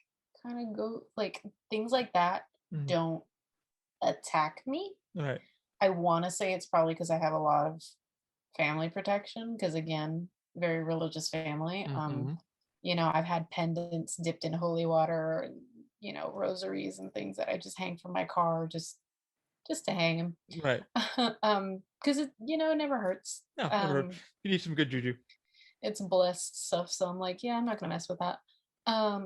kind of go like things like that Mm-hmm. don't attack me. All right. I want to say it's probably because I have a lot of family protection because again, very religious family. Mm-hmm. I've had pendants dipped in holy water and rosaries and things that I just hang from my car just to hang them. Right. Because it never hurts. No, never heard. You need some good juju. It's blessed stuff, so I'm like, yeah, I'm not gonna mess with that.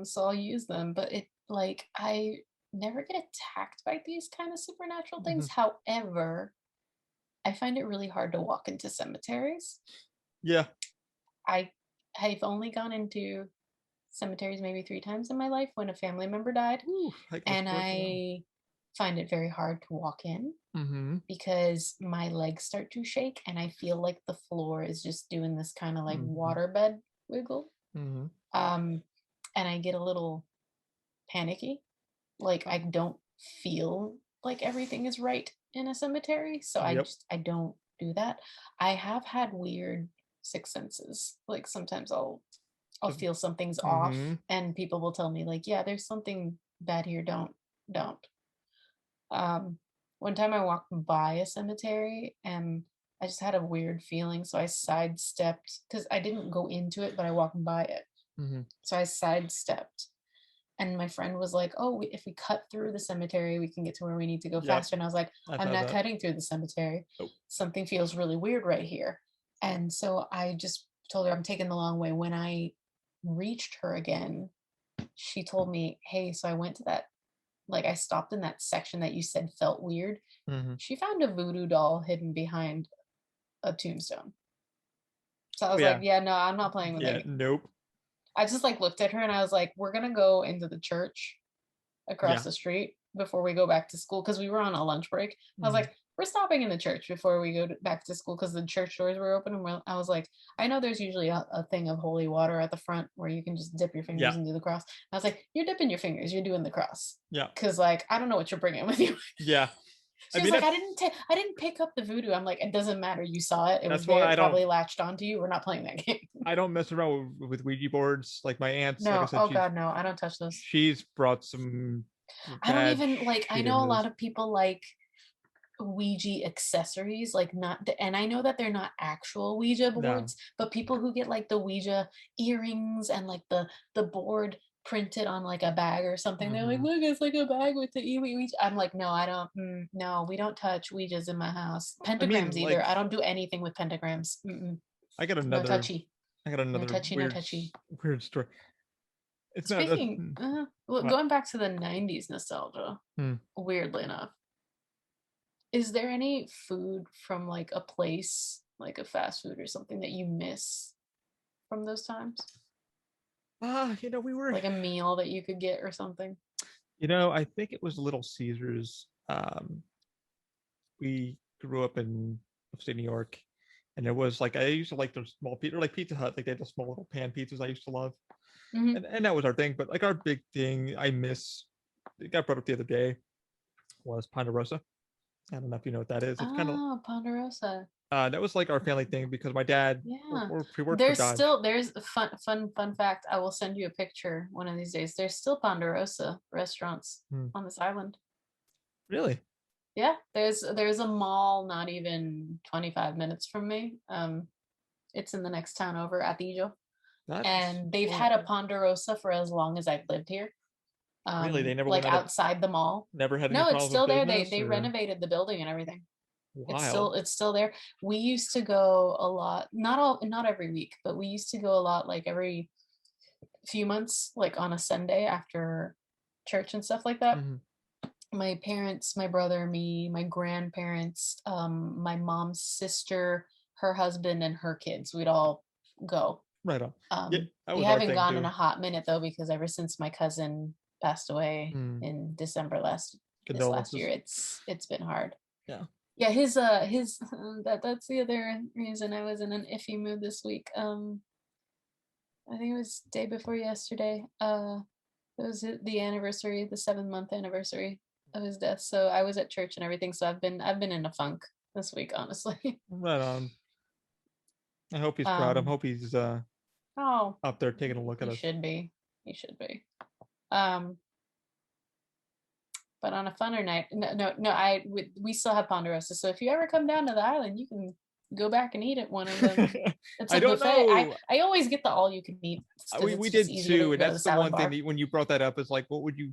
So I'll use them, but it like I never get attacked by these kind of supernatural Mm-hmm. things. However, I find it really hard to walk into cemeteries. Yeah. I I've only gone into cemeteries maybe 3 times in my life when a family member died, Ooh, I can and support that. I find it very hard to walk in Mm-hmm. because my legs start to shake and I feel like the floor is just doing this kind of like Mm-hmm. waterbed wiggle. Mm-hmm. Um, and I get a little panicky. Like I don't feel like everything is right in a cemetery, so Yep. I don't do that. I have had weird sixth senses. Like sometimes I'll feel something's off Mm-hmm. and people will tell me like, yeah, there's something bad here. Don't. Um, one time I walked by a cemetery and I just had a weird feeling, so I sidestepped because I didn't go into it, but I walked by it. Mm-hmm. So I sidestepped, and my friend was like, "Oh, if we cut through the cemetery, we can get to where we need to go Yep. faster." And I was like, I've "I'm had not that. cutting through the cemetery. Oh. Something feels really weird right here." And so I just told her I'm taking the long way. When I reached her again, she told me, "Hey, so I went to that, like I stopped in that section that you said felt weird. Mm-hmm. She found a voodoo doll hidden behind a tombstone." So I was like, Yeah. "Yeah, no, I'm not playing with Yeah. that." Nope. I just like looked at her and I was like, "We're gonna go into the church across Yeah. the street before we go back to school," because we were on a lunch break. I was Mm-hmm. like, "We're stopping in the church before we go back to school," because the church doors were open. And I was like, "I know there's usually a thing of holy water at the front where you can just dip your fingers Yeah. and do the cross." I was like, "You're dipping your fingers. You're doing the cross." Yeah. Because like I don't know what you're bringing with you. Yeah. She I was mean, like, I didn't pick up the voodoo." I'm like, "It doesn't matter. You saw it. It was that's why there. I It don't probably latched onto you. We're not playing that game." I don't mess around with Ouija boards. Like my aunt's, like I No. said, Oh God, no. I don't touch those. she's brought some I don't bad even like. I shit know into a lot this. of people like Ouija accessories, like not, and I know that they're not actual Ouija No. boards, but people who get like the Ouija earrings and like the board printed on like a bag or something, they're like, Mm-hmm. "Look, it's like a bag with the Ouija." I'm like, "No, I don't. No, we don't touch Ouijas in my house. I mean, Pentagrams either. like I don't do anything with pentagrams. I got No another touchy. I got No another touchy. No touchy." weird story. It's not Speaking, well, what? going back to the '90s nostalgia, Hmm. weirdly enough. Is there any food from like a place, like a fast food or something that you miss from those times? We were Like a meal that you could get or something? I think it was Little Caesars. We grew up in upstate New York, and it was like I used to like those small pizza, like Pizza Hut, like they had the small little pan pizzas I used to love, Hmm. and that was our thing. But like our big thing, I miss. It got brought up the other day was Ponderosa. I don't know if you know what that is. It's kind of Oh, Ponderosa. That was like our family thing because my dad Yeah. we worked for Dodge. There's a fun fact. I will send you a picture one of these days. There's still Ponderosa restaurants Hmm. on this island. Really? Yeah, there's a mall not even 25 minutes from me. It's in the next town over, Atillo. That's And they've had a cool. Ponderosa for as long as I've lived here. Really? They never went Like out of, outside the mall. never had any No, it's problems with still there. They business they or renovated the building and everything. wild. It's still there. We used to go a lot, not every week, but we used to go a lot like every few months, like on a Sunday after church and stuff like that. Hmm. My parents, my brother, me, my grandparents, my mom's sister, her husband, and her kids. We'd all go. Right on. Yeah, that We was our haven't thing gone in too. a hot minute though, because ever since my cousin passed away Mm, in December this last year, condolences. it's been hard. Yeah. Yeah, his that's the other reason I was in an iffy mood this week. I think it was day before yesterday. It was the anniversary, the 7 month anniversary of his death. So I was at church and everything. So I've been in a funk this week, honestly. Right on. I hope he's proud. I Um, hope he's oh, up there taking a look at he us. should be. He should be. Um, but on a funner night, no, we still have Ponderosa. So if you ever come down to the island, you can go back and eat at one of them. It's I a don't buffet. know. I always get the all you can eat because We it's just did easier too, to and go to the that's the salad one thing bar. that when you brought that up is like, what would you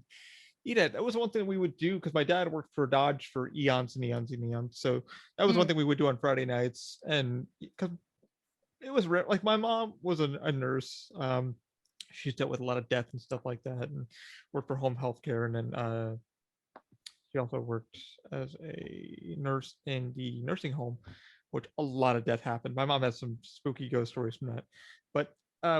eat at? That was one thing we would do because my dad worked for Dodge for eons and eons and eons. So that was one Mm, thing we would do on Friday nights, and because it was rare. Like my mom was a nurse. She's dealt with a lot of death and stuff like that, and worked for home health care, and then she also worked as a nurse in the nursing home, which a lot of death happened. My mom has some spooky ghost stories from that. But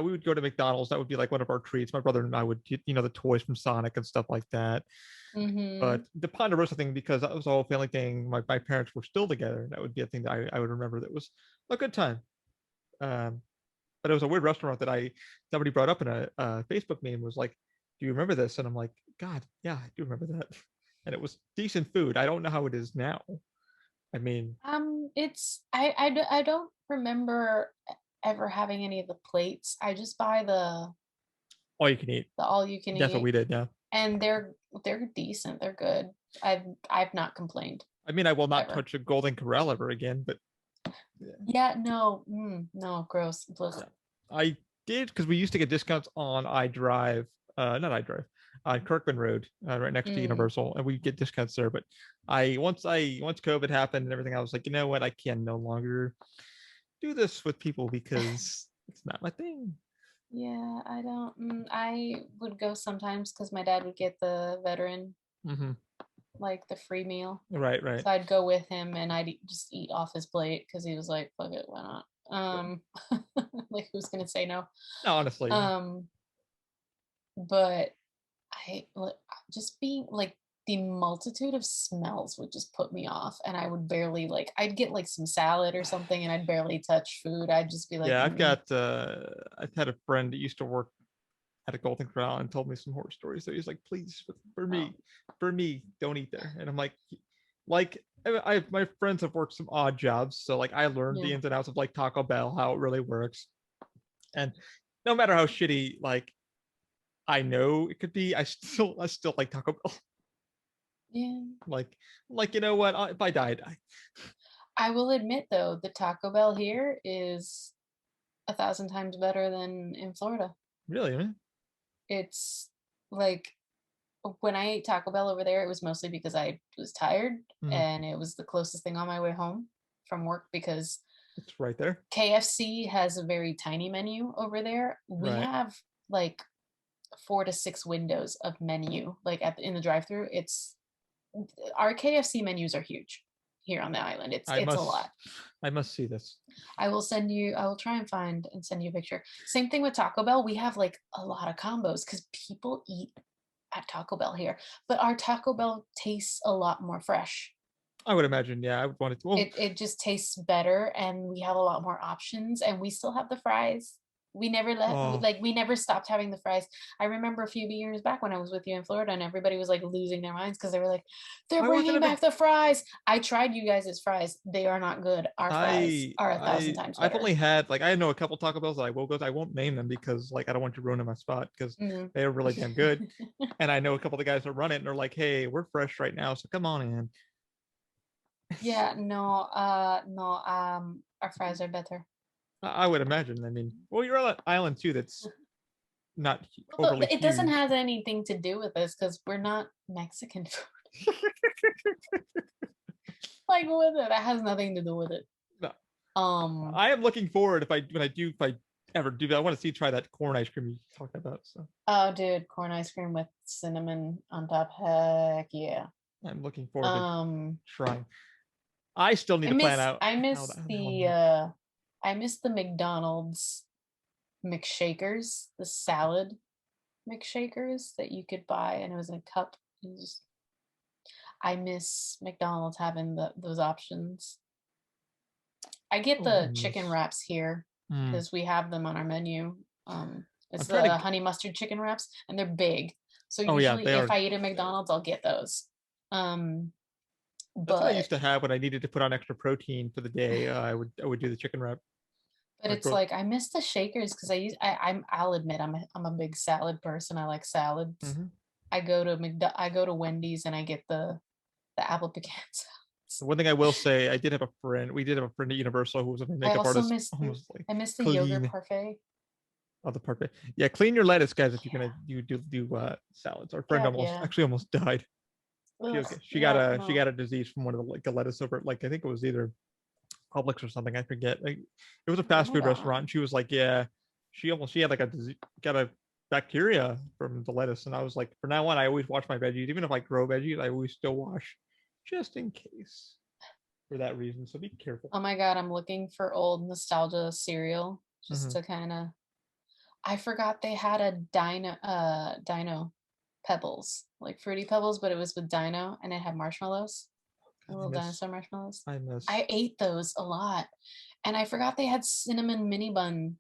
we would go to McDonald's. That would be like one of our treats. My brother and I would get, the toys from Sonic and stuff like that. mm-hmm. But the Ponderosa thing, because that was a whole family thing, my parents were still together. That would be a thing that I would remember that was a good time. Um, but it was a weird restaurant that somebody brought up in a Facebook meme was like, "Do you remember this?" And I'm like, "God, yeah, I do remember that." And it was decent food. I don't know how it is now. I mean, It's I don't remember ever having any of the plates. I just buy all you can eat. the all you can That's what we eat, did. Yeah. and they're decent. They're good. I've not complained I mean, I will not ever. touch a Golden Corral ever again, but yeah, Yeah, no, no, gross. yeah. Ugh. I did because we used to get discounts on iDrive, not iDrive, on Kirkman Road, right next to Mm. Universal, and we get discounts there. But once COVID happened and everything, I was like, you know what, I can no longer do this with people because it's not my thing. Yeah, I don't. I would go sometimes because my dad would get the veteran, Hmm. like the free meal. Right, right. So I'd go with him and just eat off his plate because he was like, fuck it, why not? Yeah. Like who's gonna say no? No, honestly, yeah. Um, but just being like the multitude of smells would just put me off, and I would barely like. I'd get like some salad or something, and I'd barely touch food. I'd just be like, Yeah, mm, I've had a friend that used to work at a Golden Corral and told me some horror stories. So he's like, please, oh, for me, don't eat there. And I'm like my friends have worked some odd jobs, so like I learned the yeah. ins and outs of like Taco Bell, how it really works. And no matter how shitty like I know it could be, I still like Taco Bell. Yeah. Like you know what? If I die, I die. I will admit though, the Taco Bell here is 1,000 times better than in Florida. Really, man. It's like when I ate Taco Bell over there, it was mostly because I was tired Mm, and it was the closest thing on my way home from work because it's right there. KFC has a very tiny menu over there. We Right. have like 4 to 6 windows of menu, like in the drive-through. It's our KFC menus are huge here on the island. I It's a must lot. I must see this. I will try and find and send you a picture. Same thing with Taco Bell. We have like a lot of combos because people eat at Taco Bell here, but our Taco Bell tastes a lot more fresh. I would imagine, yeah, I would want it to. Well, It just tastes better and we have a lot more options and we still have the fries. We never let Oh, like we never stopped having the fries. I remember a few years back when I was with you in Florida, and everybody was like losing their minds because they were like, "They're I wasn't bringing a big. back the fries." I tried you guys' fries; they are not good. Our fries are 1,000 times I've better. only had like I know a couple Taco Bells that I will go. I won't name them because like I don't want you ruining my spot because Mhm. they are really damn good. And I know a couple of the guys that run it and they're like, "Hey, we're fresh right now, so come on in." Yeah, no, no, our fries are better. I would imagine. I mean, well, you're on an island too that's not But overly it doesn't huge. have anything to do with this because we're not Mexican food. Like with it, that has nothing to do with it. No, Um, I am looking forward if I ever do that. I want to see try that corn ice cream you talked about. So oh, dude, corn ice cream with cinnamon on top. Heck yeah. I'm looking forward to Um, trying. I still need to plan out I how miss the hell. the I miss the McDonald's McShakers, the salad McShakers that you could buy, and it was in a cup. It was I miss McDonald's having those options. I get Oh, the chicken miss. wraps here Mm. because we have them on our menu. I'm It's trying the to. honey mustard chicken wraps, and they're big. So Oh yeah, usually, they if are. I eat at McDonald's, I'll get those. Um, That's what I but used to have when I needed to put on extra protein for the day. I would do the chicken wrap. but I it's go. like I miss the shakers because I'll admit I'm a big salad person. I like salads. Mhm. I go to Wendy's and I get the apple pecan The salads. one thing I will say, I did have a friend. We did have a friend at Universal who was a I makeup also artist. miss Almost like I miss the yogurt clean parfait. all the part. Yeah, clean your lettuce, guys. If you're Yeah. gonna do salads. Our friend God, almost yeah. actually almost died. Ugh, Got yeah, she no. got a disease from one of the like a lettuce over like I think it was either Publix or something. I forget. Like it was a Oh fast my food restaurant. God. And she was like, yeah, she had like a disease, got a bacteria from the lettuce. And I was like, for now on, I always wash my veggies. Even if I grow veggies, I always still wash just in case for that reason. So be careful. Oh my God, I'm looking for old nostalgia cereal just Hmm. to kind of I forgot they had a dino pebbles, like fruity pebbles, but it was with dino and it had marshmallows, God, little dinosaur marshmallows. I miss. I ate those a lot. And I forgot they had cinnamon mini bun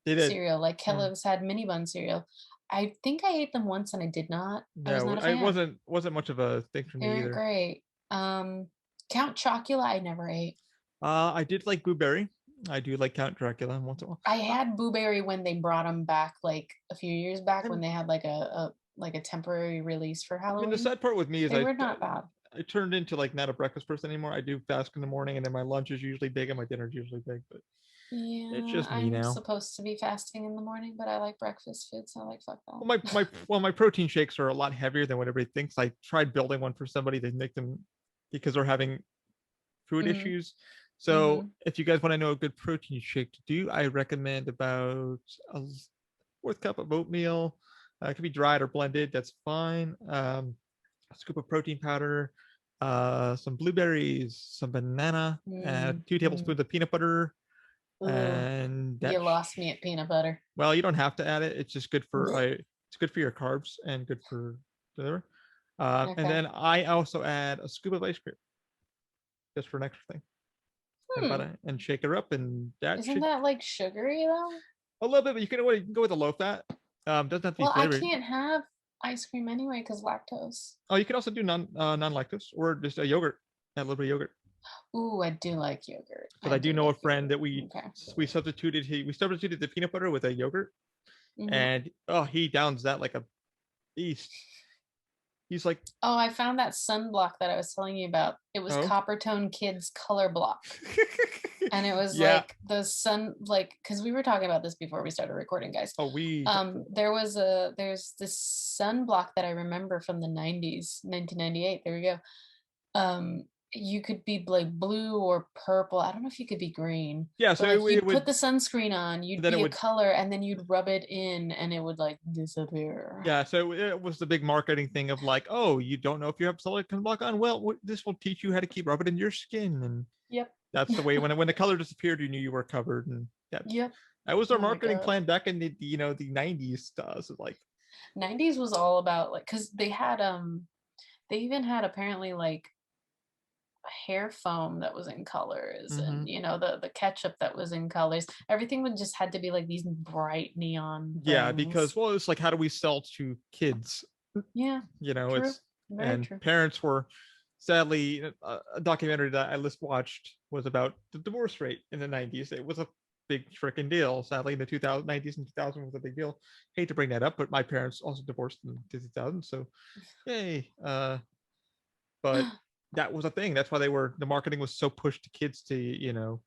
They did. cereal, like Mm. Kellogg's had mini bun cereal. I think I ate them once and I did not. I was No, not a I fan. wasn't much of a thing for They me weren't either. great. Count Chocula, I never ate. I did like blueberry. I do like Count Dracula once in a while. I had blueberry when they brought them back, like a few years back when And they had like a temporary release for I mean, the Halloween. sad part with me is They were not bad. I turned into like not a breakfast person anymore. I do fast in the morning, and then my lunch is usually big and my dinner is usually big. But it's Yeah, just me I'm now. supposed to be fasting in the morning, but I like breakfast food, so like fuck Well, that. my protein shakes are a lot heavier than what everybody thinks. I tried building one for somebody to make them because they're having food Hmm. issues. So Hmm. if you guys want to know a good protein shake to do, I recommend about a fourth cup of oatmeal. It can be dried or blended. That's fine. A scoop of protein powder, some blueberries, some banana, two Mm-hmm. tablespoons of peanut butter, Ooh, and you that. lost me at peanut butter. Well, you don't have to add it. It's just good for Blech. it's good for your carbs and good for the. And Okay. then I also add a scoop of ice cream just for an extra thing, and about Hmm. it, and shake it up, and that Isn't should that like sugary though? a little bit. But you can go with a low fat. Doesn't have to be Well, I flavored. can't have ice cream anyway because lactose. Oh, you can also do non lactose or just a yogurt, add a little bit of yogurt. Ooh, I do like yogurt. Because I I do do know a like friend yogurt. that Okay. we substituted the peanut butter with a yogurt, Hmm. and oh, he downs that like a beast. He's like, Oh, I found that sunblock that I was telling you about. It was oh, Coppertone Kids Color Block. And it was yeah. like the sun, like, because we were talking about this before we started recording, guys. Oh, we talked about that. There's this sunblock that I remember from the 90s, 1998. There we go. You could be like blue or purple. I don't know if you could be green, Yeah, but so like it you'd put would the sunscreen on, you'd then it be a would color, and then you'd rub it in and it would like disappear. yeah, so it was the big marketing thing of like, oh, you don't know if you have silicone block on. Well, this will teach you how to keep rubbing in your skin, and Yep. that's the way when the color disappeared, you knew you were covered, and Yep. that was their Oh my marketing God. plan back in the 90s. So like, 90s was all about like, because they even had apparently like hair foam that was in colors, Mhm. and the ketchup that was in colors. Everything would just had to be like these bright neon Yeah, because things. it's like, how do we sell to kids? Yeah, true. It's Very and true. parents were sadly a documentary that I just watched was about the divorce rate in the 90s. It was a big freaking deal. Sadly, in the 90s and 2000 was a big deal. Hate to bring that up, but my parents also divorced in 2000, so yay. But that was a thing. That's why the marketing was so pushed to kids to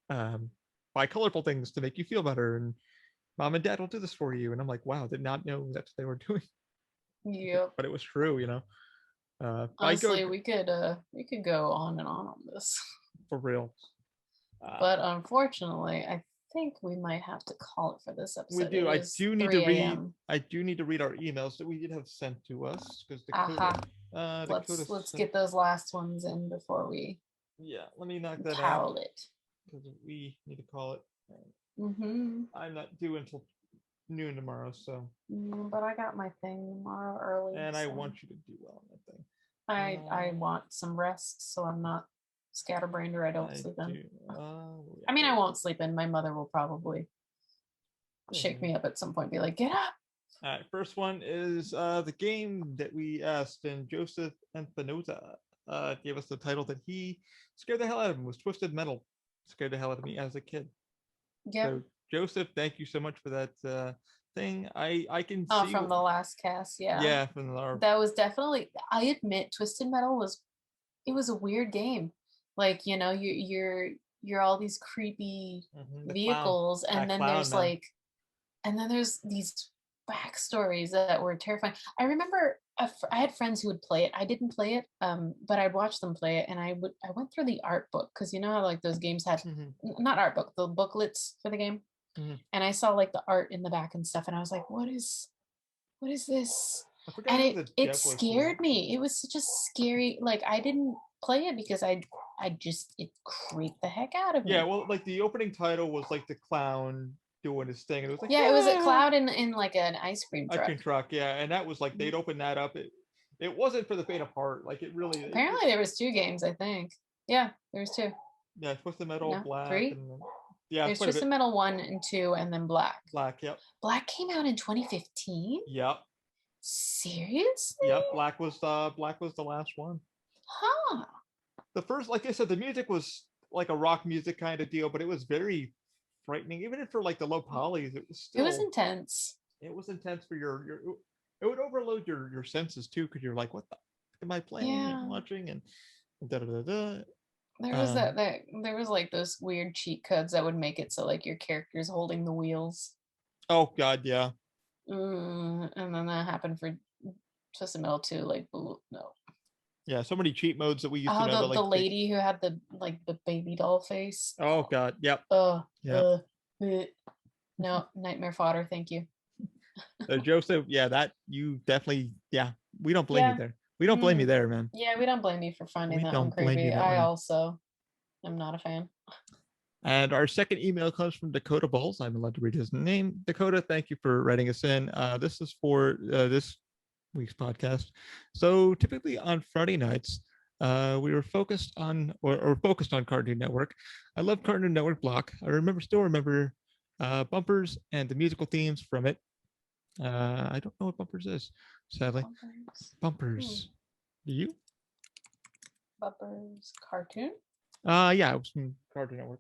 um, buy colorful things to make you feel better, and mom and dad will do this for you. And I'm like, wow, did not know that's what they were doing. Yep. But it was true. I go Honestly, we could go on and on this. for real. But unfortunately, I think we might have to call it for this We episode. do. It I is do need to 3 read. a.m. I do need to read our emails that we did have sent to us because Aha. Dakota. Let's get those last ones in before we Yeah, let me knock that out towel it. because we need to call it. Mm-hmm. I'm not due until noon tomorrow, so. But I got my thing tomorrow early. And I so want you to do well on that thing. I want some rest, so I'm not scatterbrained or I don't sleep in. I mean, I won't sleep in. My mother will probably shake me up at some point, and be like, "Get up!" All right, first one is the game that we asked, and Joseph Empanoza gave us the title that he scared the hell out of him, was Twisted Metal. Scared the hell out of me as a kid. Yep. So Joseph, thank you so much for that thing. I can see from the last cast, yeah. Yeah, from our That was definitely. I admit, Twisted Metal was a weird game. Like you're all these creepy the vehicles, clown. and then Clown, there's man. like, and then there's these backstories that were terrifying. I remember I had friends who would play it. I didn't play it, but I'd watch them play it, and I went through the art book because you know how like those games had not art book, the booklets for the game, and I saw like the art in the back and stuff, and I was like, what is this? And it scared me. It was such a scary, like I didn't play it because I just, it creeped the heck out of me. Yeah, well, like the opening title was like the clown doing his thing. And it was like, yeah, it was a cloud in like an ice cream truck. Ice cream truck, yeah, and that was like they'd open that up. It wasn't for the faint of heart. Like it really. Apparently, there was 2 games. I think. Yeah, there was 2. Yeah, Twisted Metal, No, Black, 3. and yeah, there's Twisted Metal 1 and 2, and then Black. Black, yep. Black came out in 2015. Yep. Seriously? Yep. Black was the last one. Huh. The first, like I said, the music was like a rock music kind of deal, but it was very frightening. Even for like the low polys, it was still. It was intense. It was intense for your. It would overload your senses too, because you're like, what the fuck am I playing and watching, and da da da da. There was there was like those weird cheat codes that would make it so like your character's holding the wheels. Oh God, yeah. And then that happened for Twisted Metal 2. Like, no. Yeah, so many cheat modes that we used to know. The lady who had the baby doll face. Oh God, yep. No, nightmare fodder. Thank you. So Joseph, yeah, that you definitely, yeah, we don't blame you there. We don't blame you there, man. Yeah, we don't blame you for finding that one creepy. I also am not a fan. And our second email comes from Dakota Balls. I'm allowed to read his name. Dakota, thank you for writing us in. This is for this week's podcast. So typically on Friday nights, we were focused on Cartoon Network. I love Cartoon Network block. Still remember Bumpers and the musical themes from it. I don't know what Bumpers is, sadly. Bumpers. Do you? Bumpers cartoon? Yeah, it was from Cartoon Network.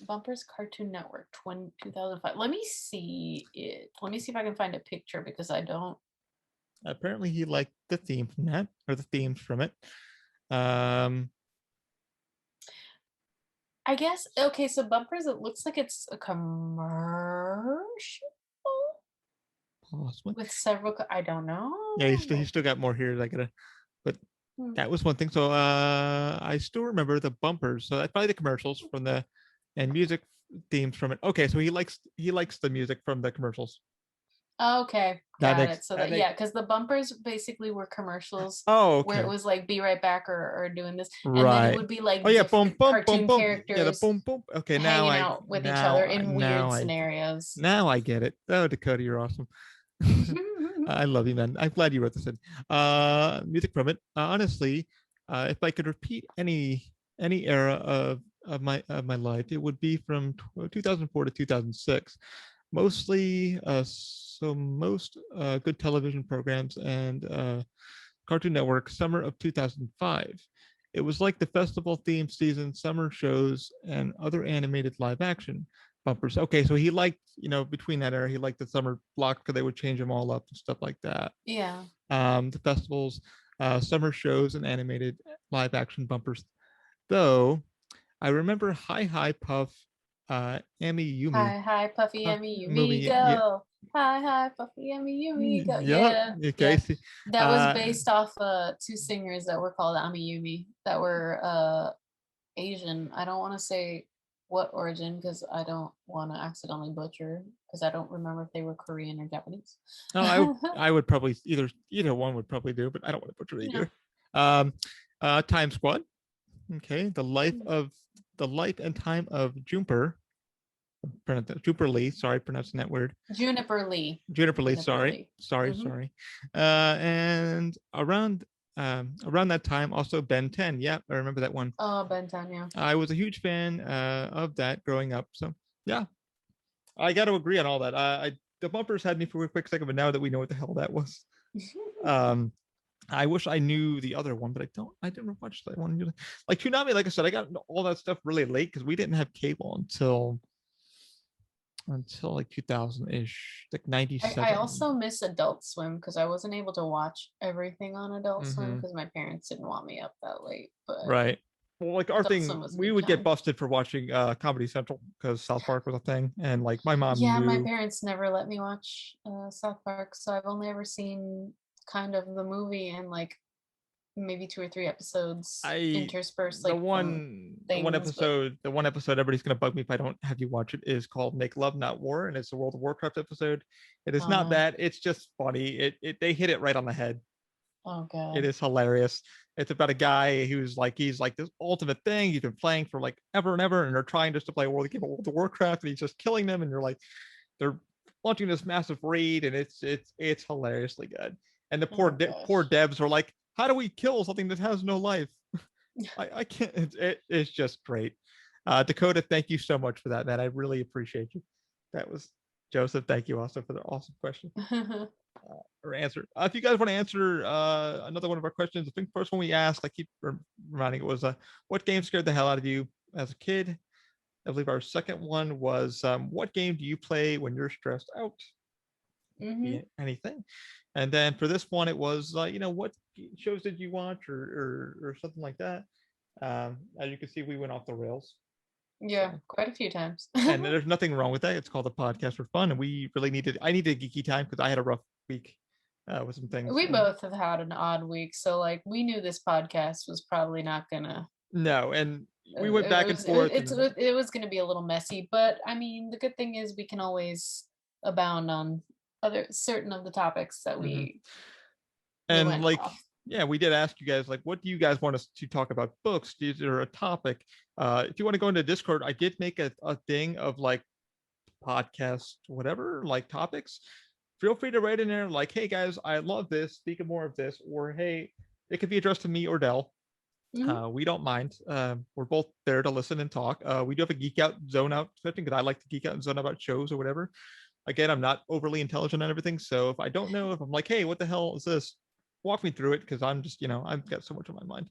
Bumpers Cartoon Network 2005. Let me see it. Let me see if I can find a picture because I don't. Apparently he liked the theme from that, or the themes from it. I guess, okay, so Bumpers, it looks like it's a commercial. Possibly. With several, I don't know. Yeah, he still got more here. But that was one thing. So I still remember the bumpers. So that's probably the commercials from and music themes from it. Okay, so he likes the music from the commercials. Okay, got it. So because the bumpers basically were commercials. Oh, okay. Where it was like "Be right back" or doing this, and right. then it would be like boom, cartoon boom, characters. Yeah, the boom, boom. Okay, hanging out with each other in weird scenarios. Now I get it. Oh, Dakota, you're awesome. I love you, man. I'm glad you wrote this in. Music from it. Honestly, if I could repeat any era of my life, it would be from 2004 to 2006. Mostly, most good television programs and Cartoon Network, summer of 2005. It was like the festival themed season, summer shows, and other animated live action bumpers. Okay, so he liked, between that era, he liked the summer block because they would change them all up and stuff like that. Yeah. The festivals, summer shows, and animated live action bumpers. Though I remember Hi Hi Puff, Ami Yumi Hi, hi, Puffy, Yummy, Yumi, movie. Yeah, go. Hi, hi, Puffy, Yummy, Yumi, go. yep. Yeah, Okay. yeah. See, That was based off two singers that were called Ami Yumi that were Asian. I don't want to say what origin because I don't want to accidentally butcher because I don't remember if they were Korean or Japanese. oh, I would probably either one would probably do, but I don't want to butcher it Yeah. either. Time Squad. Okay, the life and time of Juniper Lee. Sorry, pronouncing that word. Juniper Lee. Juniper Lee. Juniper Sorry, Lee. sorry, Mhm. sorry. And around that time, also Ben 10. Yeah, I remember that one. Oh, Ben 10, yeah. I was a huge fan of that growing up. So yeah, I got to agree on all that. The bumpers had me for a quick second, but now that we know what the hell that was, I wish I knew the other one, but I don't. I didn't watch that one. Like Toonami, like I said, I got all that stuff really late because we didn't have cable until like 2000-ish, like 97. I also miss Adult Swim because I wasn't able to watch everything on Adult Swim Mhm. because my parents didn't want me up that late. But Right. Well, like our Adult Swim thing, was a we good would get time. busted for watching Comedy Central because South Park was a thing, and like my mom Yeah, my knew. parents never let me watch South Park, so I've only ever seen kind of the movie and like maybe 2 or 3 episodes interspersed The like from one things. But episode everybody's gonna bug me if I don't have you watch it is called Make Love Not War, and it's a World of Warcraft episode. It is oh not no, bad. It's just funny. They hit it right on the head. oh It god, is hilarious. It's about a guy who's like he's like this ultimate thing. He's been playing for like ever and ever, and they're trying just to play a world game of World of Warcraft, and he's just killing them. And you're like, they're launching this massive raid, and it's hilariously good. And the oh poor gosh. devs are like, how do we kill something that has no life? I can't. It's just great. Dakota, thank you so much for that, man. I really appreciate you. That was Joseph. Thank you also for the awesome question or answer. If you guys want to answer another one of our questions, I think the first one we asked, I keep reminding it was, what game scared the hell out of you as a kid? I believe our second one was, what game do you play when you're stressed out? Hmm. Anything. And then for this one, it was, what shows did you watch or something like that. As you can see, we went off the rails. Yeah, So, quite a few times. and there's nothing wrong with that. It's called a podcast for fun. And we really I needed a geeky time because I had a rough week with some things. We both have had an odd week, so like we knew this podcast was probably not gonna. No, and we went back and forth. It was gonna be a little messy, but I mean, the good thing is we can always abound on other certain of the topics that we and went like, off. yeah, we did ask you guys, like, what do you guys want us to talk about? Books? Is there a topic? If you want to go into Discord, I did make a thing of like podcast, whatever, like topics. Feel free to write in there, like, hey guys, I love this. Speak of more of this, or hey, it could be addressed to me or Dell. Mhm. We don't mind. We're both there to listen and talk. We do have a geek out, zone out session because I like to geek out and zone out about shows or whatever. Again, I'm not overly intelligent on everything, so if I don't know, if I'm like, hey, what the hell is this? Walk me through it because I'm just, I've got so much on my mind.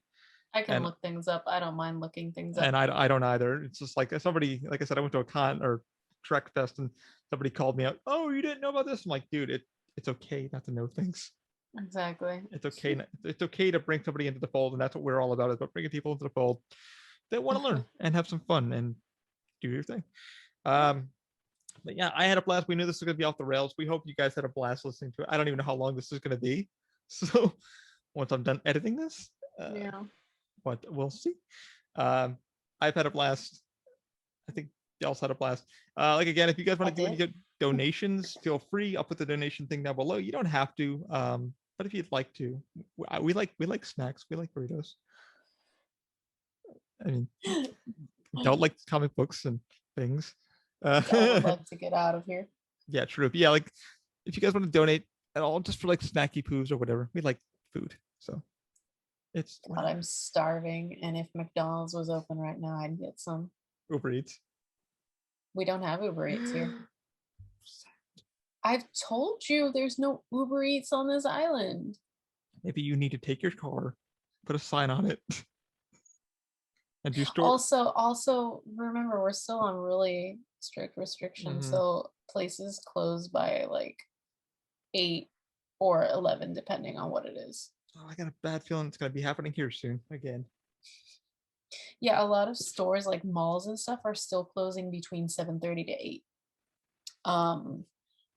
I can And look things up. I don't mind looking things up. and I don't either. It's just like somebody, like I said, I went to a con or Trek Fest and somebody called me out. Oh, you didn't know about this? I'm like, dude, it's okay not to know things. Exactly. It's okay. It's okay to bring somebody into the fold, and that's what we're all about. Is about bringing people into the fold that want to learn and have some fun and do your thing. But yeah, I had a blast. We knew this was going to be off the rails. We hope you guys had a blast listening to it. I don't even know how long this is going to be. So once I'm done editing this, Yeah. but we'll see. I've had a blast. I think y'all's had a blast. Like again, if you guys want to do any donations, feel free. I'll put the donation thing down below. You don't have to, but if you'd like to, we like snacks. We like burritos. I mean, don't like comic books and things. I would love to get out of here. Yeah, true. But yeah, like if you guys want to donate at all, just for like snacky poos or whatever, we like food. So It's God, I'm starving, and if McDonald's was open right now, I'd get some. Uber Eats. We don't have Uber Eats here. I've told you there's no Uber Eats on this island. Maybe you need to take your car, put a sign on it, and do store. Also, remember we're still on really strict restrictions, so places close by like 8 or 11, depending on what it is. Oh, I got a bad feeling it's gonna be happening here soon again. Yeah, a lot of stores like malls and stuff are still closing between 7:30 to 8.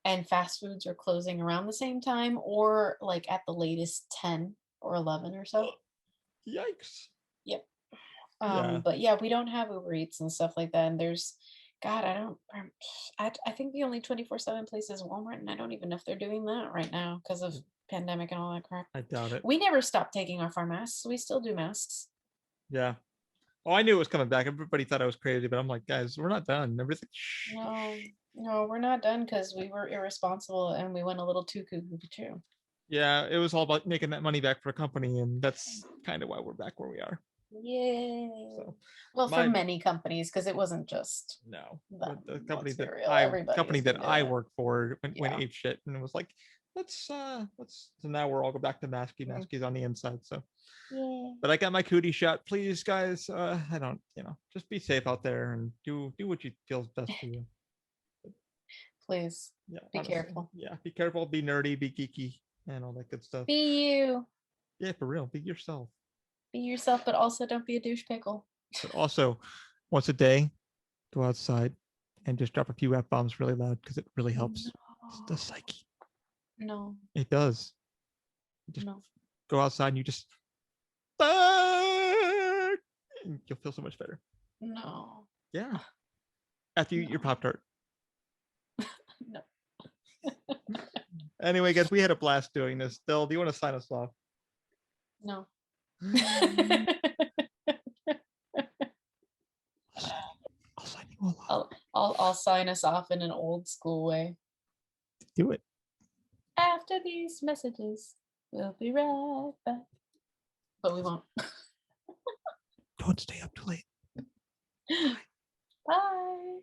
And fast foods are closing around the same time or like at the latest 10 or 11 or so. Yikes. Yep. Yeah. But yeah, we don't have Uber Eats and stuff like that. And there's, God, I think the only 24/7 place is Walmart, and I don't even know if they're doing that right now because of pandemic and all that crap. I doubt it. We never stopped taking off our masks. We still do masks. Yeah. Oh, I knew it was coming back. Everybody thought I was crazy, but I'm like, guys, we're not done. Everything. No, we're not done because we were irresponsible and we went a little too cuckoo too. Yeah, it was all about making that money back for a company, and that's kind of why we're back where we are. Yeah. So, well, for many companies, because it wasn't just the company Everybody that I worked for went ape shit, and it was like, let's. So now we're all go back to maskies on the inside. So, yeah. But I got my cootie shot. Please, guys, I don't, just be safe out there and do what you feels best for you. Please, yeah, be honestly, careful. Yeah, be careful, be nerdy, be geeky, and all that good stuff. Be you. Yeah, for real, be yourself. Be yourself, but also don't be a douche pickle. But also, once a day, go outside and just drop a few F-bombs really loud because it really helps the psyche. No. It does. Just go outside and you just you'll feel so much better. No. Yeah. After you eat your Pop-Tart. No. Anyway, guys, we had a blast doing this. Dill, do you want to sign us off? No. I'll sign you all off. I'll sign us off in an old school way. Do it. After these messages, we'll be right back. But we won't. Don't stay up too late. Bye.